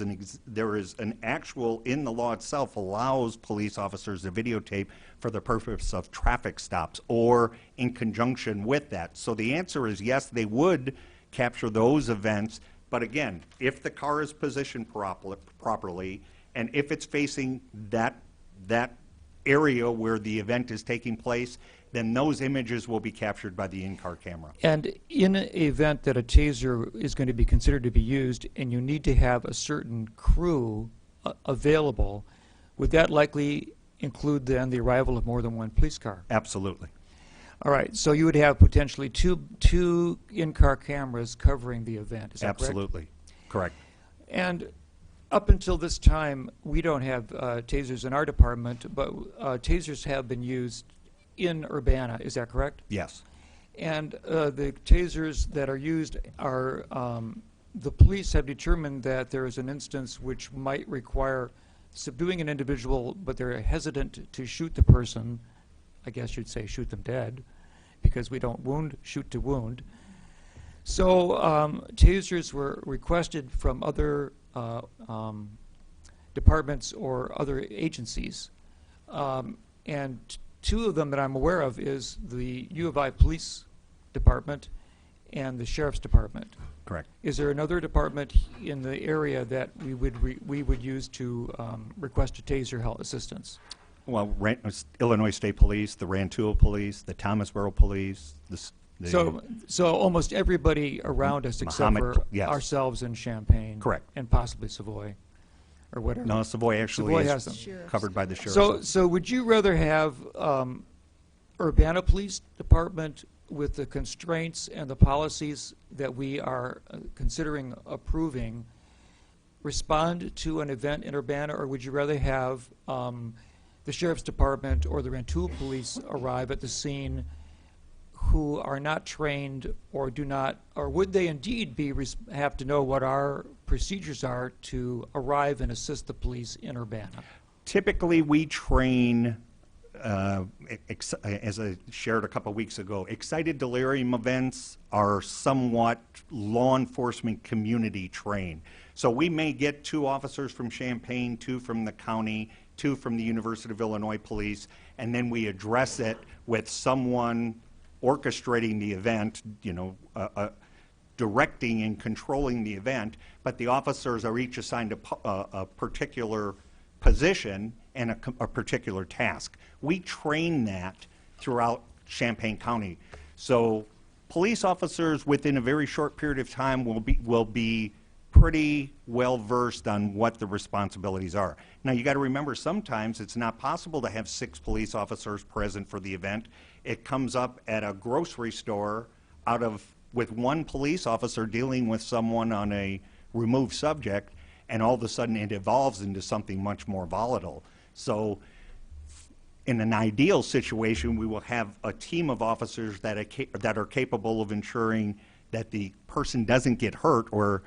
an actual, in the law itself, allows police officers to videotape for the purpose of traffic stops or in conjunction with that. So the answer is yes, they would capture those events, but again, if the car is positioned properly and if it's facing that area where the event is taking place, then those images will be captured by the in-car camera. And in an event that a taser is going to be considered to be used and you need to have a certain crew available, would that likely include then the arrival of more than one police car? Absolutely. All right, so you would have potentially two in-car cameras covering the event, is that Absolutely. Correct. And up until this time, we don't have tasers in our department, but tasers have been used in Urbana, is that correct? Yes. And the tasers that are used are, the police have determined that there is an instance which might require subduing an individual, but they're hesitant to shoot the person. I guess you'd say shoot them dead, because we don't shoot to wound. So tasers were requested from other departments or other agencies. And two of them that I'm aware of is the U of I Police Department and the Sheriff's Department. Correct. Is there another department in the area that we would use to request a taser help assistance? Well, Illinois State Police, the Rantoul Police, the Thomasboro Police. So almost everybody around us except Muhammad, for yes. ourselves in Champaign. Correct. And possibly Savoy, or whatever. No, Savoy actually Savoy is has them. covered by the Sheriff's. So would you rather have Urbana Police Department with the constraints and the policies that we are considering approving respond to an event in Urbana, or would you rather have the Sheriff's Department or the Rantoul Police arrive at the scene who are not trained or do not, or would they indeed have to know what our procedures are to arrive and assist the police in Urbana? Typically, we train, as I shared a couple weeks ago, excited delirium events are somewhat law enforcement community trained. So we may get 2 officers from Champaign, 2 from the county, 2 from the University of Illinois Police, and then we address it with someone orchestrating the event, directing and controlling the event, but the officers are each assigned a particular position and a particular task. We train that throughout Champaign County. So police officers within a very short period of time will be pretty well versed on what the responsibilities are. Now you got to remember, sometimes it's not possible to have 6 police officers present for the event. It comes up at a grocery store with 1 police officer dealing with someone on a removed subject, and all of a sudden it evolves into something much more volatile. So in an ideal situation, we will have a team of officers that are capable of ensuring that the person doesn't get hurt, or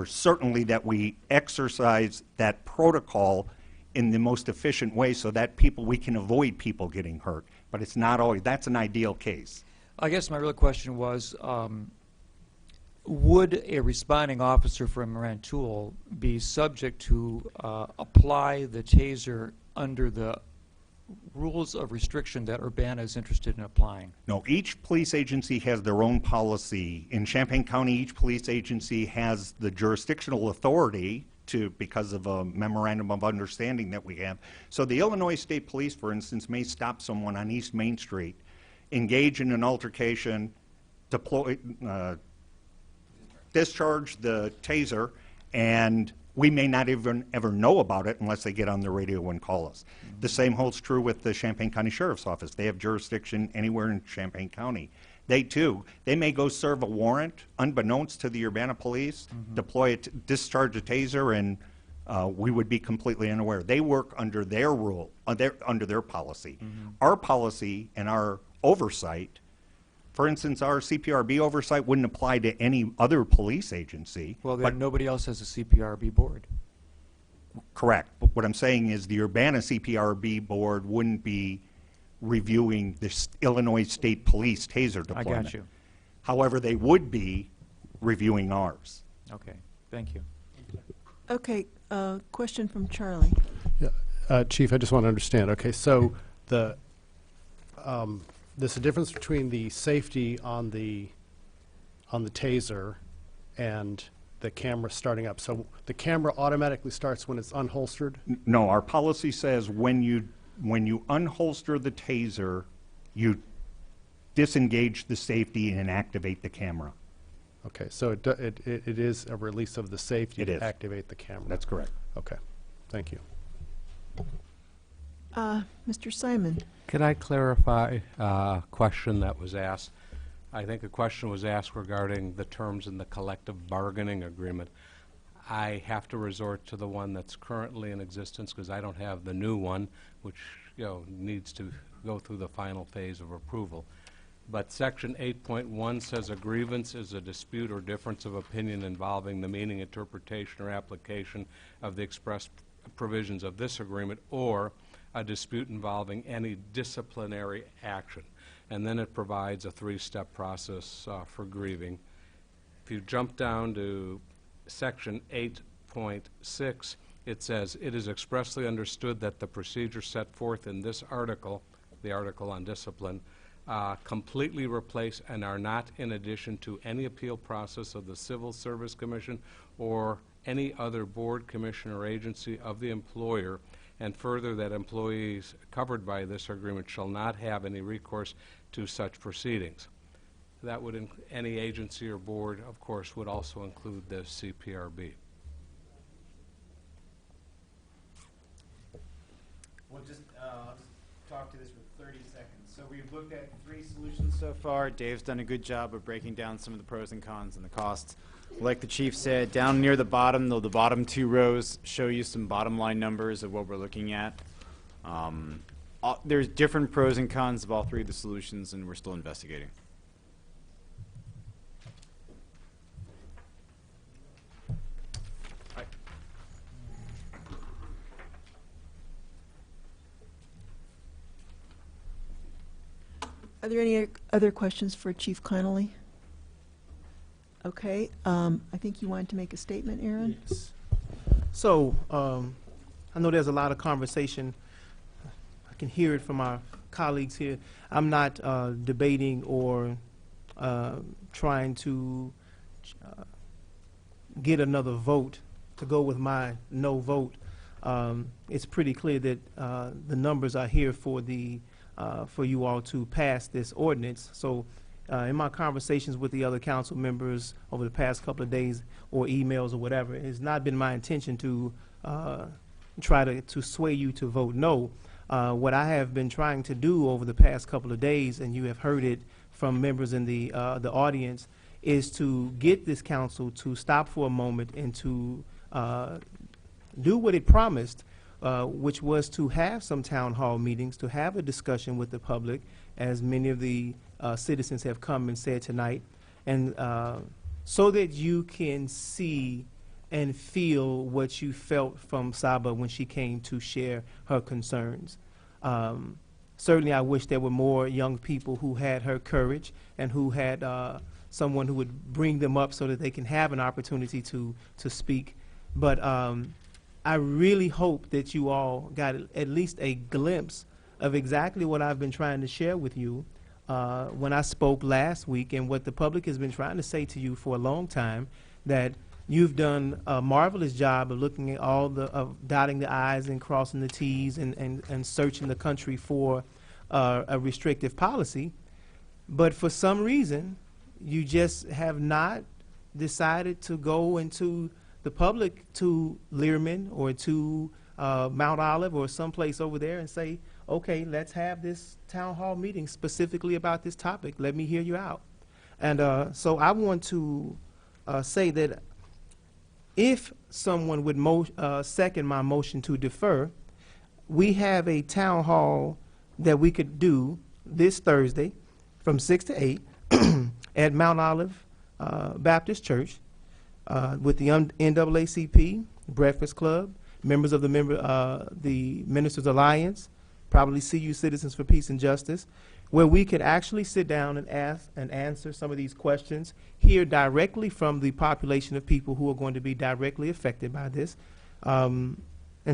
certainly that we exercise that protocol in the most efficient way so that we can avoid people getting hurt. But it's not always, that's an ideal case. I guess my real question was, would a responding officer from Rantoul be subject to apply the taser under the rules of restriction that Urbana is interested in applying? No, each police agency has their own policy. In Champaign County, each police agency has the jurisdictional authority because of a memorandum of understanding that we have. So the Illinois State Police, for instance, may stop someone on East Main Street, engage in an altercation, discharge the taser, and we may not even ever know about it unless they get on the radio and call us. The same holds true with the Champaign County Sheriff's Office. They have jurisdiction anywhere in Champaign County. They may go serve a warrant unbeknownst to the Urbana Police, deploy it, discharge a taser, and we would be completely unaware. They work under their rule, under their policy. Our policy and our oversight For instance, our CPRB oversight wouldn't apply to any other police agency. Well, but then nobody else has a CPRB board. correct. But what I'm saying is the Urbana CPRB board wouldn't be reviewing the Illinois State Police taser I deployment. got you. However, they would be reviewing ours. Okay, thank you. Okay, question from Charlie. Chief, I just want to understand. Okay, so there's a difference between the safety on the taser and the camera starting up. So the camera automatically starts when it's unholstered? No, our policy says when you unholster the taser, you disengage the safety and activate the camera. Okay, so it is a release of the safety It to is. activate the camera? That's correct. Okay, thank you. Mr. Simon? Can I clarify a question that was asked? I think a question was asked regarding the terms in the collective bargaining agreement. I have to resort to the one that's currently in existence because I don't have the new one, which needs to go through the final phase of approval. But Section 8.1 says a grievance is a dispute or difference of opinion involving the meaning, interpretation, or application of the express provisions of this agreement, or a dispute involving any disciplinary action. And then it provides a three-step process for grieving. If you jump down to Section 8.6, it says, it is expressly understood that the procedures set forth in this article, the article on discipline, completely replace and are not in addition to any appeal process of the Civil Service Commission or any other board, commission, or agency of the employer, and further that employees covered by this agreement shall not have any recourse to such proceedings. That would, any agency or board, of course, would also include the CPRB. I'll just talk to this for 30 seconds. So we've looked at 3 solutions so far. Dave's done a good job of breaking down some of the pros and cons and the costs. Like the chief said, down near the bottom, though, the bottom 2 rows show you some bottom line numbers of what we're looking at. There's different pros and cons of all 3 of the solutions, and we're still investigating. Are there any other questions for Chief Connolly? Okay, I think you wanted to make a statement, Aaron? Yes. So, I know there's a lot of conversation. I can hear it from our colleagues here. I'm not debating or trying to get another vote to go with my no vote. It's pretty clear that the numbers are here for for you all to pass this ordinance. So in my conversations with the other council members over the past couple of days or emails or whatever, it has not been my intention to try to sway you to vote no. What I have been trying to do over the past couple of days, and you have heard it from members in the audience, is to get this council to stop for a moment and to do what it promised, which was to have some town hall meetings, to have a discussion with the public, as many of the citizens have come and said tonight, and so that you can see and feel what you felt from Saba when she came to share her concerns. Certainly I wish there were more young people who had her courage and who had someone who would bring them up so that they can have an opportunity to speak. But I really hope that you all got at least a glimpse of exactly what I've been trying to share with you when I spoke last week, and what the public has been trying to say to you for a long time, that you've done a marvelous job of looking at all of dotting the I's and crossing the T's and searching the country for a restrictive policy. But for some reason, you just have not decided to go into the public, to Learman or to Mount Olive or someplace over there, and say, okay, let's have this town hall meeting specifically about this topic. Let me hear you out. And so I want to say that if someone would second my motion to defer, we have a town hall that we could do this Thursday from 6 to 8 at Mount Olive Baptist Church with the NAACP, Breakfast Club, members of the Ministers Alliance, probably CU Citizens for Peace and Justice, where we could actually sit down and ask and answer some of these questions, hear directly from the population of people who are going to be directly affected by this. And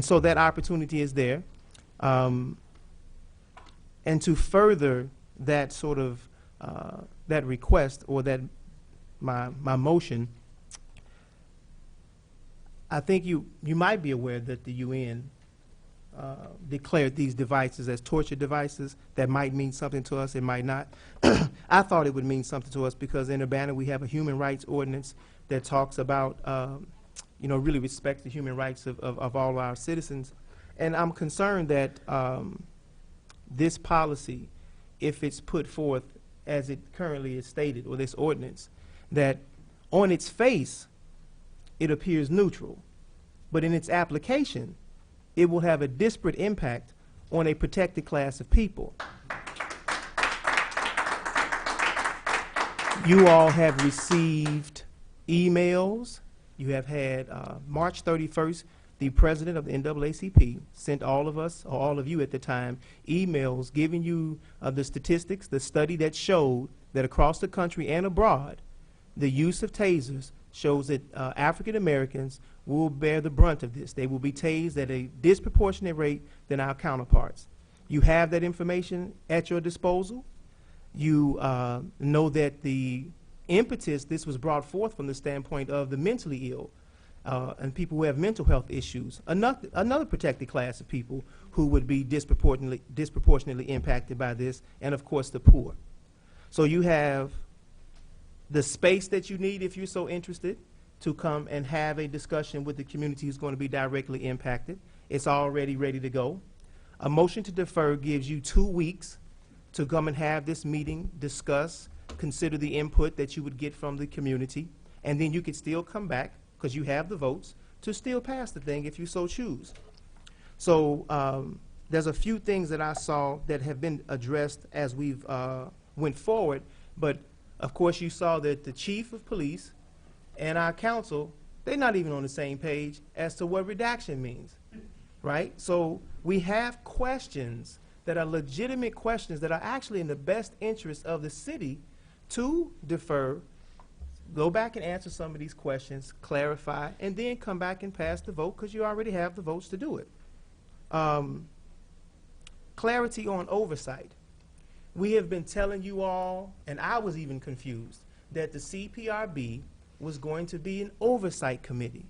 so that opportunity is there. And to further that sort of, that request or that my motion, I think you might be aware that the UN declared these devices as torture devices. That might mean something to us, it might not. I thought it would mean something to us because in Urbana we have a human rights ordinance that talks about, really respects the human rights of all our citizens. And I'm concerned that this policy, if it's put forth as it currently is stated, or this ordinance, that on its face it appears neutral, but in its application it will have a disparate impact on a protected class of people. You all have received emails. You have had March 31st, the president of the NAACP sent all of us, or all of you at the time, emails giving you the statistics, the study that showed that across the country and abroad, the use of tasers shows that African Americans will bear the brunt of this. They will be tased at a disproportionate rate than our counterparts. You have that information at your disposal. You know that the impetus, this was brought forth from the standpoint of the mentally ill and people who have mental health issues, another protected class of people who would be disproportionately impacted by this, and of course the poor. So you have the space that you need, if you're so interested, to come and have a discussion with the community who's going to be directly impacted. It's already ready to go. A motion to defer gives you 2 weeks to come and have this meeting, discuss, consider the input that you would get from the community, and then you could still come back, because you have the votes, to still pass the thing if you so choose. So there's a few things that I saw that have been addressed as we've went forward, but of course you saw that the chief of police and our council, they're not even on the same page as to what redaction means, right? So we have questions that are legitimate questions that are actually in the best interest of the city to defer, go back and answer some of these questions, clarify, and then come back and pass the vote because you already have the votes to do it. Clarity on oversight. We have been telling you all, and I was even confused, that the CPRB was going to be an oversight committee.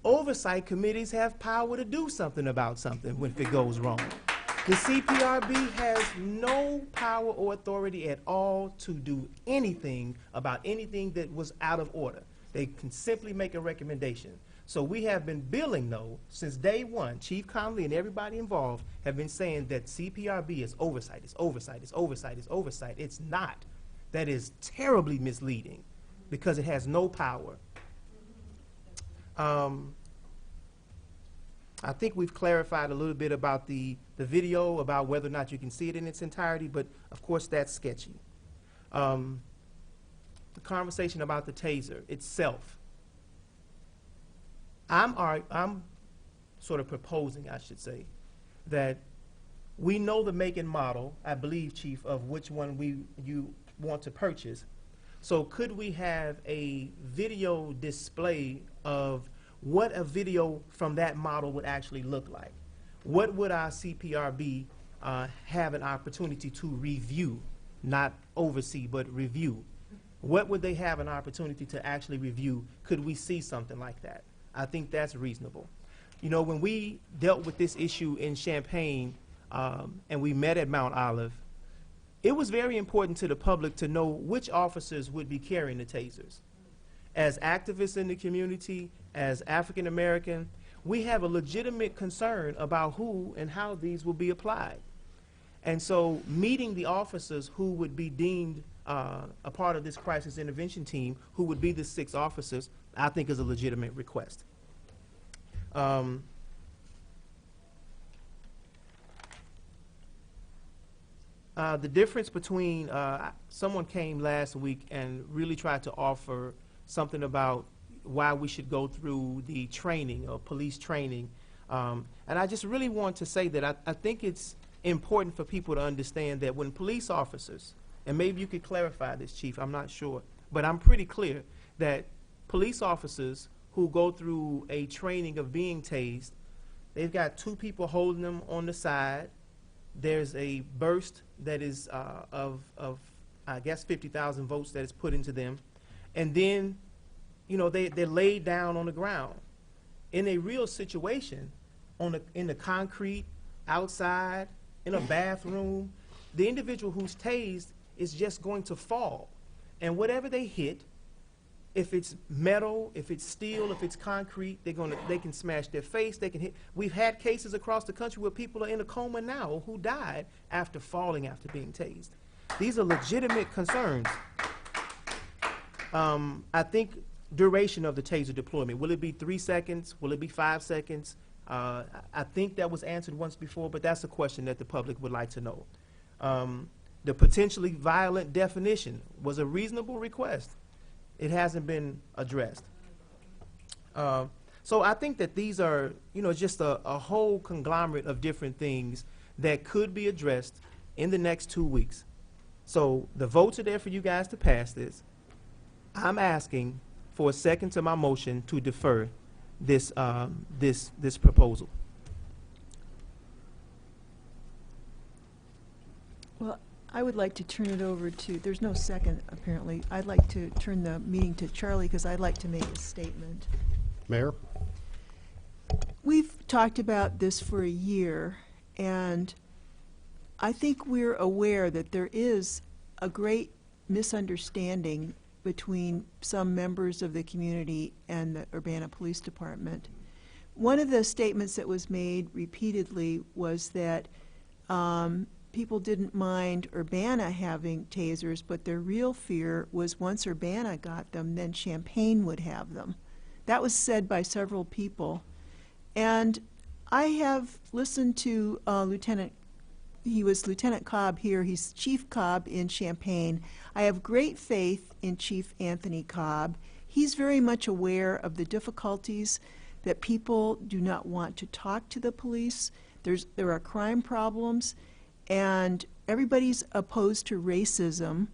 Oversight committees have power to do something about something if it goes wrong. The CPRB has no power or authority at all to do anything about anything that was out of order. They can simply make a recommendation. So we have been billing, though, since day one. Chief Connolly and everybody involved have been saying that CPRB is oversight, it's oversight, it's oversight, it's oversight. It's not. That is terribly misleading because it has no power. I think we've clarified a little bit about the video, about whether or not you can see it in its entirety, but of course that's sketchy. The conversation about the taser itself. I'm sort of proposing, I should say, that we know the make and model, I believe, Chief, of which one you want to purchase. So could we have a video display of what a video from that model would actually look like? What would our CPRB have an opportunity to review, not oversee, but review? What would they have an opportunity to actually review? Could we see something like that? I think that's reasonable. You know, when we dealt with this issue in Champaign and we met at Mount Olive, it was very important to the public to know which officers would be carrying the tasers. As activists in the community, as African American, we have a legitimate concern about who and how these will be applied. And so meeting the officers who would be deemed a part of this crisis intervention team, who would be the 6 officers, I think is a legitimate request. The difference between, someone came last week and really tried to offer something about why we should go through the training or police training. And I just really want to say that I think it's important for people to understand that when police officers, and maybe you could clarify this, Chief, I'm not sure, but I'm pretty clear that police officers who go through a training of being tased, they've got two people holding them on the side. There's a burst that is of I guess 50,000 volts that is put into them, and then, you know, they're laid down on the ground in a real situation, in the concrete, outside, in a bathroom. The individual who's tased is just going to fall, and whatever they hit, if it's metal, if it's steel, if it's concrete, they can smash their face, they can hit. We've had cases across the country where people are in a coma now who died after falling after being tased. These are legitimate concerns. I think duration of the taser deployment, will it be 3 seconds? Will it be 5 seconds? I think that was answered once before, but that's a question that the public would like to know. The potentially violent definition was a reasonable request. It hasn't been addressed. So I think that these are, you know, just a whole conglomerate of different things that could be addressed in the next 2 weeks. So the votes are there for you guys to pass this. I'm asking for a second to my motion to defer this this proposal. Well, I would like to turn it over to, there's no second apparently. I'd like to turn the meeting to Charlie because I'd like to make a statement. Mayor? We've talked about this for a year, and I think we're aware that there is a great misunderstanding between some members of the community and the Urbana Police Department. One of the statements that was made repeatedly was that people didn't mind Urbana having tasers, but their real fear was once Urbana got them, then Champaign would have them. That was said by several people. And I have listened to he was Lieutenant Cobb here, he's Chief Cobb in Champaign. I have great faith in Chief Anthony Cobb. He's very much aware of the difficulties that people do not want to talk to the police. There are crime problems, and everybody's opposed to racism.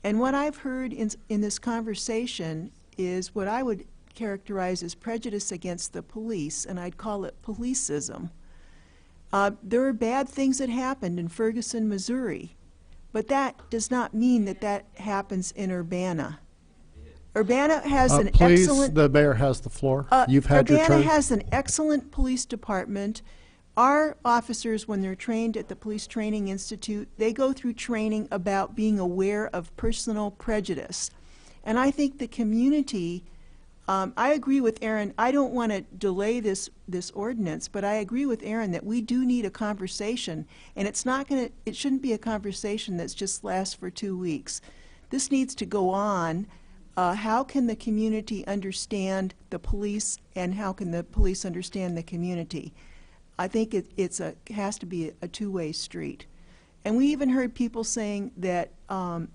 And what I've heard in this conversation is what I would characterize as prejudice against the police, and I'd call it policeism. There are bad things that happened in Ferguson, Missouri, but that does not mean that that happens in Urbana. Urbana has an Please, excellent... the mayor has the floor. You've had your turn. Urbana has an excellent police department. Our officers, when they're trained at the Police Training Institute, they go through training about being aware of personal prejudice. And I think the community, I agree with Aaron, I don't want to delay this ordinance, but I agree with Aaron that we do need a conversation, and it shouldn't be a conversation that's just lasts for 2 weeks. This needs to go on. How can the community understand the police, and how can the police understand the community? I think it has to be a two-way street. And we even heard people saying that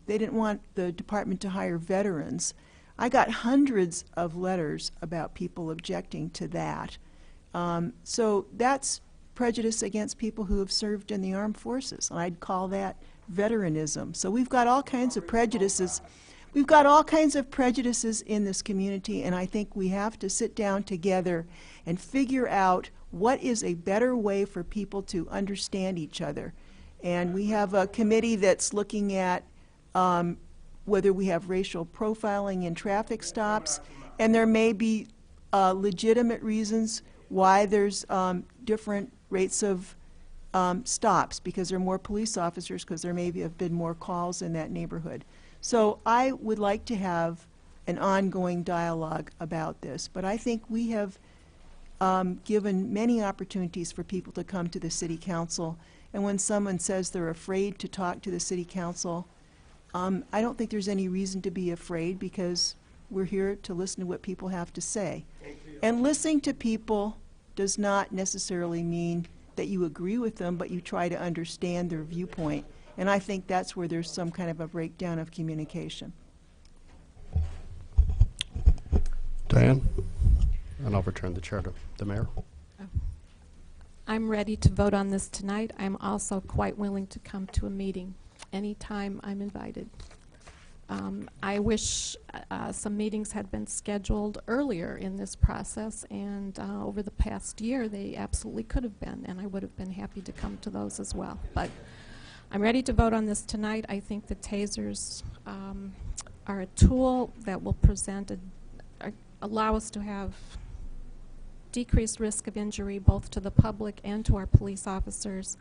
they didn't want the department to hire veterans. I got hundreds of letters about people objecting to that. So that's prejudice against people who have served in the armed forces. I'd call that veteranism. So we've got all kinds of prejudices. We've got all kinds of prejudices in this community, and I think we have to sit down together and figure out what is a better way for people to understand each other. And we have a committee that's looking at whether we have racial profiling in traffic stops, and there may be legitimate reasons why there's different rates of stops, because there are more police officers, because there maybe have been more calls in that neighborhood. So I would like to have an ongoing dialogue about this, but I think we have given many opportunities for people to come to the city council, and when someone says they're afraid to talk to the city council, I don't think there's any reason to be afraid, because we're here to listen to what people have to say. And listening to people does not necessarily mean that you agree with them, but you try to understand their viewpoint. And I think that's where there's some kind of a breakdown of communication. Diane? And I'll return the chair to the mayor. I'm ready to vote on this tonight. I'm also quite willing to come to a meeting anytime I'm invited. I wish some meetings had been scheduled earlier in this process, and over the past year they absolutely could have been, and I would have been happy to come to those as well. But I'm ready to vote on this tonight. I think the tasers are a tool that will allow us to have decreased risk of injury both to the public and to our police officers.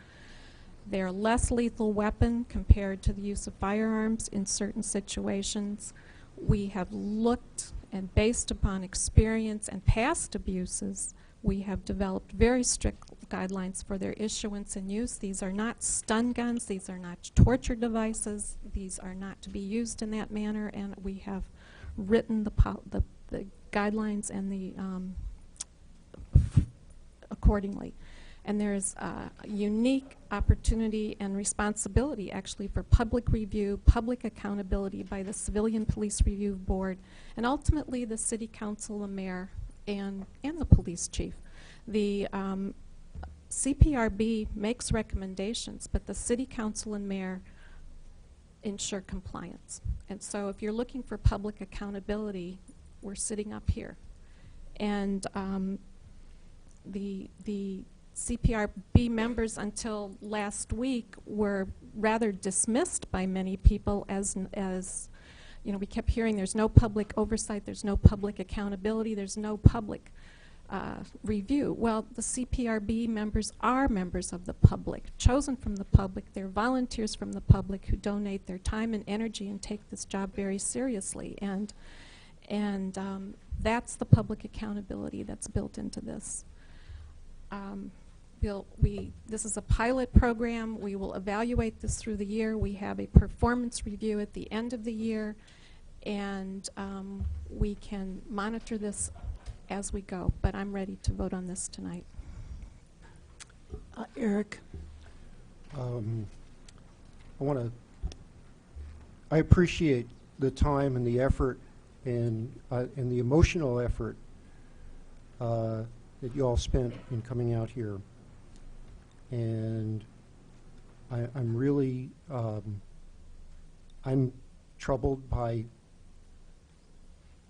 They're a less lethal weapon compared to the use of firearms in certain situations. We have looked, and based upon experience and past abuses, we have developed very strict guidelines for their issuance and use. These are not stun guns, these are not torture devices, these are not to be used in that manner, and we have written the guidelines and the accordingly. And there's a unique opportunity and responsibility actually for public review, public accountability by the Civilian Police Review Board, and ultimately the City Council, the mayor, and the police chief. The CPRB makes recommendations, but the City Council and mayor ensure compliance. And so if you're looking for public accountability, we're sitting up here. And the CPRB members until last week were rather dismissed by many people as you know, we kept hearing there's no public oversight, there's no public accountability, there's no public review. Well, the CPRB members are members of the public, chosen from the public. They're volunteers from the public who donate their time and energy and take this job very seriously. And that's the public accountability that's built into this. This is a pilot program. We will evaluate this through the year. We have a performance review at the end of the year, and we can monitor this as we go. But I'm ready to vote on this tonight. Eric? I appreciate the time and the effort and the emotional effort that you all spent in coming out here. And I'm really, I'm troubled by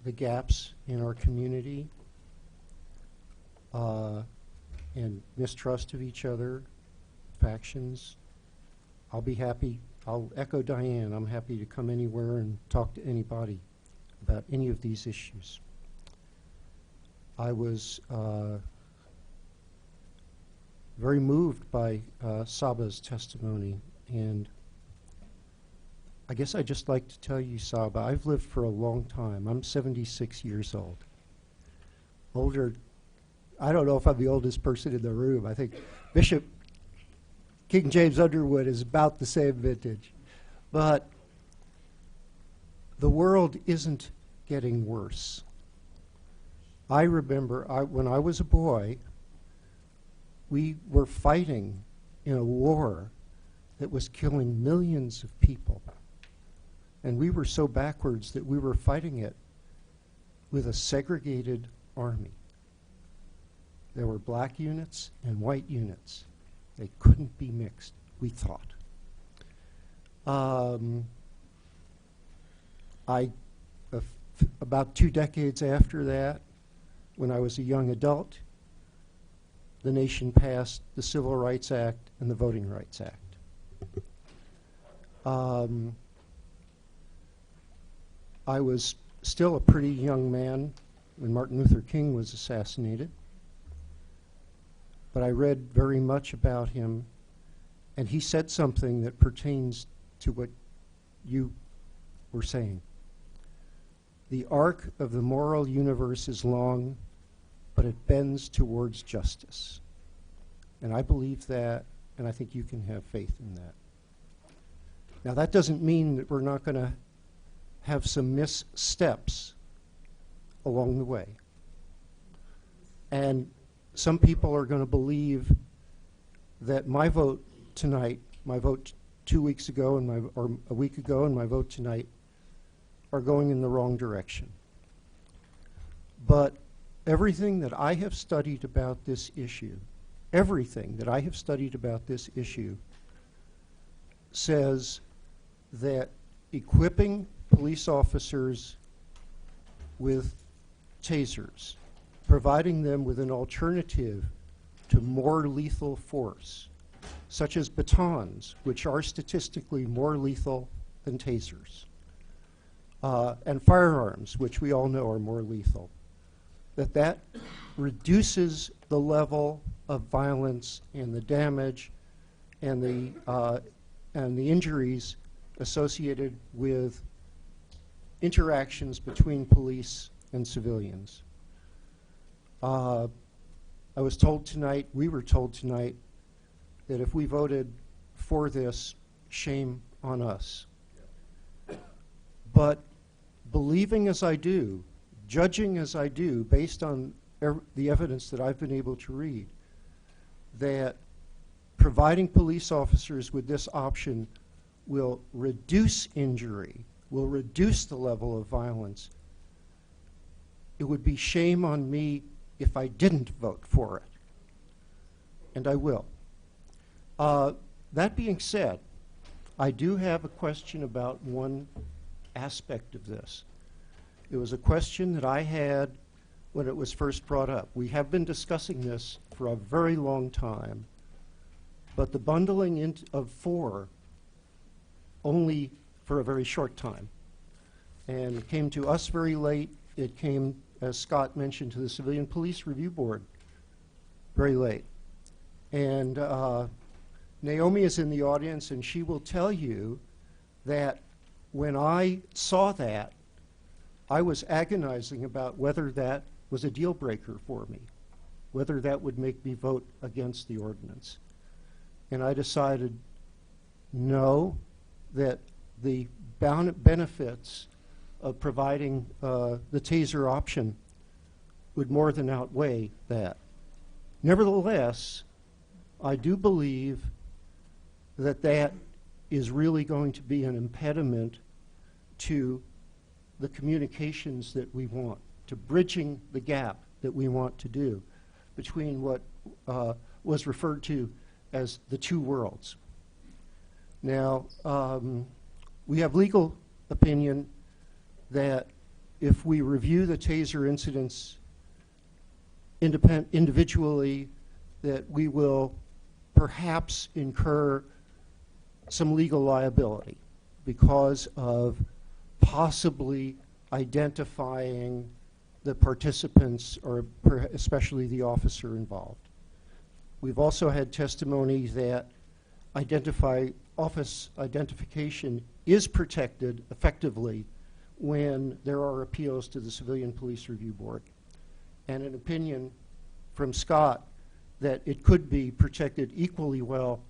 the gaps in our community and mistrust of each other, factions. I'll be happy, I'll echo Diane, I'm happy to come anywhere and talk to anybody about any of these issues. I was very moved by Saba's testimony, and I guess I'd just like to tell you, Saba, I've lived for a long time. I'm 76 years old. Older, I don't know if I'm the oldest person in the room. I think Bishop King James Underwood is about the same vintage. But the world isn't getting worse. I remember when I was a boy, we were fighting in a war that was killing millions of people. And we were so backwards that we were fighting it with a segregated army. There were black units and white units. They couldn't be mixed, we thought. About 2 decades after that, when I was a young adult, the nation passed the Civil Rights Act and the Voting Rights Act. I was still a pretty young man when Martin Luther King was assassinated, but I read very much about him, and he said something that pertains to what you were saying. The arc of the moral universe is long, but it bends towards justice. And I believe that, and I think you can have faith in that. Now, that doesn't mean that we're not going to have some missteps along the way. And some people are going to believe that my vote tonight, my vote 2 weeks ago or a week ago and my vote tonight are going in the wrong direction. But everything that I have studied about this issue, says that equipping police officers with tasers, providing them with an alternative to more lethal force, such as batons, which are statistically more lethal than tasers, and firearms, which we all know are more lethal, that reduces the level of violence and the damage and the injuries associated with interactions between police and civilians. I was told tonight, we were told tonight, that if we voted for this, shame on us. But believing as I do, judging as I do, based on the evidence that I've been able to read, that providing police officers with this option will reduce injury, will reduce the level of violence, it would be shame on me if I didn't vote for it. And I will. That being said, I do have a question about one aspect of this. It was a question that I had when it was first brought up. We have been discussing this for a very long time, but the bundling of 4 only for a very short time. And it came to us very late. It came, as Scott mentioned, to the Civilian Police Review Board very late. And Naomi is in the audience, and she will tell you that when I saw that, I was agonizing about whether that was a deal breaker for me, whether that would make me vote against the ordinance. And I decided no, that the benefits of providing the taser option would more than outweigh that. Nevertheless, I do believe that that is really going to be an impediment to the communications that we want, to bridging the gap that we want to do between what was referred to as the two worlds. Now, we have legal opinion that if we review the taser incidents individually, that we will perhaps incur some legal liability because of possibly identifying the participants or especially the officer involved. We've also had testimony that office identification is protected effectively when there are appeals to the Civilian Police Review Board, and an opinion from Scott that it could be protected equally well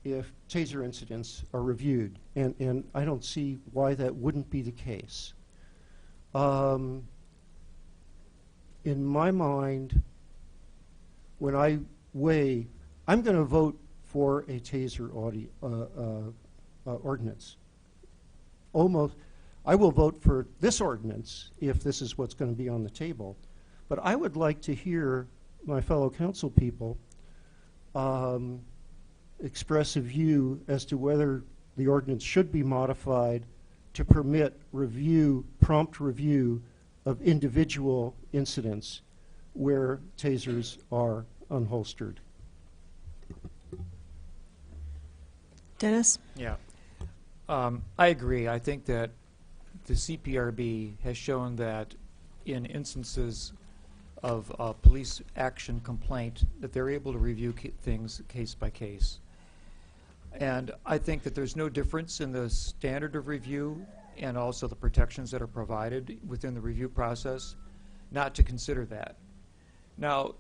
if taser incidents are reviewed, and I don't see why that wouldn't be the case. In my mind, when I weigh, I'm going to vote for a taser ordinance. I will vote for this ordinance if this is what's going to be on the table, but I would like to hear my fellow council people express a view as to whether the ordinance should be modified to permit prompt review of individual incidents where tasers are unholstered. Dennis? Yeah. I agree. I think that the CPRB has shown that in instances of police action complaint that they're able to review things case by case. And I think that there's no difference in the standard of review and also the protections that are provided within the review process not to consider that. Now,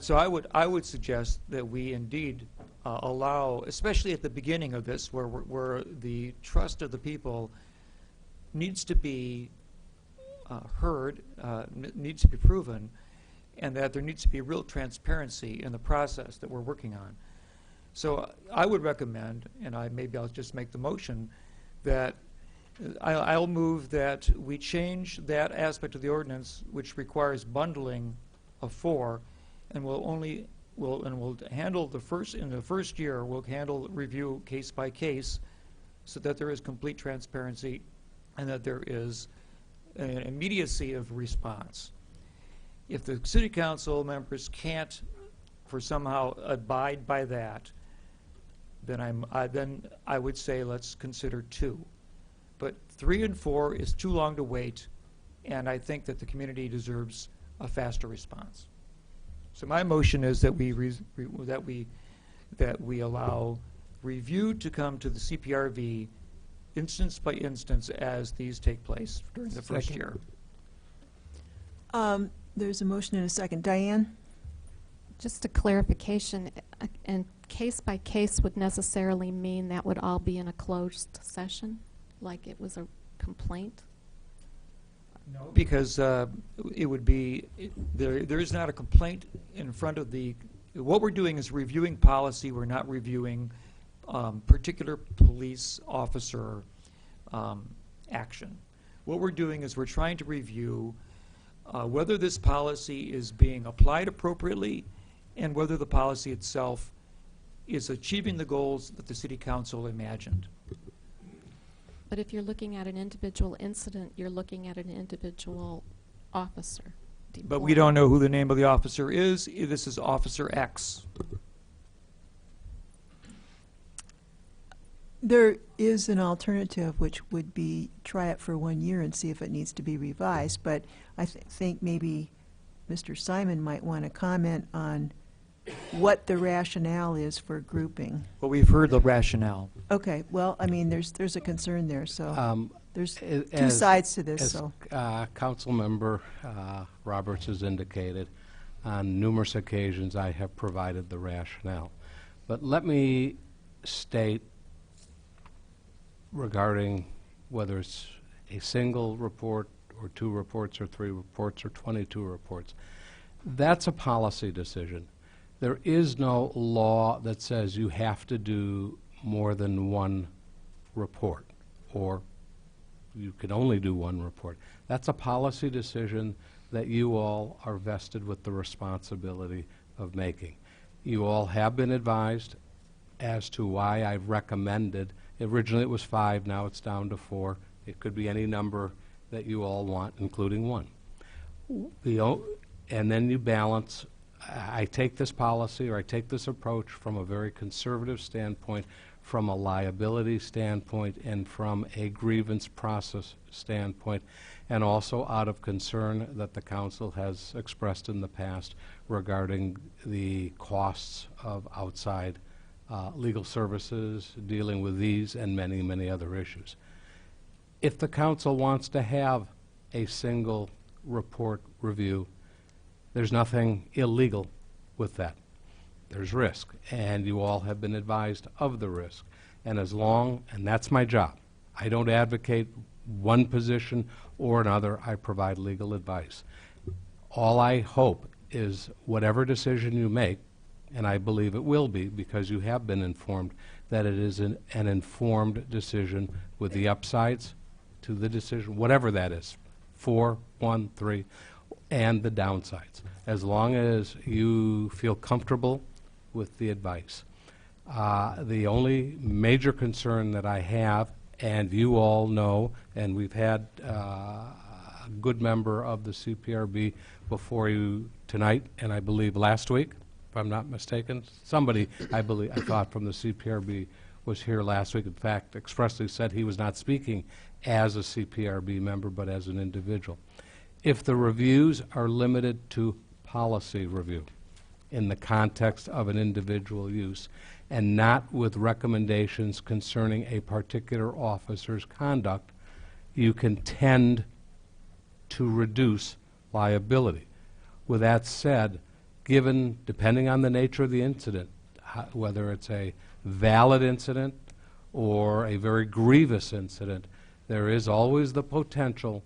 so I would suggest that we indeed allow, especially at the beginning of this, where the trust of the people needs to be heard, needs to be proven, and that there needs to be real transparency in the process that we're working on. So I would recommend, and maybe I'll just make the motion, that I'll move that we change that aspect of the ordinance which requires bundling of 4, and we'll handle in the first year, we'll handle review case by case so that there is complete transparency and that there is an immediacy of response. If the city council members can't for somehow abide by that, then I would say let's consider 2. But 3 and 4 is too long to wait, and I think that the community deserves a faster response. So my motion is that we allow review to come to the CPRV instance by instance as these take place during the first year. There's a motion and a second. Diane? Just a clarification, and case by case would necessarily mean that would all be in a closed session, like it was a complaint? No, because it would be, there is not a complaint in front of the, what we're doing is reviewing policy, we're not reviewing particular police officer action. What we're doing is we're trying to review whether this policy is being applied appropriately and whether the policy itself is achieving the goals that the City Council imagined. But if you're looking at an individual incident, you're looking at an individual officer. But we don't know who the name of the officer is. This is Officer X. There is an alternative, which would be try it for 1 year and see if it needs to be revised, but I think maybe Mr. Simon might want to comment on what the rationale is for grouping. Well, we've heard the rationale. Okay, well, I mean, there's a concern there, so there's two sides to this. So, Councilmember Roberts has indicated, on numerous occasions I have provided the rationale. But let me state regarding whether it's a single report or 2 reports or 3 reports or 22 reports, that's a policy decision. There is no law that says you have to do more than 1 report, or you can only do 1 report. That's a policy decision that you all are vested with the responsibility of making. You all have been advised as to why I've recommended. Originally it was 5, now it's down to 4. It could be any number that you all want, including 1. And then you balance. I take this policy or I take this approach from a very conservative standpoint, from a liability standpoint, and from a grievance process standpoint, and also out of concern that the council has expressed in the past regarding the costs of outside legal services dealing with these and many, many other issues. If the council wants to have a single report review, there's nothing illegal with that. There's risk, and you all have been advised of the risk. And and that's my job. I don't advocate one position or another. I provide legal advice. All I hope is whatever decision you make, and I believe it will be because you have been informed, that it is an informed decision with the upsides to the decision, whatever that is, 4, 1, 3, and the downsides, as long as you feel comfortable with the advice. The only major concern that I have, and you all know, and we've had a good member of the CPRB before you tonight, and I believe last week, if I'm not mistaken. Somebody, I thought from the CPRB was here last week. In fact, expressly said he was not speaking as a CPRB member, but as an individual. If the reviews are limited to policy review in the context of an individual use and not with recommendations concerning a particular officer's conduct, you can tend to reduce liability. With that said, depending on the nature of the incident, whether it's a valid incident or a very grievous incident, there is always the potential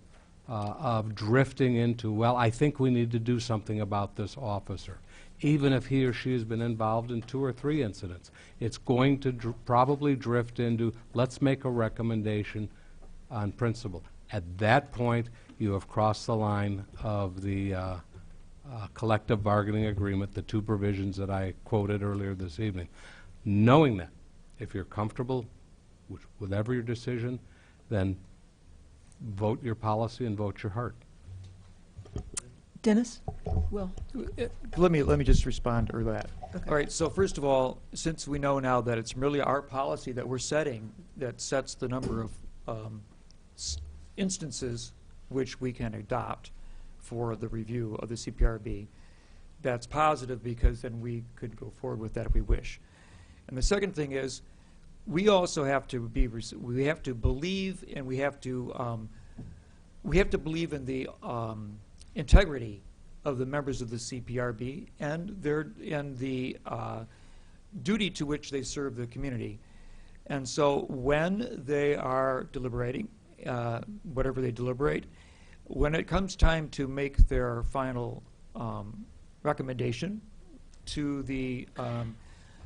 of drifting into, well, I think we need to do something about this officer, even if he or she has been involved in 2 or 3 incidents. It's going to probably drift into, let's make a recommendation on principle. At that point, you have crossed the line of the collective bargaining agreement, the 2 provisions that I quoted earlier this evening. Knowing that, if you're comfortable with whatever your decision, then vote your policy and vote your heart. Dennis? Will? Let me just respond to that. Okay. All right, so first of all, since we know now that it's merely our policy that we're setting that sets the number of instances which we can adopt for the review of the CPRB, that's positive because then we could go forward with that if we wish. And the second thing is, we also have to we have to believe, and we have to believe in the integrity of the members of the CPRB and the duty to which they serve the community. And so when they are deliberating, whatever they deliberate, when it comes time to make their final recommendation to the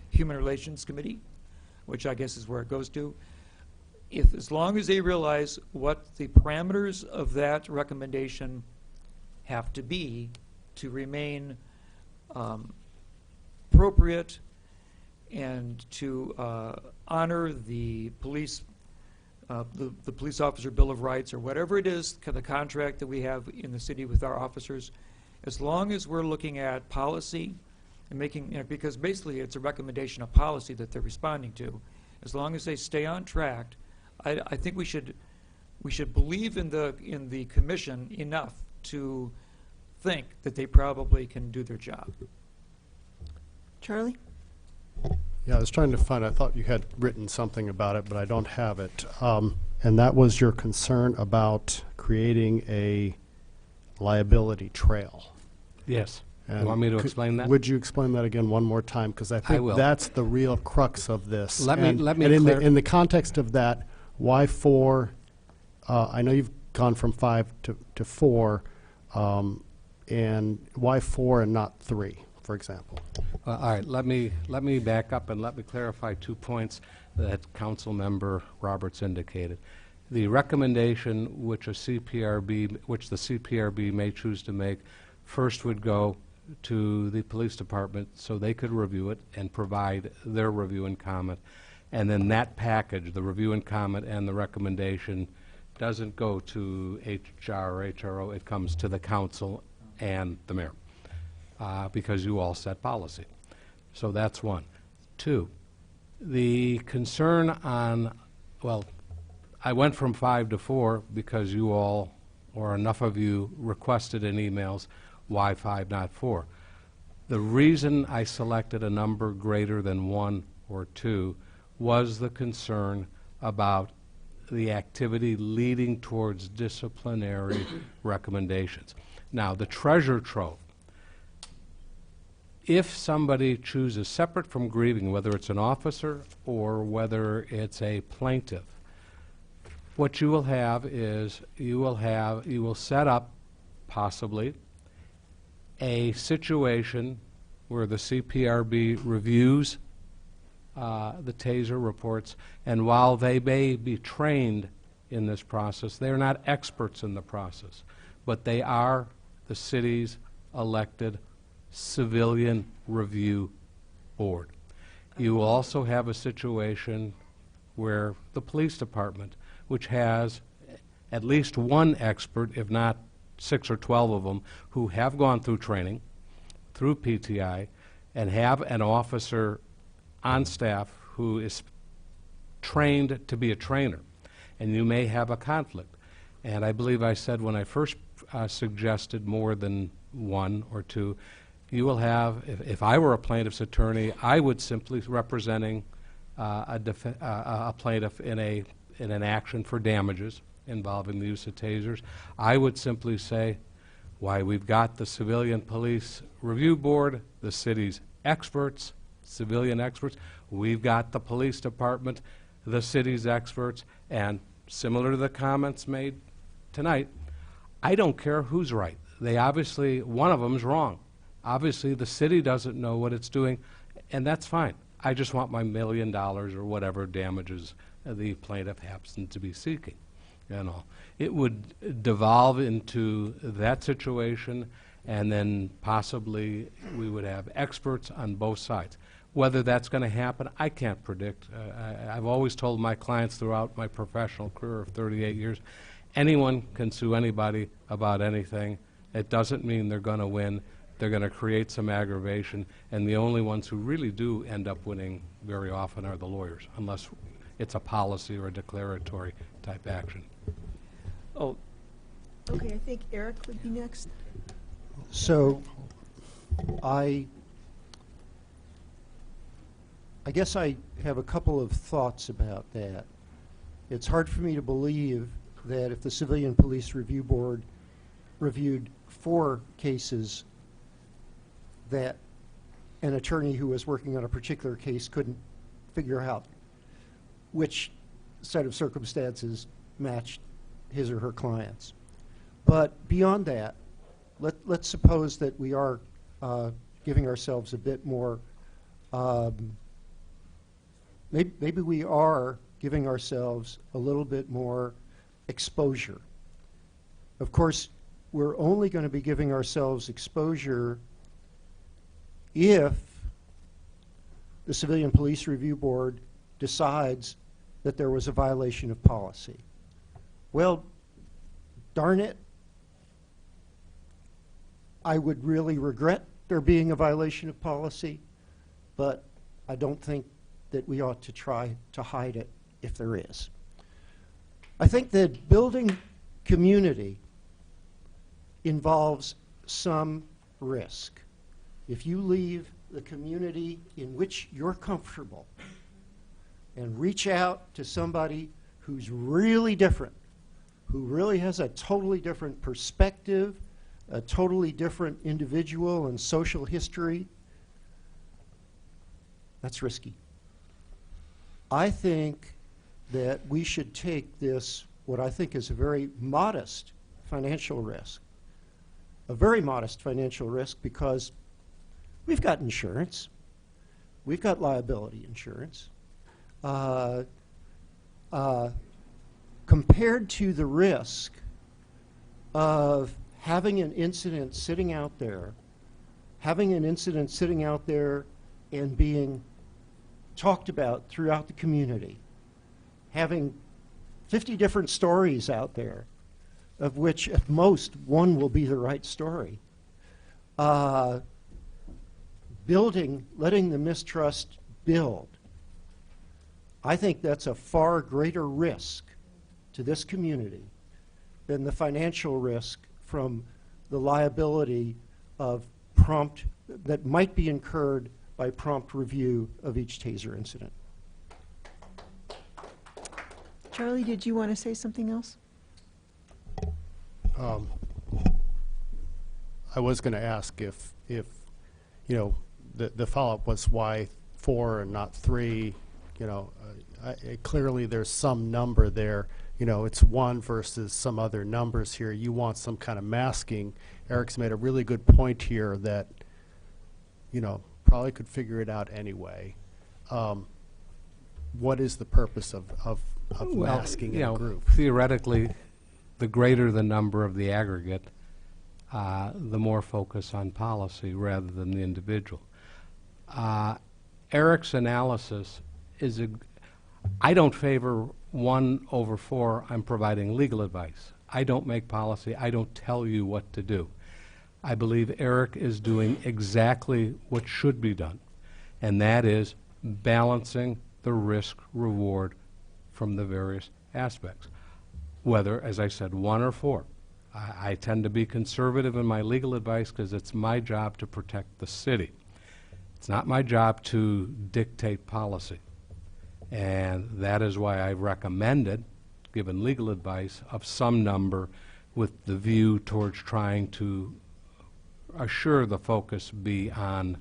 Human Relations Committee, which I guess is where it goes to, as long as they realize what the parameters of that recommendation have to be to remain appropriate and to honor the police officer Bill of Rights or whatever it is, the contract that we have in the city with our officers, as long as we're looking at policy and making, because basically it's a recommendation of policy that they're responding to, as long as they stay on track, I think we should believe in the commission enough to think that they probably can do their job. Charlie? Yeah, I was trying to find, I thought you had written something about it, but I don't have it. And that was your concern about creating a liability trail. Yes. And You want me to explain that? Would you explain that again one more time? Because I think will. that's the real crux of this. Let me and in clarify. the context of that, why 4? I know you've gone from 5 to 4, and why 4 and not 3, for example? All right, let me back up and let me clarify 2 points that Councilmember Roberts indicated. The recommendation which the CPRB may choose to make first would go to the police department so they could review it and provide their review and comment. And then that package, the review and comment and the recommendation, doesn't go to HR or HRO, it comes to the council and the mayor, because you all set policy. So that's 1. 2, the concern on, well, I went from 5 to 4 because you all, or enough of you, requested in emails why 5, not 4. The reason I selected a number greater than 1 or 2 was the concern about the activity leading towards disciplinary recommendations. Now, the treasure trove, if somebody chooses, separate from grieving, whether it's an officer or whether it's a plaintiff, what you will have is you will set up possibly a situation where the CPRB reviews the TASER reports, and while they may be trained in this process, they are not experts in the process, but they are the city's elected civilian review board. You will also have a situation where the police department, which has at least 1 expert, if not 6 or 12 of them, who have gone through training, through PTI, and have an officer on staff who is trained to be a trainer. And you may have a conflict. And I believe I said when I first suggested more than 1 or 2, you will have, if I were a plaintiff's attorney, I would simply representing a plaintiff in an action for damages involving the use of tasers, I would simply say, why, we've got the Civilian Police Review Board, the city's experts, civilian experts, we've got the police department, the city's experts, and similar to the comments made tonight, I don't care who's right. They obviously, one of them's wrong. Obviously, the city doesn't know what it's doing, and that's fine. I just want my $1 million or whatever damages the plaintiff happens to be seeking. You know, it would devolve into that situation, and then possibly we would have experts on both sides. Whether that's going to happen, I can't predict. I've always told my clients throughout my professional career of 38 years, anyone can sue anybody about anything. It doesn't mean they're going to win. They're going to create some aggravation, and the only ones who really do end up winning very often are the lawyers, unless it's a policy or a declaratory type action. Oh, Okay, I think Eric would be next. So, I guess I have a couple of thoughts about that. It's hard for me to believe that if the Civilian Police Review Board reviewed 4 cases, that an attorney who was working on a particular case couldn't figure out which set of circumstances matched his or her clients. But beyond that, let's suppose that we are giving ourselves a bit more, maybe we are giving ourselves a little bit more exposure. Of course, we're only going to be giving ourselves exposure if the Civilian Police Review Board decides that there was a violation of policy. Well, darn it, I would really regret there being a violation of policy, but I don't think that we ought to try to hide it if there is. I think that building community involves some risk. If you leave the community in which you're comfortable and reach out to somebody who's really different, who really has a totally different perspective, a totally different individual and social history, that's risky. I think that we should take this, what I think is a very modest financial risk, a very modest financial risk, because we've got insurance. We've got liability insurance. Compared to the risk of having an incident sitting out there, and being talked about throughout the community, having 50 different stories out there, of which at most one will be the right story, letting the mistrust build, I think that's a far greater risk to this community than the financial risk from the liability of that might be incurred by prompt review of each TASER incident. Charlie, did you want to say something else? I was going to ask if you know, the follow-up was why 4 and not 3. You know, clearly there's some number there. You know, it's 1 versus some other numbers here. You want some kind of masking. Eric's made a really good point here that, you know, probably could figure it out anyway. What is the purpose of masking in a group? Theoretically, the greater the number of the aggregate, the more focus on policy rather than the individual. Eric's analysis is I don't favor 1 over 4. I'm providing legal advice. I don't make policy. I don't tell you what to do. I believe Eric is doing exactly what should be done, and that is balancing the risk-reward from the various aspects, whether, as I said, 1 or 4. I tend to be conservative in my legal advice because it's my job to protect the city. It's not my job to dictate policy. And that is why I recommended, given legal advice, of some number with the view towards trying to assure the focus be on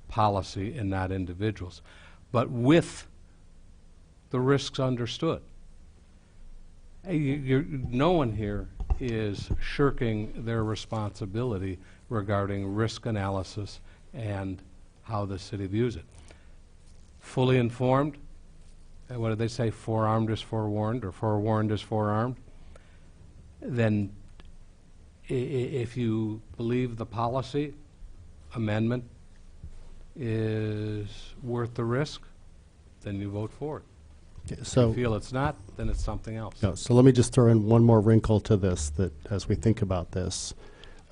policy and not individuals, but with the risks understood. No one here is shirking their responsibility regarding risk analysis and how the city views it. Fully informed, what did they say, forearmed is forewarned, or forewarned is forearmed? Then if you believe the policy amendment is worth the risk, then you vote for it. Okay, If so- you feel it's not, then it's something else. No, so let me just throw in one more wrinkle to this, that as we think about this,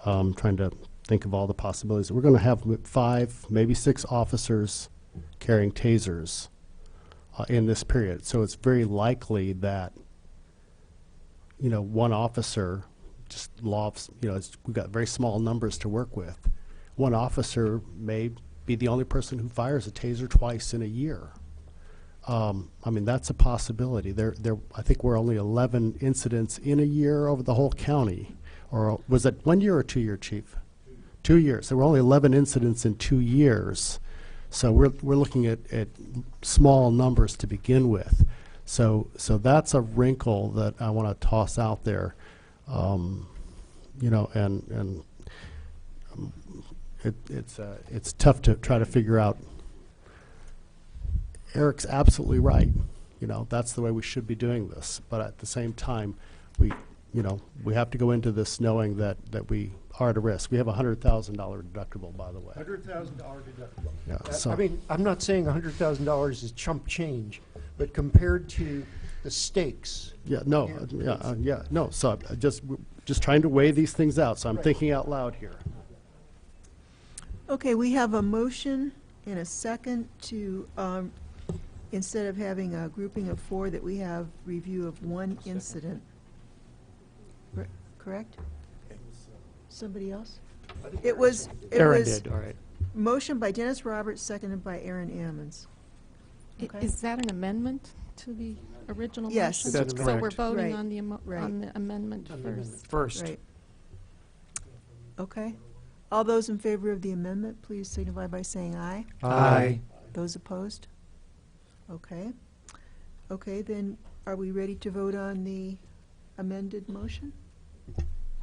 trying to think of all the possibilities. We're going to have 5, maybe 6 officers carrying tasers in this period. So it's very likely that, you know, one officer just lofts, you know, we've got very small numbers to work with. One officer may be the only person who fires a taser twice in a year. I mean, that's a possibility. I think we're only 11 incidents in a year over the whole county. Or was it 1 year or 2 year, Chief? 2 years. So we're only 11 incidents in 2 years. So we're looking at small numbers to begin with. So that's a wrinkle that I want to toss out there. You know, and it's tough to try to figure out. Eric's absolutely right. You know, that's the way we should be doing this. But at the same time, we have to go into this knowing that we are at a risk. We have a $100,000 deductible, by the way. $100,000 deductible. Yeah, I mean, I'm not saying $100,000 is chump change, but compared to the stakes. Yeah, no, no. So I'm just trying to weigh these things out. So I'm thinking out loud here. Okay, we have a motion and a second to, instead of having a grouping of 4, that we have review of 1 incident. Correct? Somebody else? It was Aaron did, all right. motion by Dennis Roberts, seconded by Aaron Ammons. Okay. Is that an amendment to the original Yes. motion? That's So we're correct. voting Right. on the Right. on the amendment first. Right. Okay. All those in favor of the amendment, please signify by saying aye. Aye. Those opposed? Okay. Okay, then are we ready to vote on the amended motion?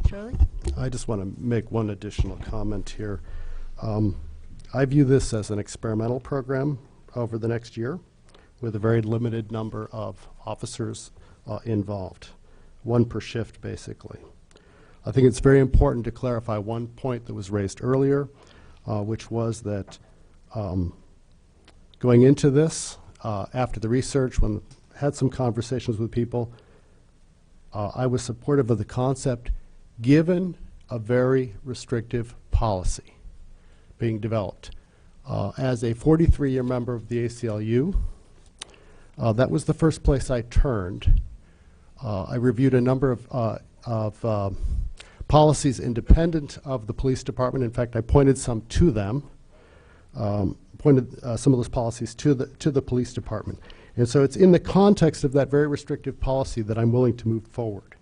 Charlie? I just want to make one additional comment here. I view this as an experimental program over the next year with a very limited number of officers involved, 1 per shift, basically. I think it's very important to clarify one point that was raised earlier, which was that going into this, after the research, when I had some conversations with people, I was supportive of the concept, given a very restrictive policy being developed. As a 43-year member of the ACLU, that was the first place I turned. I reviewed a number of policies independent of the police department. In fact, I pointed some to them, pointed some of those policies to the police department. And so it's in the context of that very restrictive policy that I'm willing to move forward.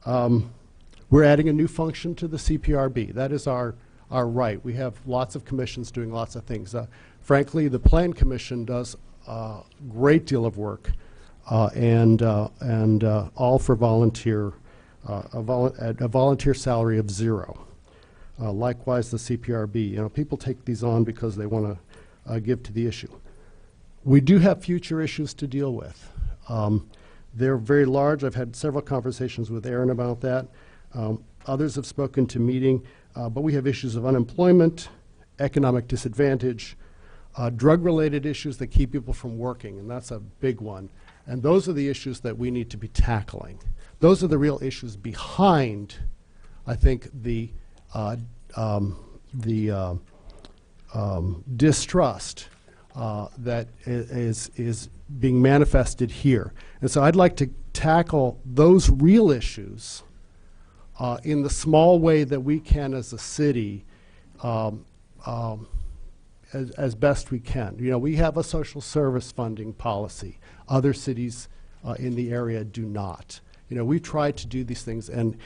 We're adding a new function to the CPRB. That is our right. We have lots of commissions doing lots of things. Frankly, the Plan Commission does a great deal of work, and all for volunteer, a volunteer salary of 0. Likewise, the CPRB. You know, people take these on because they want to give to the issue. We do have future issues to deal with. They're very large. I've had several conversations with Aaron about that. Others have spoken to meeting, but we have issues of unemployment, economic disadvantage, drug-related issues that keep people from working, and that's a big one. And those are the issues that we need to be tackling. Those are the real issues behind, I think, the distrust that is being manifested here. And so I'd like to tackle those real issues in the small way that we can as a city, as best we can. You know, we have a social service funding policy. Other cities in the area do not. You know, we try to do these things, and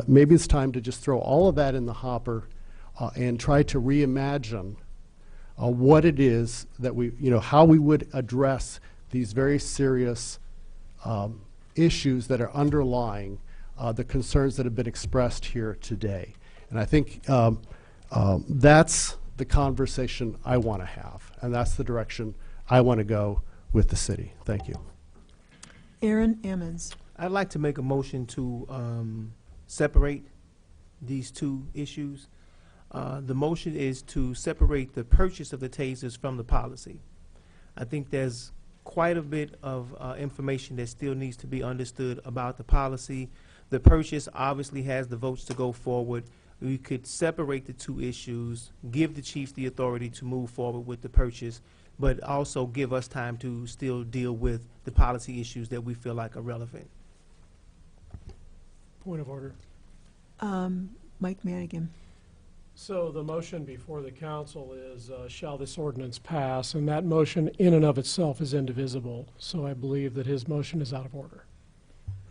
maybe it's time to just throw all of that in the hopper and try to reimagine what it is that we, you know, how we would address these very serious issues that are underlying the concerns that have been expressed here today. And I think that's the conversation I want to have, and that's the direction I want to go with the city. Thank you. Aaron Emmons. I'd like to make a motion to separate these two issues. The motion is to separate the purchase of the tasers from the policy. I think there's quite a bit of information that still needs to be understood about the policy. The purchase obviously has the votes to go forward. We could separate the two issues, give the chief the authority to move forward with the purchase, but also give us time to still deal with the policy issues that we feel like are relevant. Point of order. Mike Madigan. So the motion before the council is, shall this ordinance pass? And that motion in and of itself is indivisible. So I believe that his motion is out of order.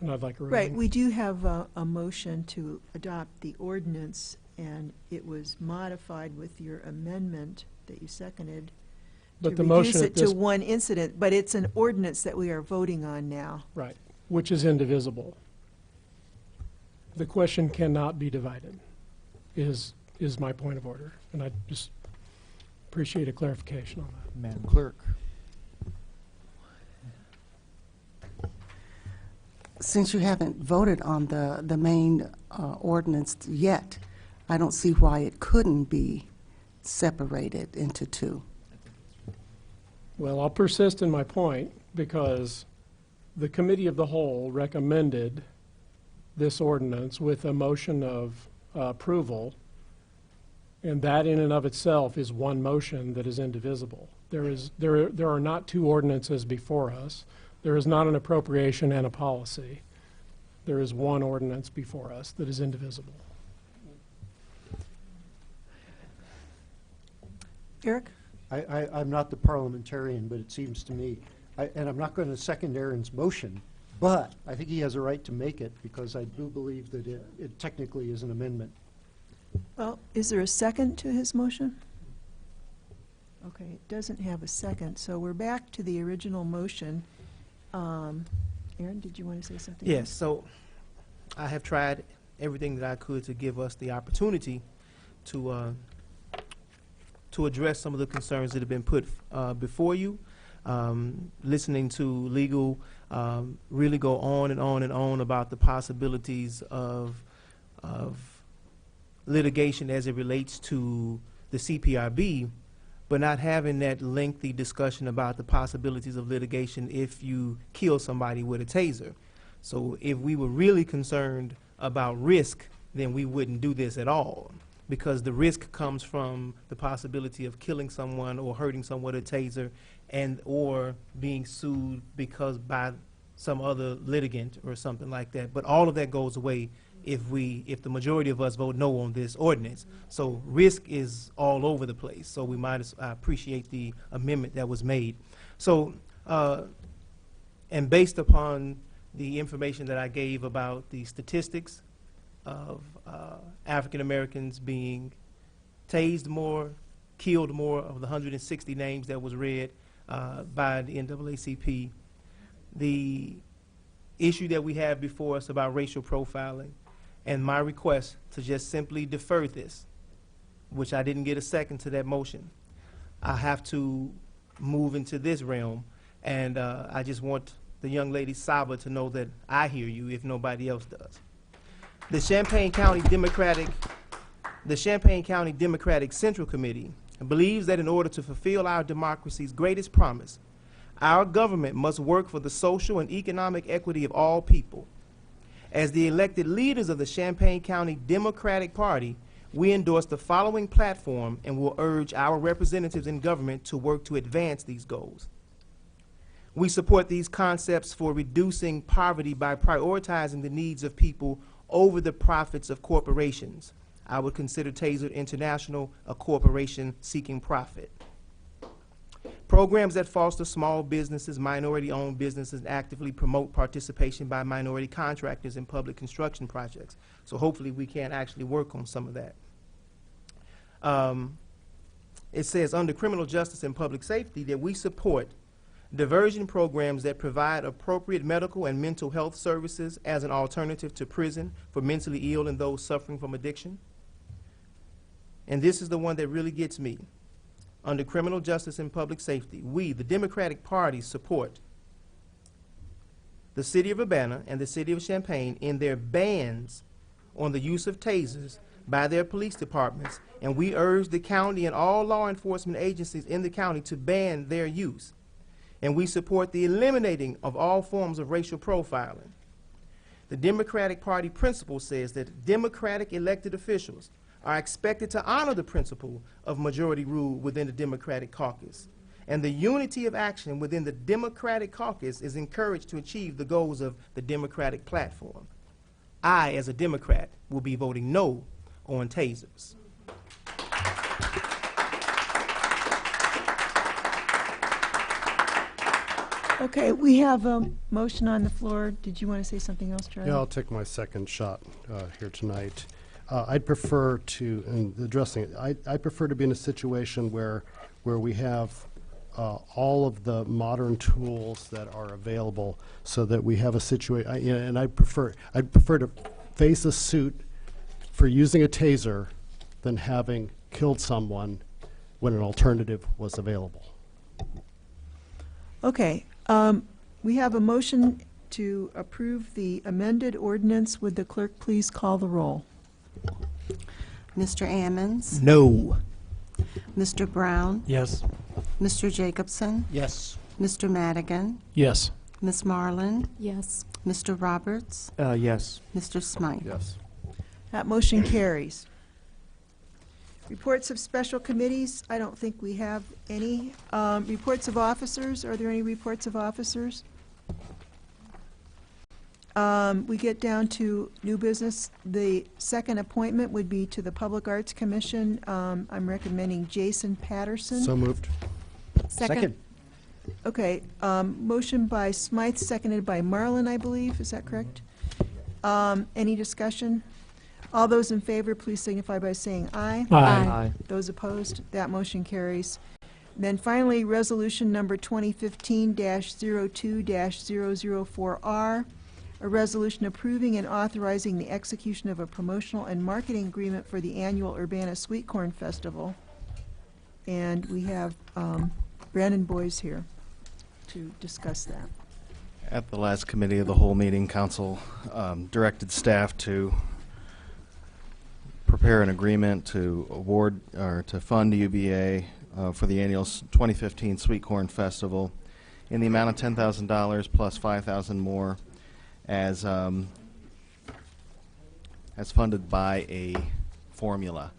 And I'd like a ruling. Right, we do have a motion to adopt the ordinance, and it was modified with your amendment that you seconded But to the reduce motion it at to this- one incident, but it's an ordinance that we are voting on now. Right, which is indivisible. The question cannot be divided, is my point of order. And I just appreciate a clarification on that. Madam Clerk. Since you haven't voted on the main ordinance yet, I don't see why it couldn't be separated into two. Well, I'll persist in my point because the committee of the whole recommended this ordinance with a motion of approval, and that in and of itself is one motion that is indivisible. There are not two ordinances before us. There is not an appropriation and a policy. There is one ordinance before us that is indivisible. Eric? I'm not the parliamentarian, but it seems to me, and I'm not going to second Aaron's motion, but I think he has a right to make it because I do believe that it technically is an amendment. Well, is there a second to his motion? Okay, it doesn't have a second, so we're back to the original motion. Aaron, did you want to say something? Yes, so I have tried everything that I could to give us the opportunity to address some of the concerns that have been put before you. Listening to legal really go on and on and on about the possibilities of litigation as it relates to the CPRB, but not having that lengthy discussion about the possibilities of litigation if you kill somebody with a taser. So if we were really concerned about risk, then we wouldn't do this at all, because the risk comes from the possibility of killing someone or hurting someone with a taser and or being sued because by some other litigant or something like that. But all of that goes away if the majority of us vote no on this ordinance. So risk is all over the place. So we might appreciate the amendment that was made. So, and based upon the information that I gave about the statistics of African Americans being tased more, killed more, of the 160 names that was read by the NAACP, the issue that we have before us about racial profiling, and my request to just simply defer this, which I didn't get a second to that motion. I have to move into this realm, and I just want the young lady Saba to know that I hear you if nobody else does. The Champaign County Democratic Central Committee believes that in order to fulfill our democracy's greatest promise, our government must work for the social and economic equity of all people. As the elected leaders of the Champaign County Democratic Party, we endorse the following platform and will urge our representatives in government to work to advance these goals. We support these concepts for reducing poverty by prioritizing the needs of people over the profits of corporations. I would consider Taser International a corporation seeking profit. Programs that foster small businesses, minority-owned businesses, and actively promote participation by minority contractors in public construction projects. So hopefully we can actually work on some of that. It says under criminal justice and public safety that we support diversion programs that provide appropriate medical and mental health services as an alternative to prison for mentally ill and those suffering from addiction. And this is the one that really gets me. Under criminal justice and public safety, we, the Democratic Party, support the City of Urbana and the City of Champaign in their bans on the use of tasers by their police departments, and we urge the county and all law enforcement agencies in the county to ban their use. And we support the eliminating of all forms of racial profiling. The Democratic Party principle says that Democratic elected officials are expected to honor the principle of majority rule within the Democratic caucus. And the unity of action within the Democratic caucus is encouraged to achieve the goals of the Democratic platform. I, as a Democrat, will be voting no on tasers. Okay, we have a motion on the floor. Did you want to say something else, Charlie? Yeah, I'll take my second shot here tonight. I'd prefer to, in addressing it, I'd prefer to be in a situation where we have all of the modern tools that are available, so that we have a situation. And I'd prefer to face a suit for using a taser than having killed someone when an alternative was available. Okay, we have a motion to approve the amended ordinance. Would the clerk please call the roll? Mr. Ammons? No. Mr. Brown? Yes. Mr. Jacobson? Yes. Mr. Madigan? Yes. Ms. Marlin? Yes. Mr. Roberts? Yes. Mr. Smythe? Yes. That motion carries. Reports of special committees, I don't think we have any. Reports of officers, are there any reports of officers? We get down to new business. The second appointment would be to the Public Arts Commission. I'm recommending Jason Patterson. So moved. Second. Okay, motion by Smythe, seconded by Marlin, I believe. Is that correct? Any discussion? All those in favor, please signify by saying aye. Aye. Those opposed, that motion carries. Then finally, resolution number 2015-02-004R, a resolution approving and authorizing the execution of a promotional and marketing agreement for the annual Urbana Sweet Corn Festival. And we have Brandon Boyes here to discuss that. At the last committee of the whole meeting, council directed staff to prepare an agreement to award or to fund UBA for the annual 2015 Sweet Corn Festival in the amount of $10,000 plus $5,000 more as funded by a formula.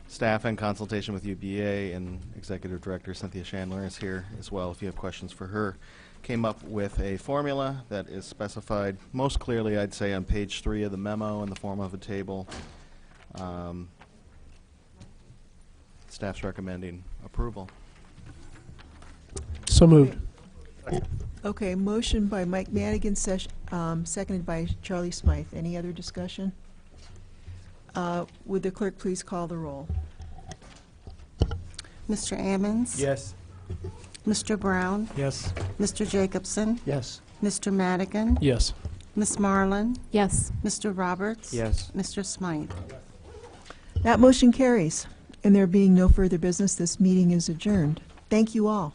Staff in consultation with UBA and Executive Director Cynthia Chandler is here as well if you have questions for her, came up with a formula that is specified most clearly, I'd say, on page 3 of the memo in the form of a table. Staff's recommending approval. So moved. Okay, motion by Mike Madigan, seconded by Charlie Smythe. Any other discussion? Would the clerk please call the roll? Mr. Ammons? Yes. Mr. Brown? Yes. Mr. Jacobson? Yes. Mr. Madigan? Yes. Ms. Marlin? Yes. Mr. Roberts? Yes. Mr. Smythe? That motion carries. And there being no further business, this meeting is adjourned. Thank you all.